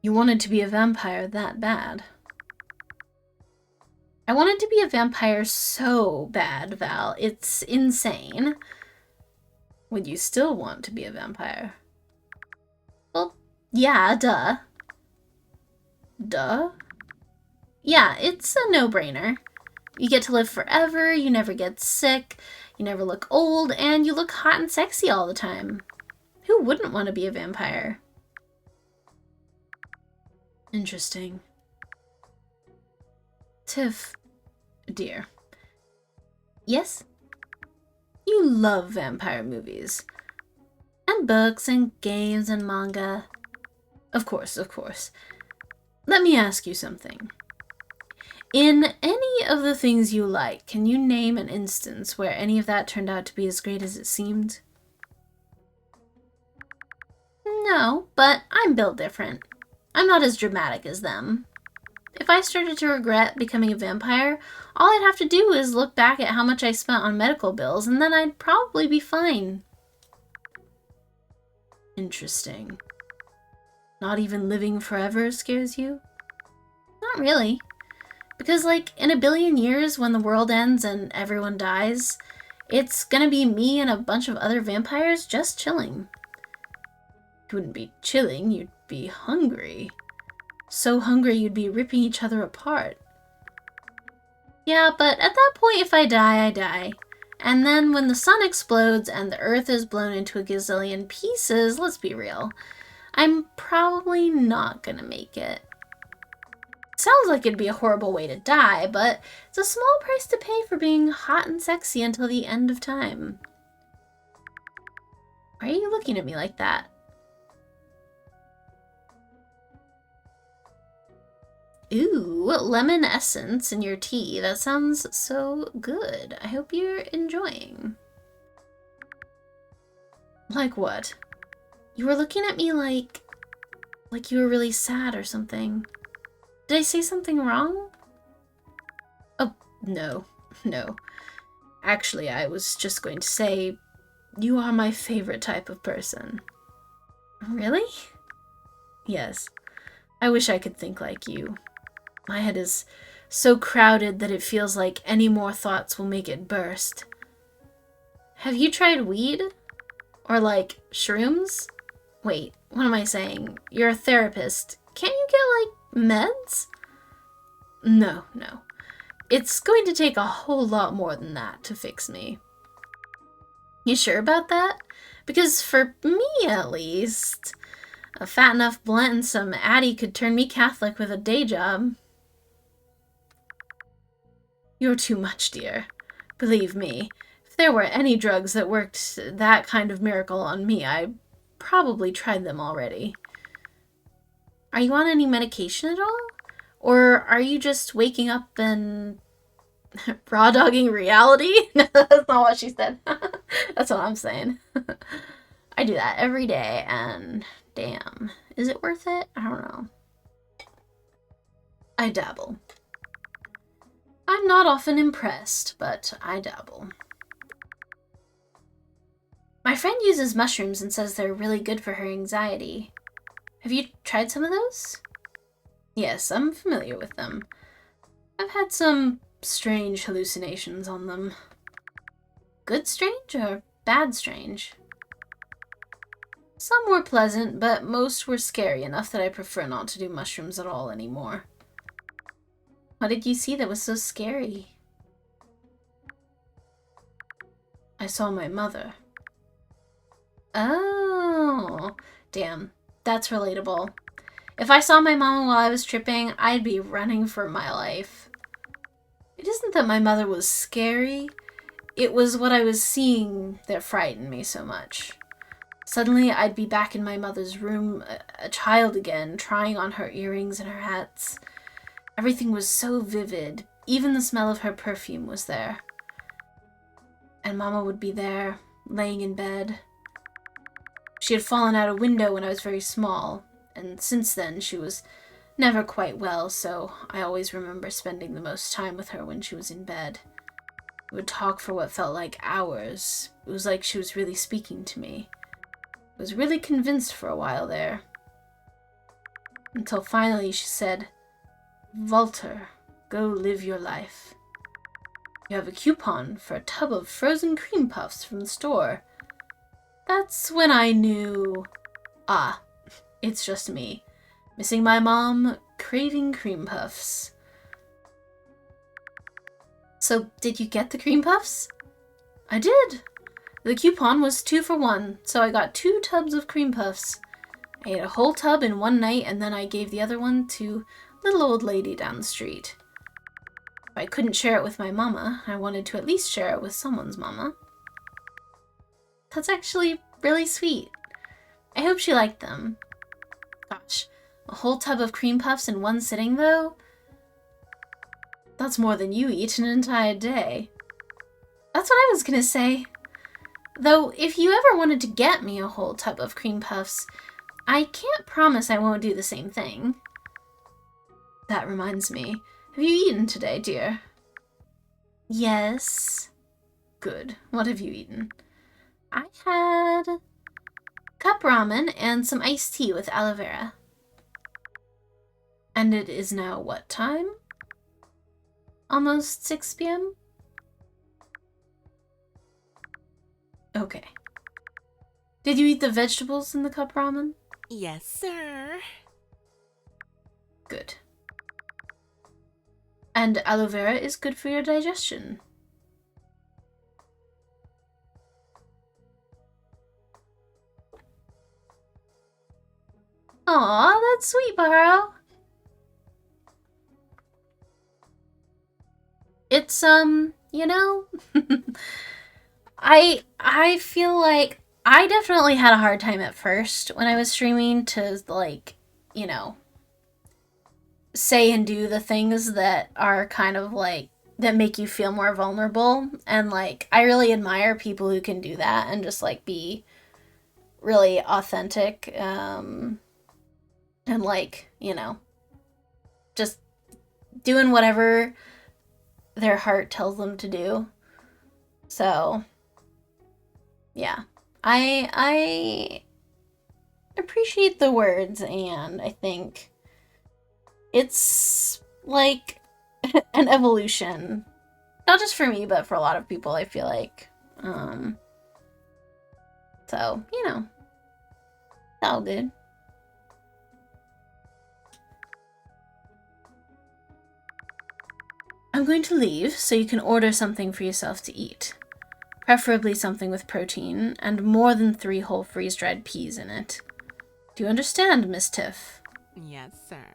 You wanted to be a vampire that bad. I wanted to be a vampire so bad, Val. It's insane. Would you still want to be a vampire? Well, yeah, duh. Duh? Yeah, it's a no-brainer. You get to live forever, you never get sick, you never look old, and you look hot and sexy all the time. Who wouldn't want to be a vampire? Interesting. Tiff, dear. Yes? You love vampire movies. And books and games and manga. Of course, of course. Let me ask you something. In any of the things you like, can you name an instance where any of that turned out to be as great as it seemed? No, but I'm built different. I'm not as dramatic as them. If I started to regret becoming a vampire, all I'd have to do is look back at how much I spent on medical bills, and then I'd probably be fine. Interesting. Not even living forever scares you? Not really. Because, like, in a billion years, when the world ends and everyone dies, it's gonna be me and a bunch of other vampires just chilling. You wouldn't be chilling, you'd be hungry. So hungry you'd be ripping each other apart. Yeah, but at that point, if I die, I die. And then when the sun explodes and the earth is blown into a gazillion pieces, let's be real, I'm probably not gonna make it. Sounds like it'd be a horrible way to die, but it's a small price to pay for being hot and sexy until the end of time. Why are you looking at me like that? Ooh, lemon essence in your tea. That sounds so good. I hope you're enjoying. Like what? You were looking at me like you were really sad or something. Did I say something wrong? Oh, no. Actually, I was just going to say, you are my favorite type of person. Really? Yes. I wish I could think like you. My head is so crowded that it feels like any more thoughts will make it burst. Have you tried weed? Or like shrooms? Wait, what am I saying? You're a therapist. Can't you get like meds? No. It's going to take a whole lot more than that to fix me. You sure about that? Because for me at least, a fat enough blunt and some Addy could turn me Catholic with a day job. You're too much, dear. Believe me, if there were any drugs that worked that kind of miracle on me, I probably tried them already. Are you on any medication at all? Or are you just waking up and raw dogging reality? No, that's not what she said. That's what I'm saying. I do that every day, and damn, is it worth it? I don't know. I dabble. I'm not often impressed, but I dabble. My friend uses mushrooms and says they're really good for her anxiety. Have you tried some of those? Yes, I'm familiar with them. I've had some strange hallucinations on them. Good strange or bad strange. Some were pleasant, but most were scary enough that I prefer not to do mushrooms at all anymore. What did you see that was so scary? I saw my mother. Oh, damn. That's relatable. If I saw my mama while I was tripping, I'd be running for my life. It isn't that my mother was scary. It was what I was seeing that frightened me so much. Suddenly, I'd be back in my mother's room, a child again, trying on her earrings and her hats. Everything was so vivid. Even the smell of her perfume was there. And Mama would be there, laying in bed. She had fallen out a window when I was very small, and since then she was never quite well, so I always remember spending the most time with her when she was in bed. We would talk for what felt like hours. It was like she was really speaking to me. I was really convinced for a while there. Until finally she said, "Walter, go live your life. You have a coupon for a tub of frozen cream puffs from the store." That's when I knew, it's just me. Missing my mom, craving cream puffs. So, did you get the cream puffs? I did. The coupon was 2 for 1, so I got 2 tubs of cream puffs. I ate a whole tub in one night, and then I gave the other one to a little old lady down the street. If I couldn't share it with my mama, I wanted to at least share it with someone's mama. That's actually really sweet. I hope she liked them. Gosh, a whole tub of cream puffs in one sitting, though? That's more than you eat in an entire day. That's what I was gonna say. Though, if you ever wanted to get me a whole tub of cream puffs, I can't promise I won't do the same thing. That reminds me. Have you eaten today, dear? Yes. Good. What have you eaten? I had cup ramen and some iced tea with aloe vera. And it is now what time? Almost 6 p.m.? Okay. Did you eat the vegetables in the cup ramen? Yes, sir. Good. And aloe vera is good for your digestion. Aw, that's sweet, Baro. It's, you know, I feel like I definitely had a hard time at first when I was streaming to, like, you know, say and do the things that are kind of, like, that make you feel more vulnerable. And, like, I really admire people who can do that and just, like, be really authentic, and, like, you know, just doing whatever their heart tells them to do. So, yeah. I appreciate the words, and I think it's, like, an evolution. Not just for me, but for a lot of people, I feel like. So, you know, it's all good. I'm going to leave so you can order something for yourself to eat. Preferably something with protein and more than 3 whole freeze-dried peas in it. Do you understand, Miss Tiff? Yes, sir.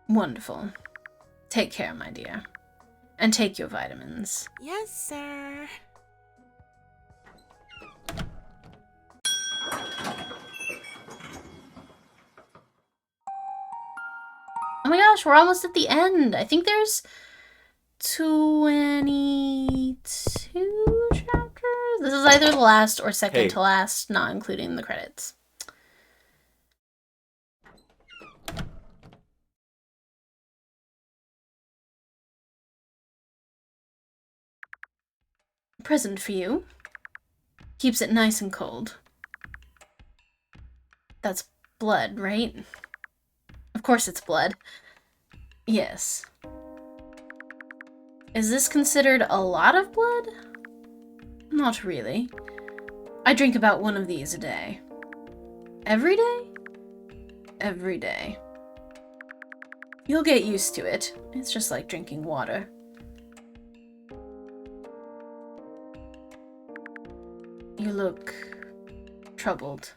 Wonderful. Take care, my dear. And take your vitamins. Yes, sir. Oh my gosh, we're almost at the end. I think there's 22 chapters? This is either the last or second to last, not including the credits. Present for you. Keeps it nice and cold. That's blood, right? Of course it's blood. Yes. Is this considered a lot of blood? Not really. I drink about one of these a day. Every day? Every day. You'll get used to it. It's just like drinking water. You look troubled.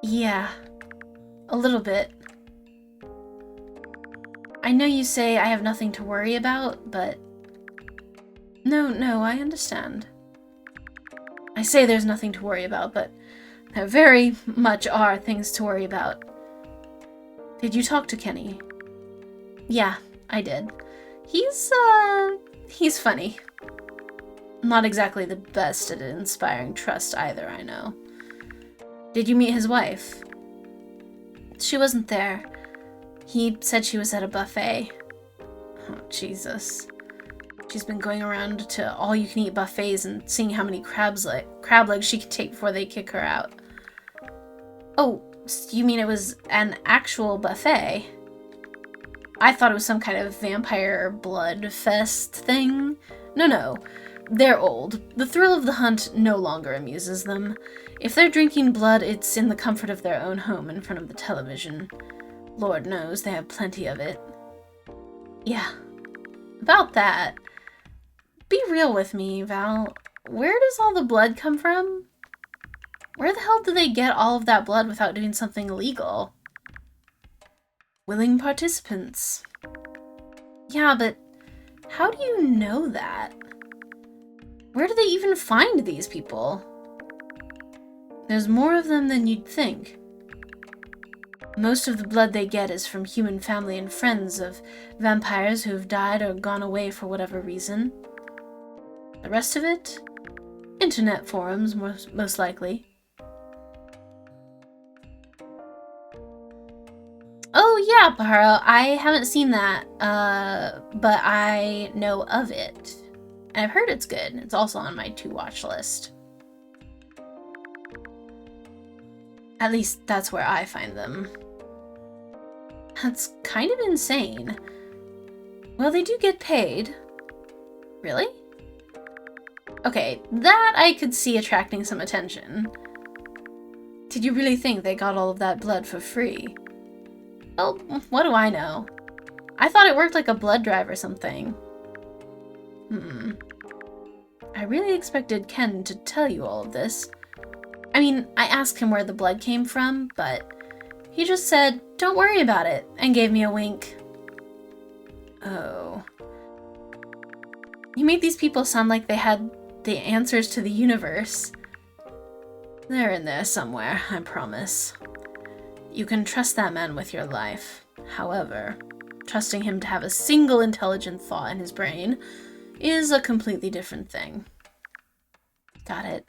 Yeah. A little bit. I know you say I have nothing to worry about, but... No, I understand. I say there's nothing to worry about, but there very much are things to worry about. Did you talk to Kenny? Yeah, I did. He's funny. Not exactly the best at inspiring trust either, I know. Did you meet his wife? She wasn't there. He said she was at a buffet. Oh, Jesus. She's been going around to all-you-can-eat buffets and seeing how many crab legs she can take before they kick her out. Oh, you mean it was an actual buffet? I thought it was some kind of vampire blood fest thing. No. They're old. The thrill of the hunt no longer amuses them. If they're drinking blood, it's in the comfort of their own home in front of the television. Lord knows they have plenty of it. Yeah. About that. Be real with me, Val. Where does all the blood come from? Where the hell do they get all of that blood without doing something illegal? Willing participants. Yeah, but how do you know that? Where do they even find these people? There's more of them than you'd think. Most of the blood they get is from human family and friends of vampires who have died or gone away for whatever reason. The rest of it? Internet forums, most likely. Oh yeah, Paharo, I haven't seen that, but I know of it. And I've heard it's good. It's also on my to-watch list. At least that's where I find them. That's kind of insane. Well, they do get paid. Really? Okay, that I could see attracting some attention. Did you really think they got all of that blood for free? Well, what do I know? I thought it worked like a blood drive or something. I really expected Ken to tell you all of this. I mean, I asked him where the blood came from, but he just said, "Don't worry about it," and gave me a wink. Oh. You made these people sound like they had the answers to the universe. They're in there somewhere, I promise. You can trust that man with your life. However, trusting him to have a single intelligent thought in his brain is a completely different thing. Got it.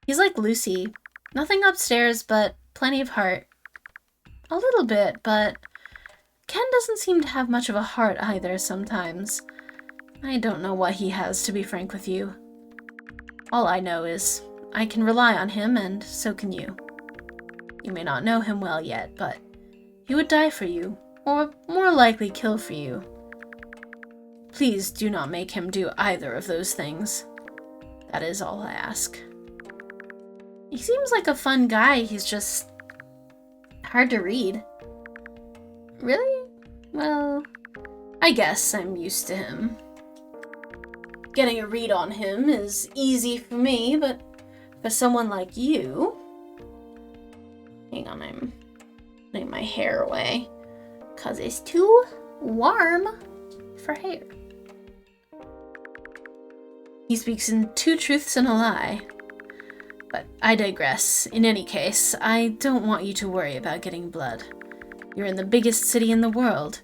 He's like Lucy. Nothing upstairs, but plenty of heart. A little bit, but Ken doesn't seem to have much of a heart either sometimes. I don't know what he has, to be frank with you. All I know is I can rely on him, and so can you. You may not know him well yet, but he would die for you, or more likely kill for you. Please do not make him do either of those things. That is all I ask. He seems like a fun guy, he's just hard to read. Really? Well, I guess I'm used to him. Getting a read on him is easy for me, but for someone like you... Hang on, I'm putting my hair away, because it's too warm for hair. He speaks in two truths and a lie. But I digress. In any case, I don't want you to worry about getting blood. You're in the biggest city in the world.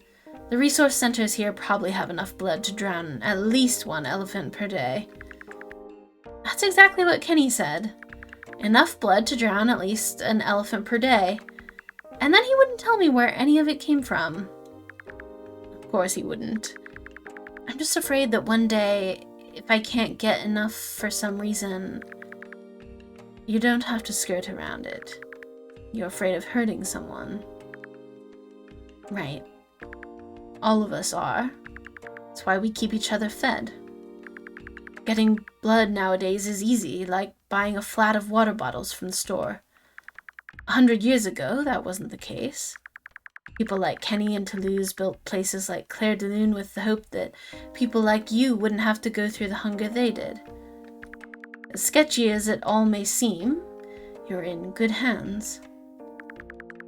The resource centers here probably have enough blood to drown at least one elephant per day. That's exactly what Kenny said. Enough blood to drown at least an elephant per day. And then he wouldn't tell me where any of it came from. Of course he wouldn't. I'm just afraid that one day, if I can't get enough for some reason, you don't have to skirt around it. You're afraid of hurting someone. Right. All of us are. That's why we keep each other fed. Getting blood nowadays is easy, like buying a flat of water bottles from the store. 100 years ago, that wasn't the case. People like Kenny and Toulouse built places like Claire de Lune with the hope that people like you wouldn't have to go through the hunger they did. As sketchy as it all may seem, you're in good hands.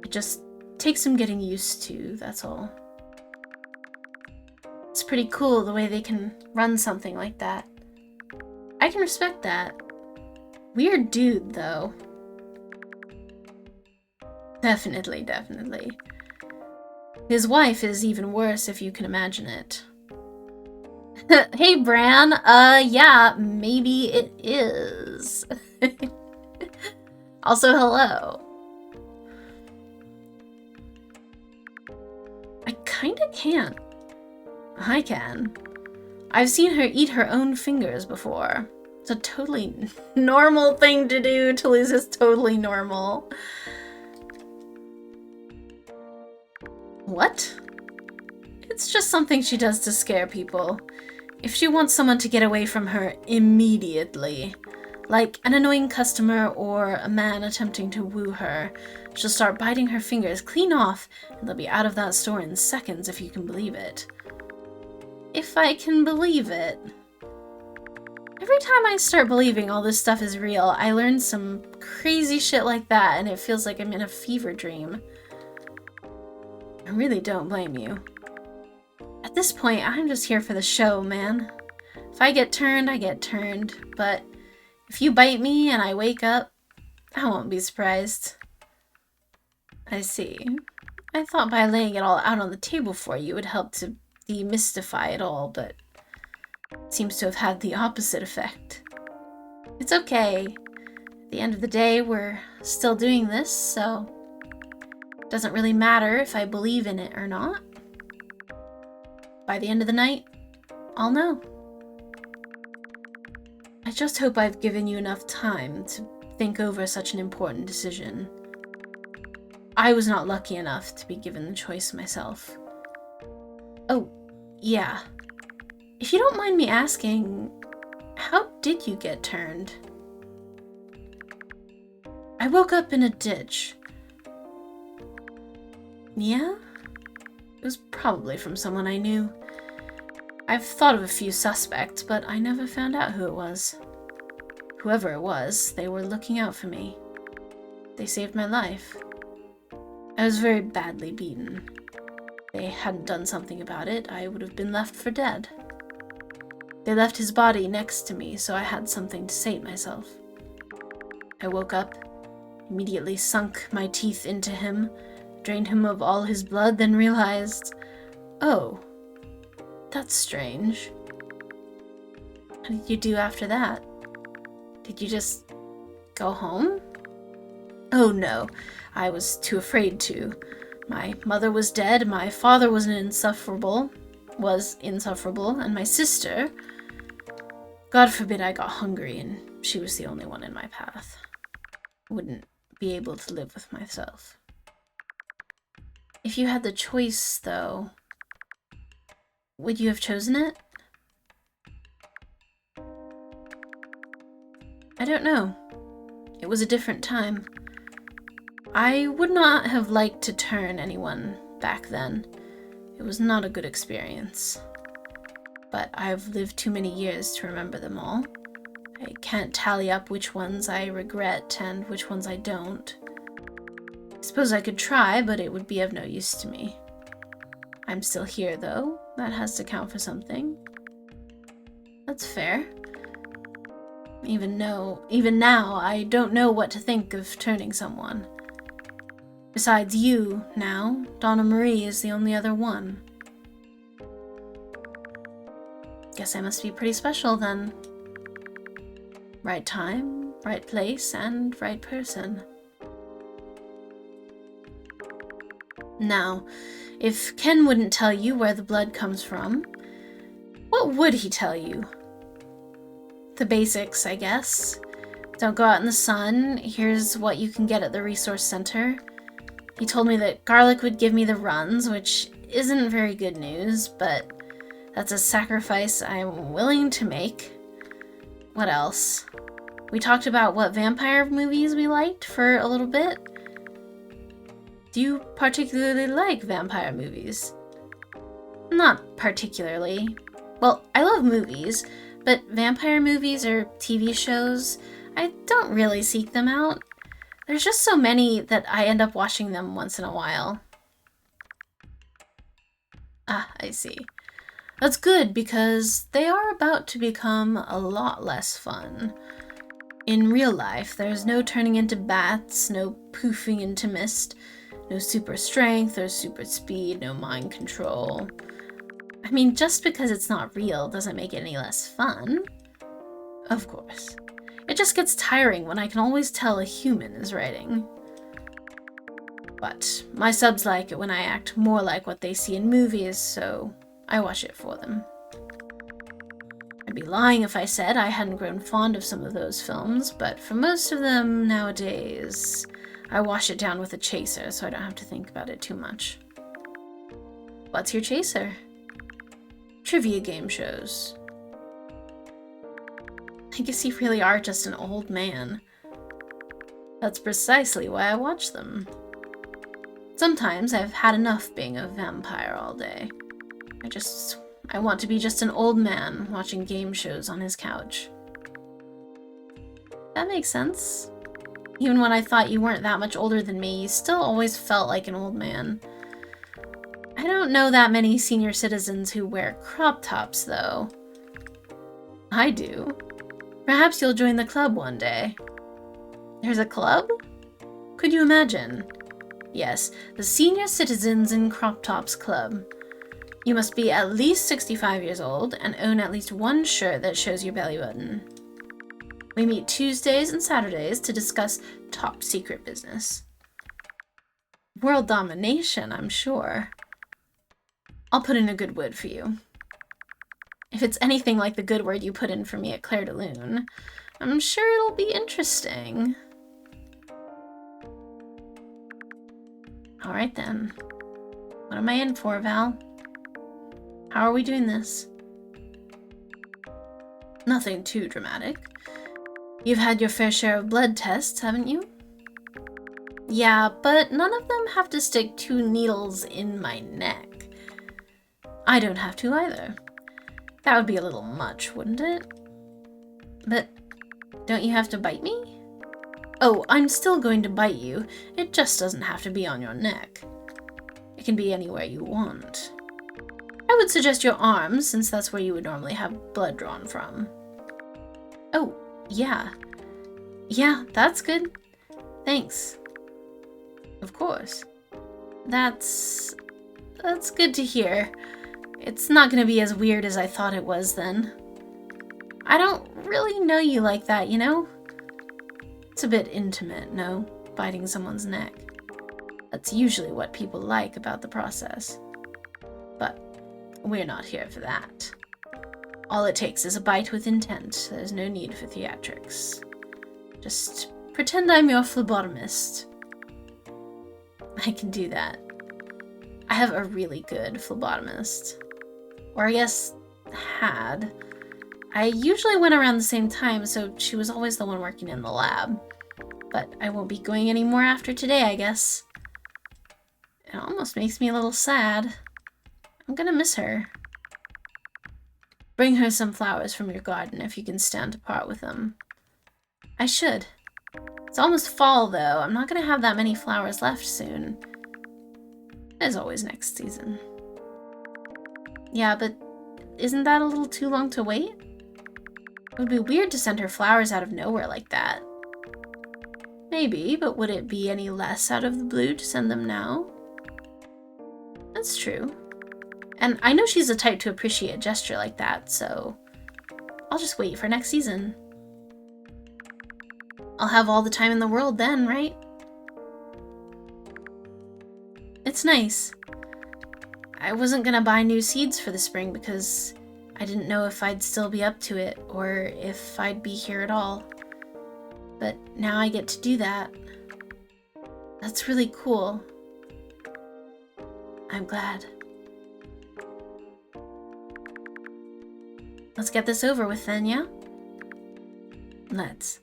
It just takes some getting used to, that's all. It's pretty cool the way they can run something like that. I can respect that. Weird dude, though. Definitely, definitely. His wife is even worse, if you can imagine it. Hey, Bran. Yeah, maybe it is. Also, hello. I kinda can't. I can. I've seen her eat her own fingers before. It's a totally normal thing to do. Toulouse is totally normal. What? It's just something she does to scare people. If she wants someone to get away from her immediately, like an annoying customer or a man attempting to woo her, she'll start biting her fingers clean off and they'll be out of that store in seconds, if you can believe it. If I can believe it. Every time I start believing all this stuff is real, I learn some crazy shit like that and it feels like I'm in a fever dream. I really don't blame you. At this point, I'm just here for the show, man. If I get turned, I get turned. But if you bite me and I wake up, I won't be surprised. I see. I thought by laying it all out on the table for you would help to demystify it all, but it seems to have had the opposite effect. It's okay. At the end of the day, we're still doing this, so it doesn't really matter if I believe in it or not. By the end of the night, I'll know. I just hope I've given you enough time to think over such an important decision. I was not lucky enough to be given the choice myself. Oh, yeah. If you don't mind me asking, how did you get turned? I woke up in a ditch. Yeah? It was probably from someone I knew. I've thought of a few suspects, but I never found out who it was. Whoever it was, they were looking out for me. They saved my life. I was very badly beaten. If they hadn't done something about it, I would have been left for dead. They left his body next to me, so I had something to sate myself. I woke up, immediately sunk my teeth into him, drained him of all his blood, then realized, oh, that's strange. What did you do after that? Did you just go home? Oh no, I was too afraid to. My mother was dead, my father was insufferable, and my sister, God forbid I got hungry and she was the only one in my path. I wouldn't be able to live with myself. If you had the choice, though, would you have chosen it? I don't know. It was a different time. I would not have liked to turn anyone back then. It was not a good experience. But I've lived too many years to remember them all. I can't tally up which ones I regret and which ones I don't. I suppose I could try, but it would be of no use to me. I'm still here, though. That has to count for something. That's fair. Even now, I don't know what to think of turning someone. Besides you, now, Donna Marie is the only other one. Guess I must be pretty special, then. Right time, right place, and right person. Now, if Ken wouldn't tell you where the blood comes from, what would he tell you? The basics, I guess. Don't go out in the sun. Here's what you can get at the resource center. He told me that garlic would give me the runs, which isn't very good news, but that's a sacrifice I'm willing to make. what else? We talked about what vampire movies we liked for a little bit. Do you particularly like vampire movies? Not particularly. Well, I love movies, but vampire movies or TV shows, I don't really seek them out. There's just so many that I end up watching them once in a while. Ah, I see. That's good because they are about to become a lot less fun. In real life, there's no turning into bats, no poofing into mist, no super strength or super speed, no mind control. I mean, just because it's not real doesn't make it any less fun. Of course. It just gets tiring when I can always tell a human is writing. But my subs like it when I act more like what they see in movies, so I watch it for them. I'd be lying if I said I hadn't grown fond of some of those films, but for most of them nowadays, I wash it down with a chaser so I don't have to think about it too much. What's your chaser? Trivia game shows. I guess you really are just an old man. That's precisely why I watch them. Sometimes I've had enough being a vampire all day. I want to be just an old man watching game shows on his couch. That makes sense. Even when I thought you weren't that much older than me, you still always felt like an old man. I don't know that many senior citizens who wear crop tops, though. I do. Perhaps you'll join the club one day. There's a club? Could you imagine? Yes, the Senior Citizens in Crop Tops Club. You must be at least 65 years old and own at least one shirt that shows your belly button. We meet Tuesdays and Saturdays to discuss top secret business. World domination, I'm sure. I'll put in a good word for you. If it's anything like the good word you put in for me at Claire de Lune, I'm sure it'll be interesting. Alright then. What am I in for, Val? How are we doing this? Nothing too dramatic. You've had your fair share of blood tests, haven't you? Yeah, but none of them have to stick 2 needles in my neck. I don't have to either. That would be a little much, wouldn't it? But don't you have to bite me? Oh, I'm still going to bite you. It just doesn't have to be on your neck. It can be anywhere you want. I would suggest your arms, since that's where you would normally have blood drawn from. Oh, yeah. Yeah, that's good. Thanks. Of course. That's good to hear. It's not gonna be as weird as I thought it was then. I don't really know you like that, you know? It's a bit intimate, no? Biting someone's neck. That's usually what people like about the process. But we're not here for that. All it takes is a bite with intent. There's no need for theatrics. Just pretend I'm your phlebotomist. I can do that. I have a really good phlebotomist. Or I guess, had. I usually went around the same time, so she was always the one working in the lab. But I won't be going anymore after today, I guess. It almost makes me a little sad. I'm gonna miss her. Bring her some flowers from your garden if you can stand to part with them. I should. It's almost fall, though. I'm not gonna have that many flowers left soon. As always next season. Yeah, but isn't that a little too long to wait? It would be weird to send her flowers out of nowhere like that. Maybe, but would it be any less out of the blue to send them now? That's true. And I know she's the type to appreciate a gesture like that, so I'll just wait for next season. I'll have all the time in the world then, right? It's nice. I wasn't gonna buy new seeds for the spring because I didn't know if I'd still be up to it or if I'd be here at all. But now I get to do that. That's really cool. I'm glad. Let's get this over with then, yeah? Let's.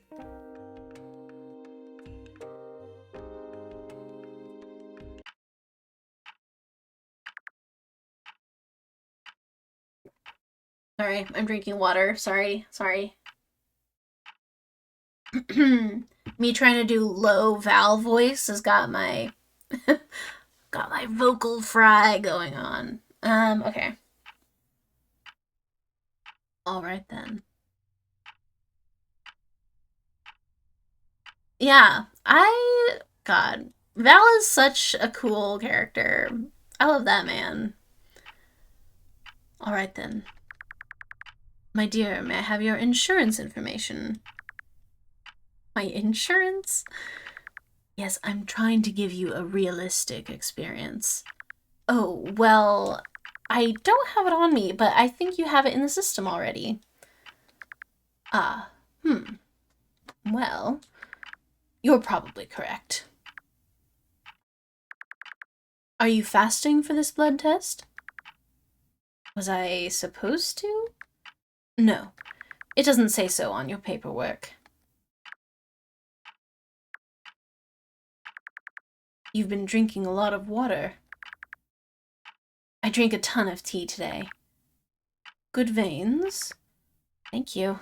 Sorry, I'm drinking water. Sorry. Me trying to do low Val voice has got my got my vocal fry going on. Okay. All right then. Yeah, God, Val is such a cool character. I love that man. All right then. My dear, may I have your insurance information? My insurance? Yes, I'm trying to give you a realistic experience. Oh, well, I don't have it on me, but I think you have it in the system already. Ah, well, you're probably correct. Are you fasting for this blood test? Was I supposed to? No, it doesn't say so on your paperwork. You've been drinking a lot of water. I drank a ton of tea today. Good veins. Thank you.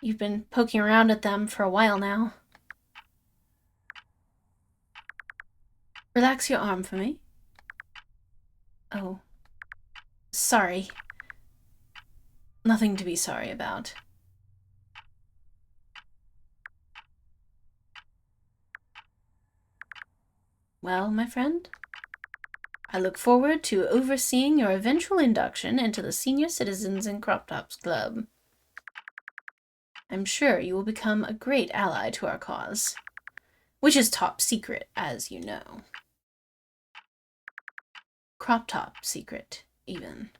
You've been poking around at them for a while now. Relax your arm for me. Oh. Sorry. Nothing to be sorry about. Well, my friend, I look forward to overseeing your eventual induction into the Senior Citizens in Crop Tops Club. I'm sure you will become a great ally to our cause, which is top secret, as you know. Crop top secret, even.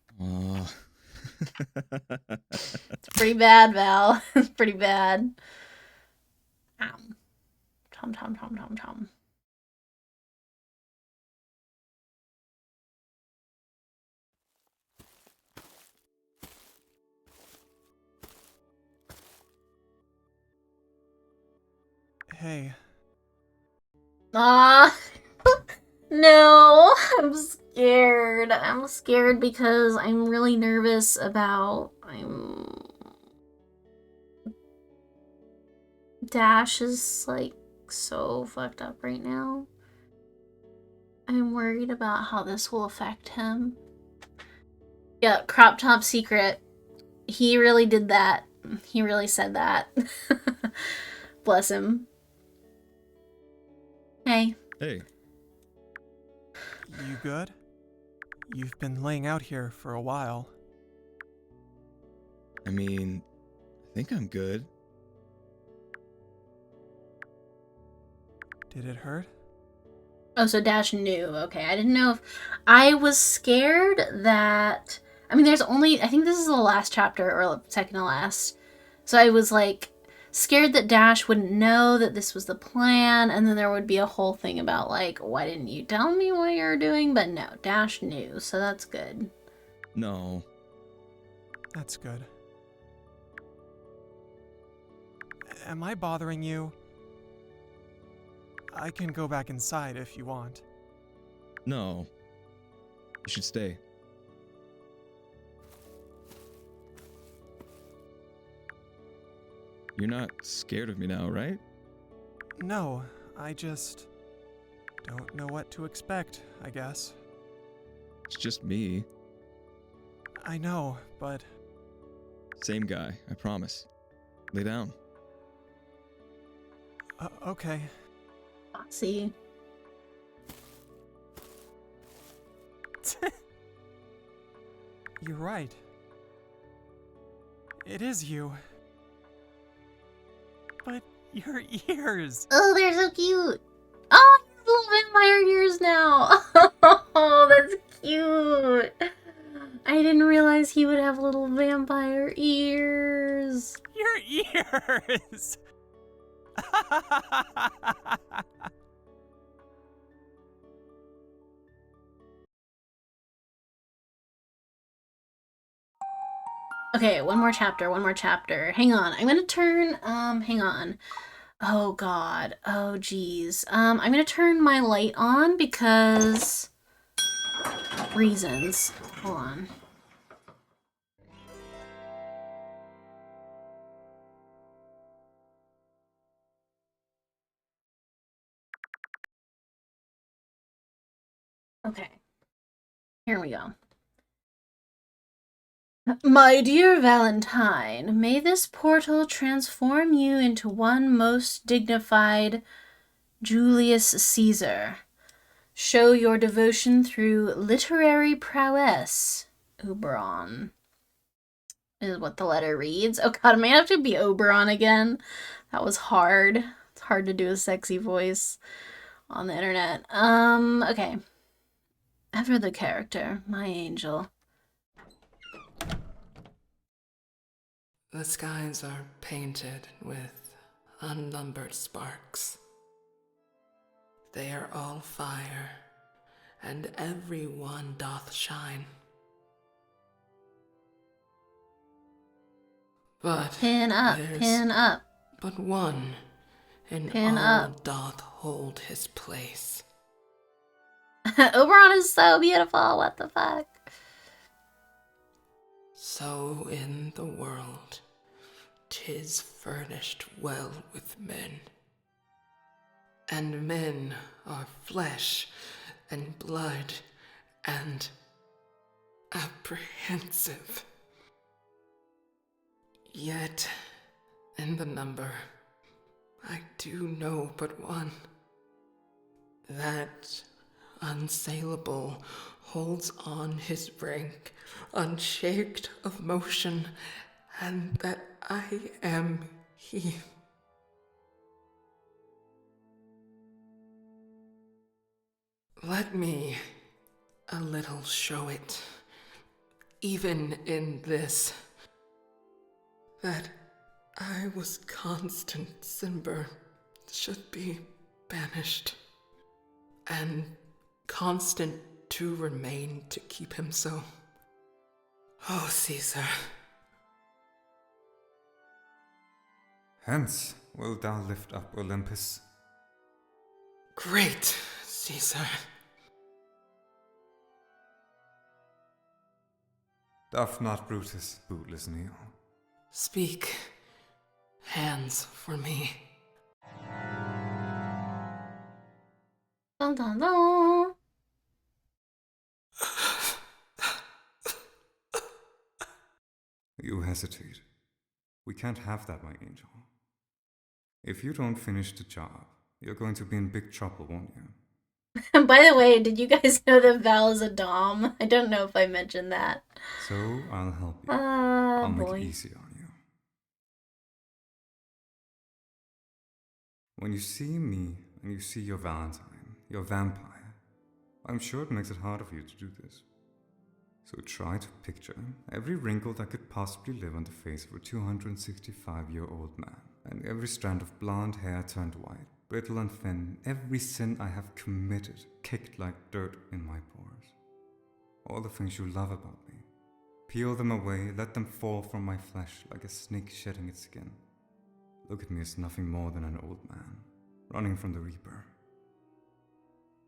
It's pretty bad, Val. It's pretty bad. Tom. Hey, Ah, no, I'm scared. I'm scared because I'm really nervous about Dash is like so fucked up right now. I'm worried about how this will affect him. Yeah, crop top secret. He really did that. He really said that. Bless him. Hey. Hey. you good? You've been laying out here for a while. I mean, I think I'm good. Did it hurt? Oh, so Dash knew. Okay, I didn't know if... I was scared that... I mean, I think this is the last chapter, or second to last. So I was, like, scared that Dash wouldn't know that this was the plan, and then there would be a whole thing about, like, why didn't you tell me what you were doing? But no, Dash knew, so that's good. No. That's good. Am I bothering you? I can go back inside if you want. No. You should stay. You're not scared of me now, right? No, I just don't know what to expect, I guess. It's just me. I know, but... Same guy, I promise. Lay down. Okay. See. You're right. It is you. But your ears! Oh, they're so cute. Oh, he has little vampire ears now. Oh, that's cute. I didn't realize he would have little vampire ears. Your ears! Okay, one more chapter, one more chapter. Hang on. I'm gonna turn, hang on. Oh god. Oh geez. I'm gonna turn my light on because reasons. Hold on. Okay. Here we go. My dear Valentine, may this portal transform you into one most dignified Julius Caesar. Show your devotion through literary prowess. Oberon is what the letter reads. Oh god, I may have to be Oberon again. That was hard. It's hard to do a sexy voice on the internet. Okay. Ever the character, my angel. The skies are painted with unnumbered sparks. They are all fire, and every one doth shine. But Pin up, there's pin up. but one in Pin all up. doth hold his place. Oberon is so beautiful, what the fuck? So in the world, 'tis furnished well with men. And men are flesh and blood and apprehensive. Yet, in the number, I do know but one. That unsaleable holds on his rank, unshaked of motion, and that I am he. Let me a little show it, even in this, that I was constant Cimber should be banished, and constant to remain to keep him so. Oh, Caesar. Hence wilt thou lift up Olympus. Great Caesar. Doth not Brutus, bootless Neo? Speak. Hands for me. Dun, dun, dun. You hesitate. We can't have that, my angel. If you don't finish the job, you're going to be in big trouble, won't you? By the way, did you guys know that Val is a Dom? I don't know if I mentioned that. So I'll help you. I'll make Boy. it easy on you. When you see me and you see your Valentine, your vampire, I'm sure it makes it harder for you to do this. So try to picture every wrinkle that could possibly live on the face of a 265-year-old man, and every strand of blonde hair turned white, brittle and thin, every sin I have committed, kicked like dirt in my pores. All the things you love about me. Peel them away, let them fall from my flesh like a snake shedding its skin. Look at me as nothing more than an old man, running from the Reaper.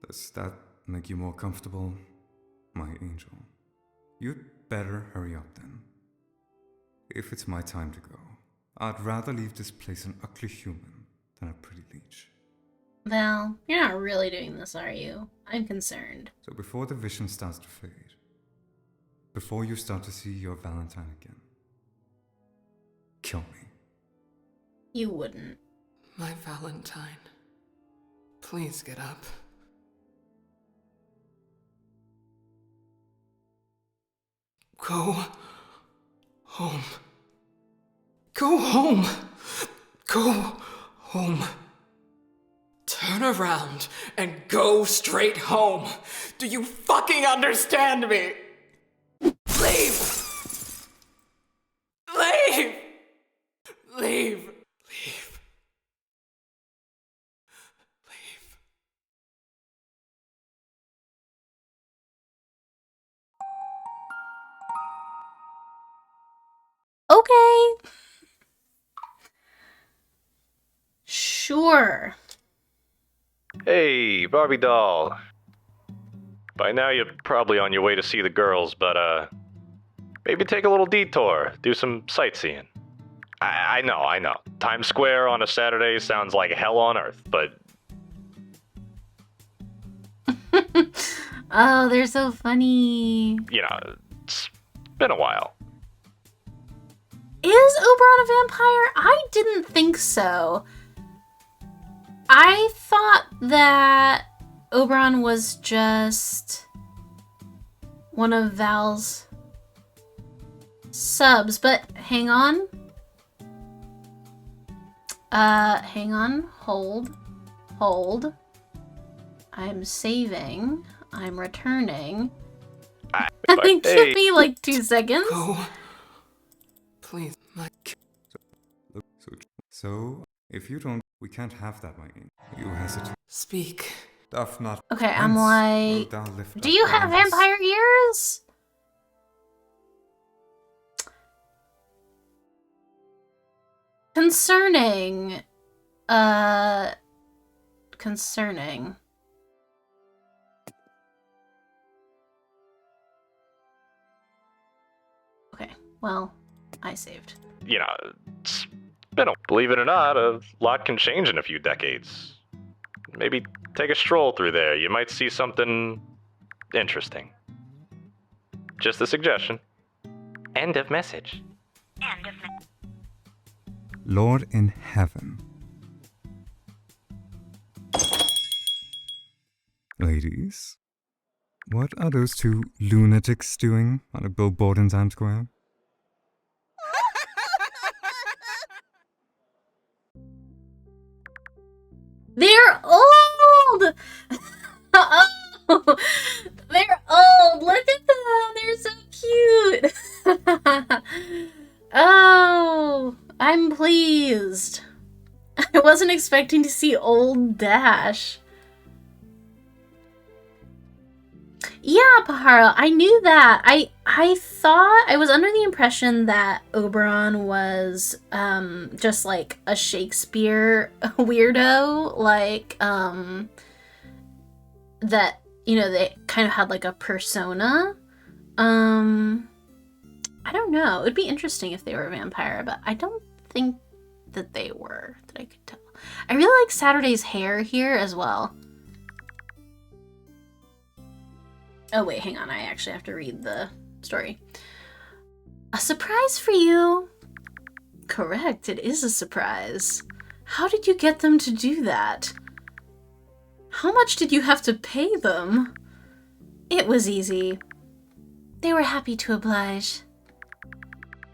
Does that make you more comfortable, my angel? You'd better hurry up then. If it's my time to go, I'd rather leave this place an ugly human than a pretty leech. Val, you're not really doing this, are you? I'm concerned. So before the vision starts to fade, before you start to see your Valentine again, kill me. You wouldn't. My Valentine, please get up. Go home. Go home. Go home. Turn around and go straight home. Do you fucking understand me? Leave! Leave! Leave! Leave! Leave. Sure. Hey, Barbie doll. By now you're probably on your way to see the girls, but maybe take a little detour, do some sightseeing. I know. Times Square on a Saturday sounds like hell on earth, but Oh, they're so funny. you know, it's been a while. Is Oberon a vampire? I didn't think so. I thought that Oberon was just one of Val's subs, but hang on. Hold. I'm saving. I'm returning. Give me like 2 seconds. Go. Please, my... So, if you don't, we can't have that, my king. You hesitate. Speak. Doth not. Okay, I'm hence like, wilt thou lift do up you have arms? vampire ears? Concerning. Concerning. Okay, well, I saved. You know, it's believe it or not, a lot can change in a few decades. Maybe take a stroll through there. You might see something interesting. Just a suggestion. End of message. Lord in heaven. Ladies, what are those two lunatics doing on a billboard in Times Square? They're old! Oh, they're old! Look at them! They're so cute! Oh, I'm pleased. I wasn't expecting to see old Dash. Yeah, Pahara, I knew that. I thought, I was under the impression that Oberon was just like a Shakespeare weirdo, like that, you know, they kind of had like a persona. I don't know. It would be interesting if they were a vampire, but I don't think that they were, that I could tell. I really like Saturday's hair here as well. Oh wait, hang on. I actually have to read the story. A surprise for you. Correct, it is a surprise. How did you get them to do that? How much did you have to pay them? It was easy. They were happy to oblige.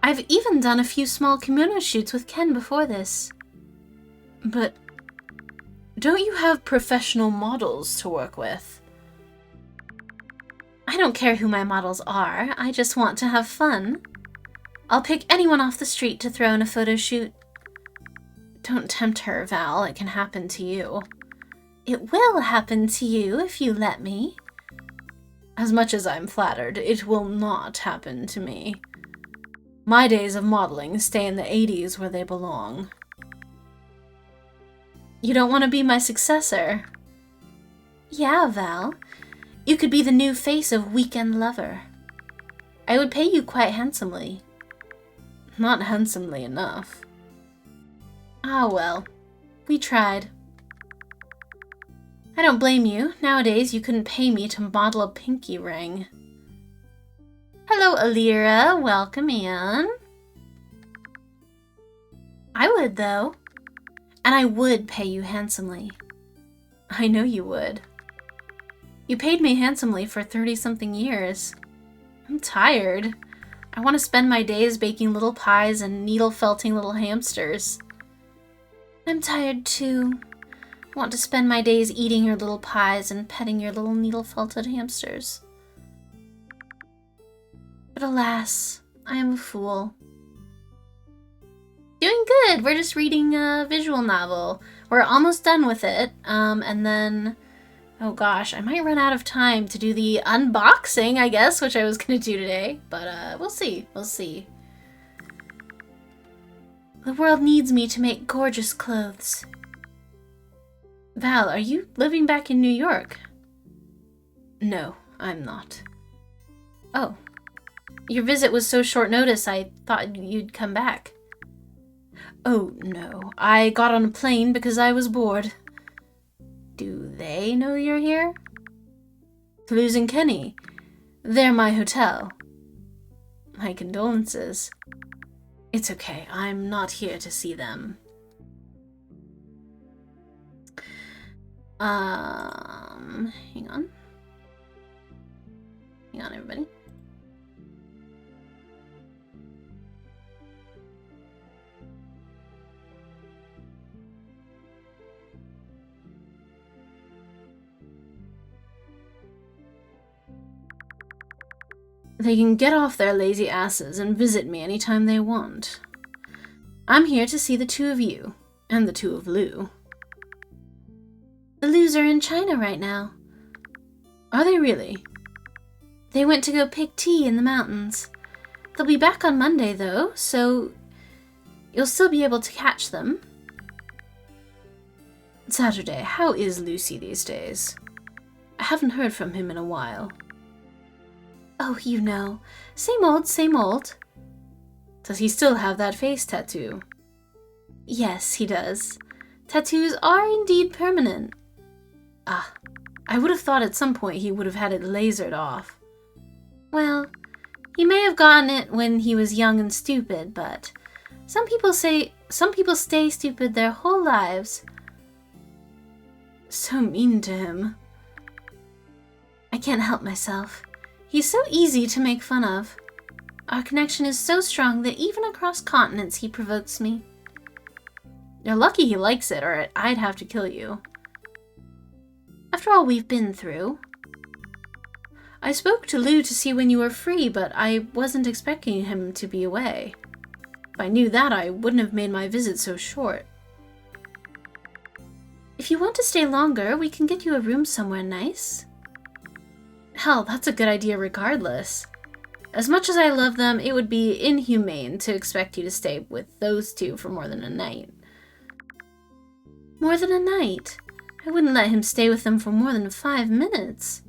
I've even done a few small kimono shoots with Ken before this. But don't you have professional models to work with? I don't care who my models are, I just want to have fun. I'll pick anyone off the street to throw in a photo shoot. Don't tempt her, Val, it can happen to you. It will happen to you if you let me. As much as I'm flattered, it will not happen to me. My days of modeling stay in the 80s where they belong. You don't want to be my successor? Yeah, Val. You could be the new face of Weekend Lover. I would pay you quite handsomely. Not handsomely enough. Ah well, we tried. I don't blame you. Nowadays you couldn't pay me to model a pinky ring. Hello, Alira. Welcome in. I would, though. And I would pay you handsomely. I know you would. You paid me handsomely for 30-something years. I'm tired. I want to spend my days baking little pies and needle-felting little hamsters. I'm tired, too. I want to spend my days eating your little pies and petting your little needle-felted hamsters. But alas, I am a fool. Doing good! We're just reading a visual novel. We're almost done with it, and then... Oh gosh, I might run out of time to do the unboxing, I guess, which I was gonna do today. But, we'll see. We'll see. The world needs me to make gorgeous clothes. Val, are you living back in New York? No, I'm not. Oh. Your visit was so short notice, I thought you'd come back. Oh, no. I got on a plane because I was bored. Do they know you're here? Toulouse and Kenny. They're my hotel. My condolences. It's okay. I'm not here to see them. Hang on. Hang on, everybody. They can get off their lazy asses and visit me anytime they want. I'm here to see the two of you, and the two of Lou. The Lou's are in China right now. Are they really? They went to go pick tea in the mountains. They'll be back on Monday, though, so you'll still be able to catch them. Saturday, how is Lucy these days? I haven't heard from him in a while. Oh, you know. Same old, same old. Does he still have that face tattoo? Yes, he does. Tattoos are indeed permanent. Ah, I would have thought at some point he would have had it lasered off. Well, he may have gotten it when he was young and stupid, but some people stay stupid their whole lives. So mean to him. I can't help myself. He's so easy to make fun of. Our connection is so strong that even across continents he provokes me. You're lucky he likes it, or I'd have to kill you. After all we've been through. I spoke to Lou to see when you were free, but I wasn't expecting him to be away. If I knew that, I wouldn't have made my visit so short. If you want to stay longer, we can get you a room somewhere nice. Hell, that's a good idea regardless. As much as I love them, it would be inhumane to expect you to stay with those two for more than a night. More than a night? I wouldn't let him stay with them for more than 5 minutes.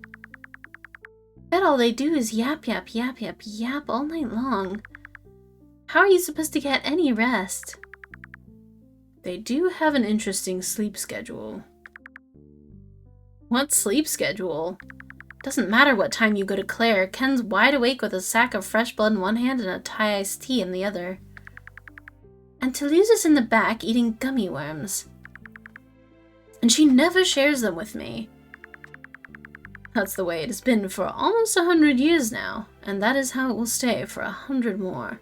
Bet all they do is yap, yap, yap, yap, yap all night long. How are you supposed to get any rest? They do have an interesting sleep schedule. What sleep schedule? Doesn't matter what time you go to Claire, Ken's wide awake with a sack of fresh blood in one hand and a Thai iced tea in the other. And Toulouse is in the back eating gummy worms. And she never shares them with me. That's the way it has been for almost 100 years now, and that is how it will stay for 100 more.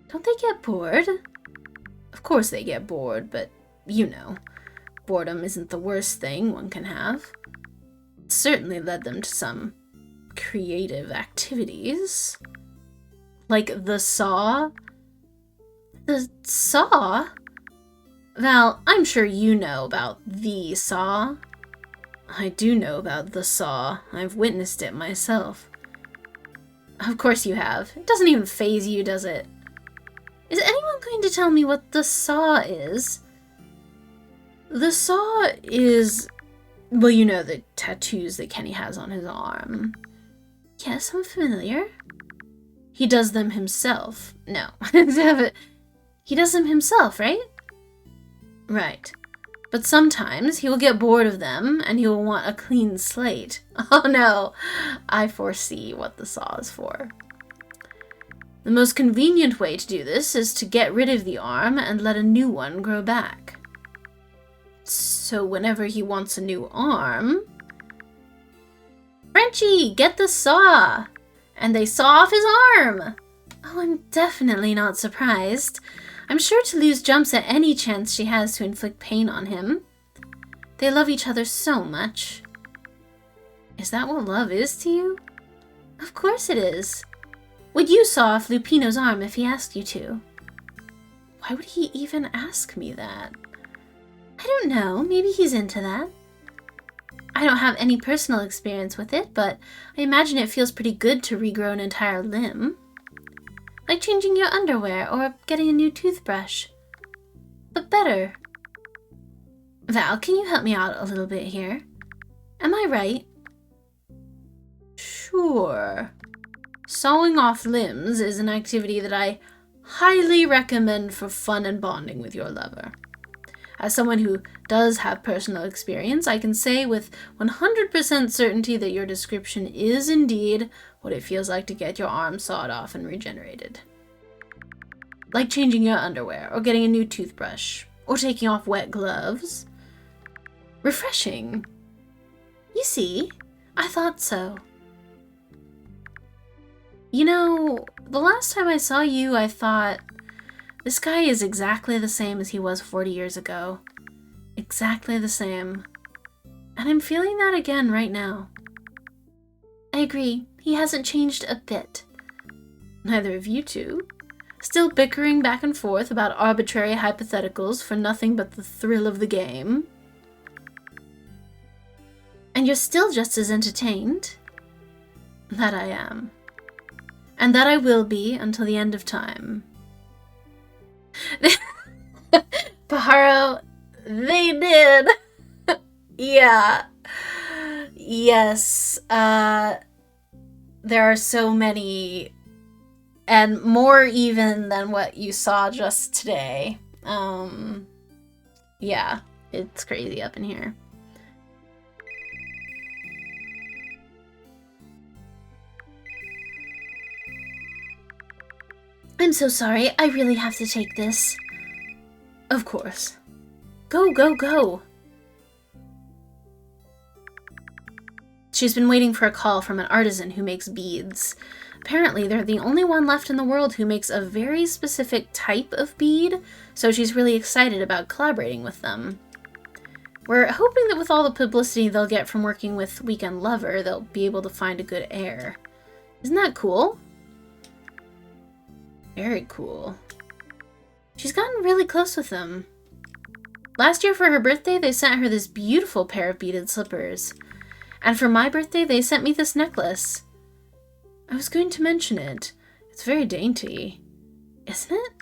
Don't they get bored? Of course they get bored, but you know, boredom isn't the worst thing one can have. It certainly led them to some creative activities. Like the saw? The saw? Val, I'm sure you know about the saw. I do know about the saw. I've witnessed it myself. Of course you have. It doesn't even faze you, does it? Is anyone going to tell me what the saw is? The saw is... well, you know the tattoos that Kenny has on his arm. Yes, I'm familiar. He does them himself. No. He does them himself, right? Right. But sometimes he will get bored of them and he will want a clean slate. Oh no, I foresee what the saw is for. The most convenient way to do this is to get rid of the arm and let a new one grow back. So whenever he wants a new arm... Frenchie, get the saw! And they saw off his arm! Oh, I'm definitely not surprised. I'm sure Toulouse jumps at any chance she has to inflict pain on him. They love each other so much. Is that what love is to you? Of course it is. Would you saw off Lupino's arm if he asked you to? Why would he even ask me that? I don't know. Maybe he's into that. I don't have any personal experience with it, but I imagine it feels pretty good to regrow an entire limb. Like changing your underwear or getting a new toothbrush. But better. Val, can you help me out a little bit here? Am I right? Sure. Sawing off limbs is an activity that I highly recommend for fun and bonding with your lover. As someone who does have personal experience, I can say with 100% certainty that your description is indeed what it feels like to get your arm sawed off and regenerated. Like changing your underwear, or getting a new toothbrush, or taking off wet gloves. Refreshing. You see, I thought so. You know, the last time I saw you, I thought, this guy is exactly the same as he was 40 years ago. Exactly the same. And I'm feeling that again right now. I agree, he hasn't changed a bit. Neither of you two. Still bickering back and forth about arbitrary hypotheticals for nothing but the thrill of the game. And you're still just as entertained? That I am. And that I will be until the end of time. Pajaro, they did. Yeah. Yes. There are so many, and more even than what you saw just today. Yeah, it's crazy up in here. I'm so sorry, I really have to take this. Of course. Go, go, go! She's been waiting for a call from an artisan who makes beads. Apparently, they're the only one left in the world who makes a very specific type of bead, so she's really excited about collaborating with them. We're hoping that with all the publicity they'll get from working with Weekend Lover, they'll be able to find a good heir. Isn't that cool? Very cool. She's gotten really close with them. Last year for her birthday, they sent her this beautiful pair of beaded slippers. And for my birthday, they sent me this necklace. I was going to mention it. It's very dainty. Isn't it?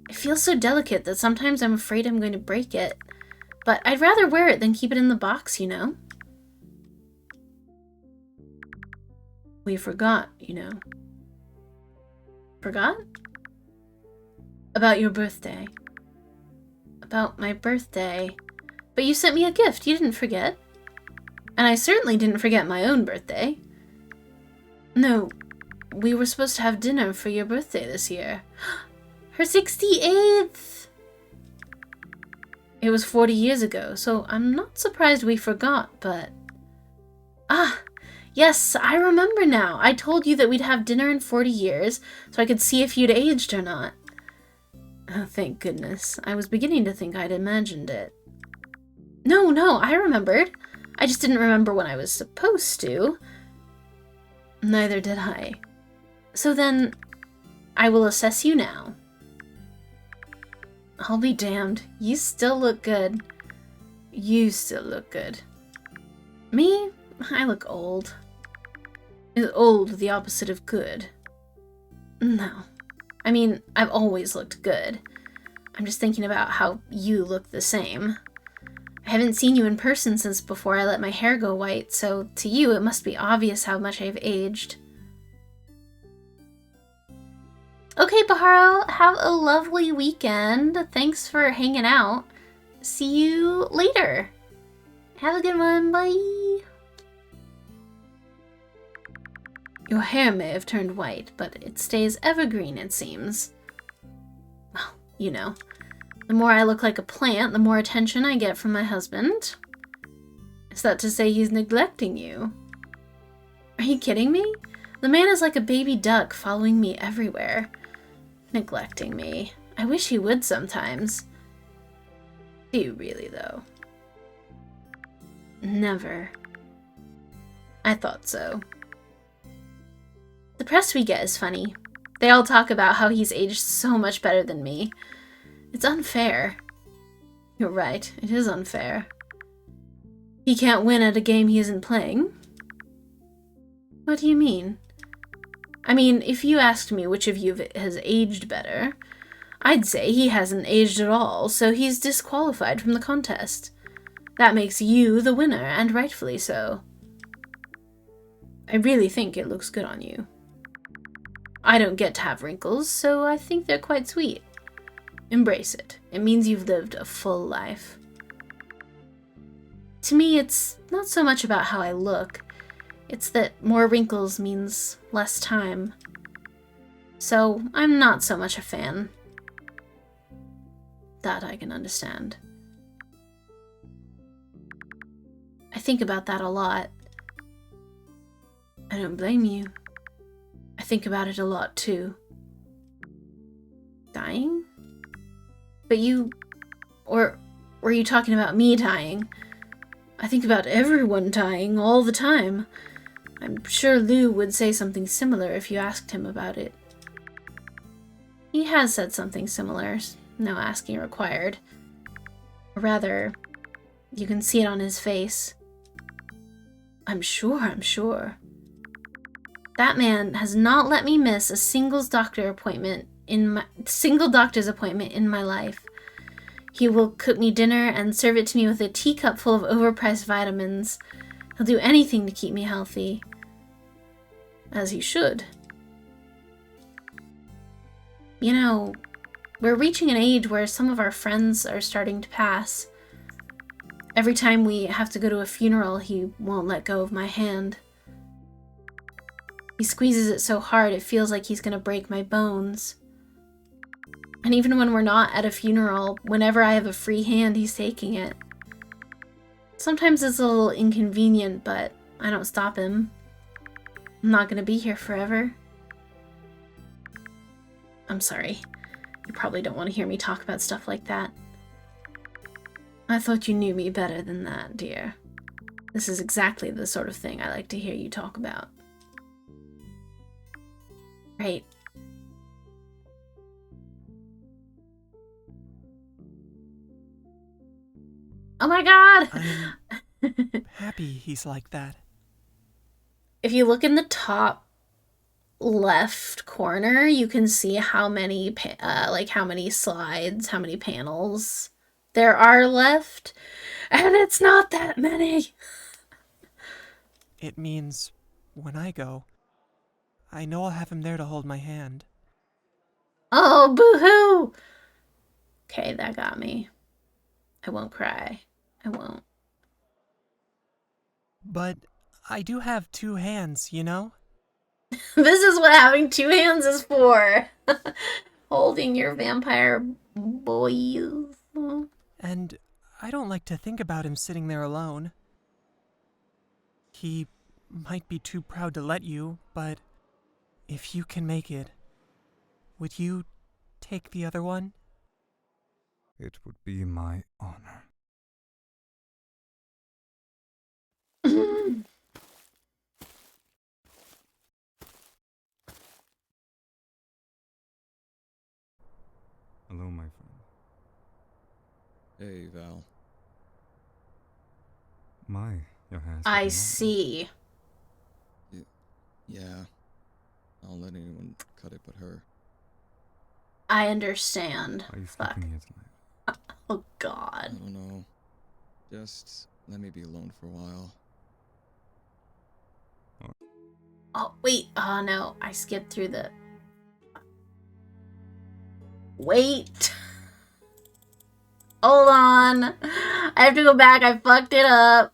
It feels so delicate that sometimes I'm afraid I'm going to break it. But I'd rather wear it than keep it in the box, you know? We forgot, you know. Forgot? About your birthday. About my birthday. But you sent me a gift, you didn't forget. And I certainly didn't forget my own birthday. No, we were supposed to have dinner for your birthday this year. Her 68th! It was 40 years ago, so I'm not surprised we forgot, but... Ah, yes, I remember now. I told you that we'd have dinner in 40 years, so I could see if you'd aged or not. Oh, thank goodness. I was beginning to think I'd imagined it. No, I remembered. I just didn't remember when I was supposed to. Neither did I. So then, I will assess you now. I'll be damned. You still look good. You still look good. Me? I look old. Is old the opposite of good? No. I mean, I've always looked good. I'm just thinking about how you look the same. I haven't seen you in person since before I let my hair go white, so to you it must be obvious how much I've aged. Okay, Pajaro, have a lovely weekend. Thanks for hanging out. See you later. Have a good one. Bye. Your hair may have turned white, but it stays evergreen, it seems. Well, you know, the more I look like a plant, the more attention I get from my husband. Is that to say he's neglecting you? Are you kidding me? The man is like a baby duck following me everywhere. Neglecting me. I wish he would sometimes. Do you really, though? Never. I thought so. The press we get is funny. They all talk about how he's aged so much better than me. It's unfair. You're right, it is unfair. He can't win at a game he isn't playing? What do you mean? I mean, if you asked me which of you has aged better, I'd say he hasn't aged at all, so he's disqualified from the contest. That makes you the winner, and rightfully so. I really think it looks good on you. I don't get to have wrinkles, so I think they're quite sweet. Embrace it. It means you've lived a full life. To me, it's not so much about how I look. It's that more wrinkles means less time. So, I'm not so much a fan. That I can understand. I think about that a lot. I don't blame you. I think about it a lot too. Dying? But you... Or were you talking about me dying? I think about everyone dying all the time. I'm sure Lou would say something similar if you asked him about it. He has said something similar, no asking required. Or rather, you can see it on his face. I'm sure. That man has not let me miss a single doctor's appointment in my life. He will cook me dinner and serve it to me with a teacup full of overpriced vitamins. He'll do anything to keep me healthy. As he should. You know, we're reaching an age where some of our friends are starting to pass. Every time we have to go to a funeral, he won't let go of my hand. He squeezes it so hard it feels like he's gonna break my bones. And even when we're not at a funeral, whenever I have a free hand, he's taking it. Sometimes it's a little inconvenient, but I don't stop him. I'm not gonna be here forever. I'm sorry. You probably don't want to hear me talk about stuff like that. I thought you knew me better than that, dear. This is exactly the sort of thing I like to hear you talk about. Right. Oh my god! I'm happy he's like that. If you look in the top left corner, you can see how many how many slides, how many panels there are left, and it's not that many. It means when I go, I know I'll have him there to hold my hand. Oh, boo-hoo! Okay, that got me. I won't cry. I won't. But I do have two hands, you know? This is what having two hands is for. Holding your vampire boys. And I don't like to think about him sitting there alone. He might be too proud to let you, but if you can make it, would you take the other one? It would be my honor. Hello, my friend. Hey, Val. Your hands. I see. Yeah. I'll let anyone cut it but her. I understand. Are you Fuck. sleeping here tonight? Oh god. I don't know. Just let me be alone for a while. Oh, wait. Oh, no. I skipped through the... Wait. Hold on. I have to go back. I fucked it up.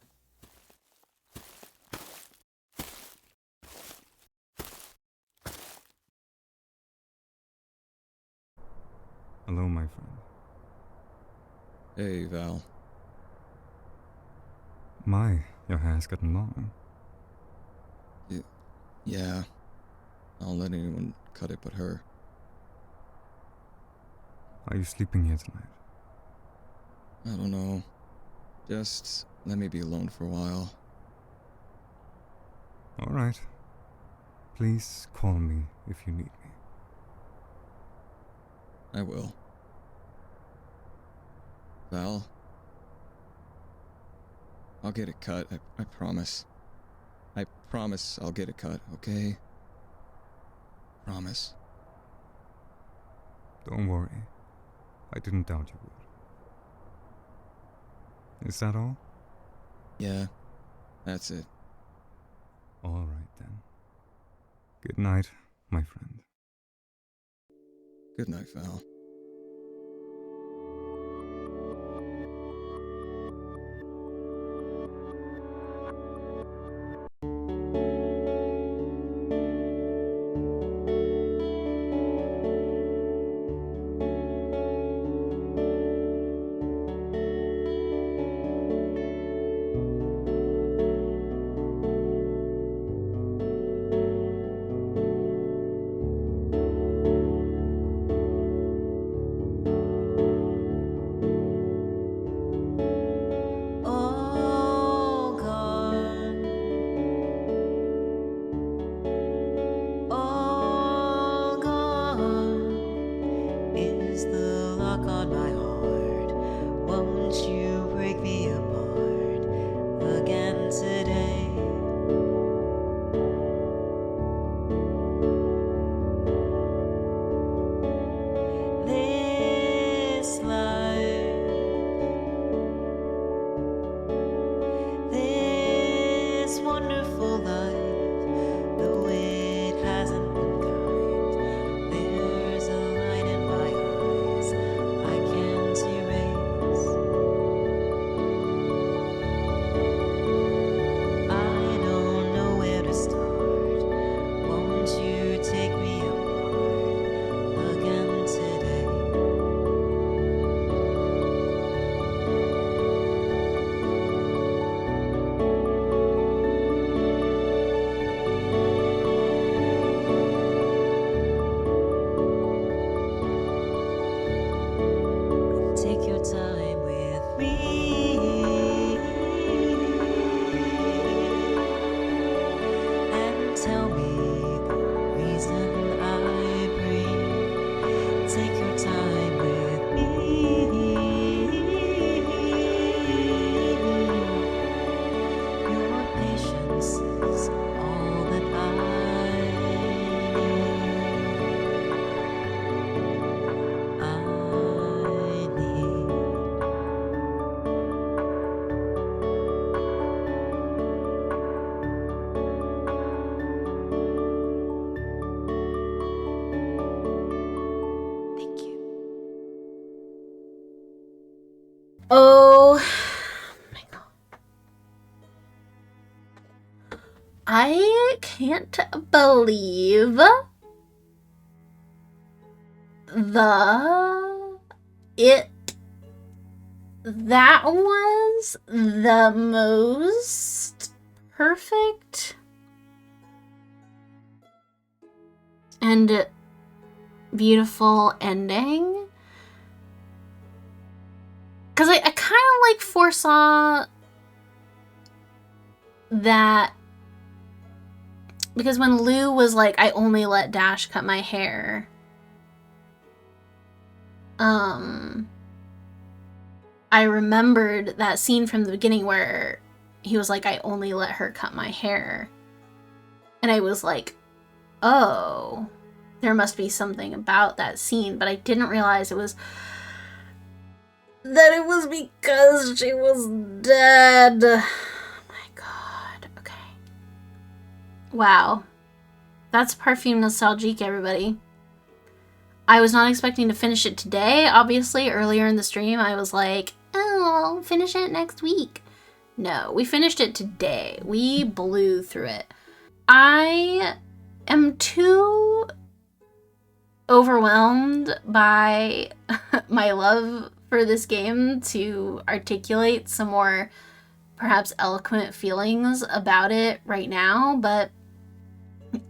Hello, my friend. Hey, Val. Your hair's gotten long. Yeah. I'll let anyone cut it but her. Are you sleeping here tonight? I don't know. Just let me be alone for a while. All right. Please call me if you need me. I will. Val? I'll get it cut, I promise. I promise I'll get it cut, okay? Promise. Don't worry. I didn't doubt you would. Is that all? Yeah, that's it. All right then. Good night, my friend. Good night, Val. All gone, all gone is the lock on my heart. Won't you break me apart again today? This life, this wonderful life, though it hasn't been kind, there's a light in my eyes I can't erase. I don't know where to start. Won't you take me apart again today? Take your time with me and tell me the reason I breathe. Take your time with me. Your patience is all that I need. Thank you. Oh my god. I can't believe that was the most perfect and beautiful ending. Because I kind of like foresaw that, because when Lou was like, I only let Dash cut my hair, I remembered that scene from the beginning where he was like, I only let her cut my hair. And I was like, oh, there must be something about that scene, but I didn't realize it was because she was dead. Oh my god. Okay. Wow. That's Parfum Nostalgique, everybody. I was not expecting to finish it today. Obviously, earlier in the stream, I was like, oh, I'll finish it next week. No, we finished it today. We blew through it. I am too overwhelmed by my love for this game to articulate some more perhaps eloquent feelings about it right now, but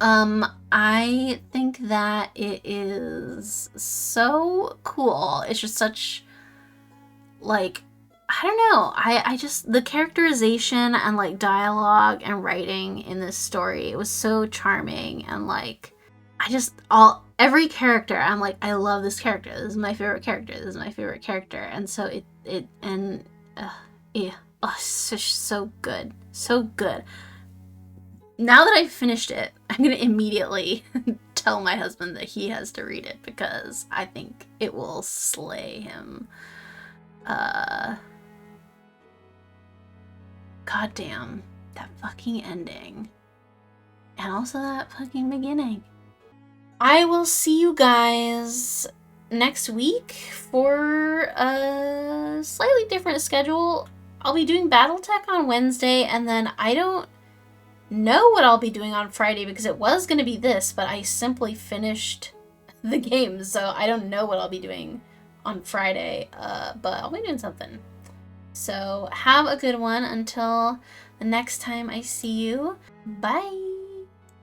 I think that it is so cool. It's just such, like, I don't know. I just, the characterization and like dialogue and writing in this story, it was so charming, and like, every character, I'm like, I love this character. This is my favorite character. This is my favorite character. And so it's just so good. So good. Now that I've finished it, I'm gonna immediately tell my husband that he has to read it because I think it will slay him. Goddamn, that fucking ending. And also that fucking beginning. I will see you guys next week for a slightly different schedule. I'll be doing Battletech on Wednesday, and then I don't know what I'll be doing on Friday because it was going to be this, but I simply finished the game, so I don't know what I'll be doing on Friday, but I'll be doing something. So have a good one until the next time I see you. Bye!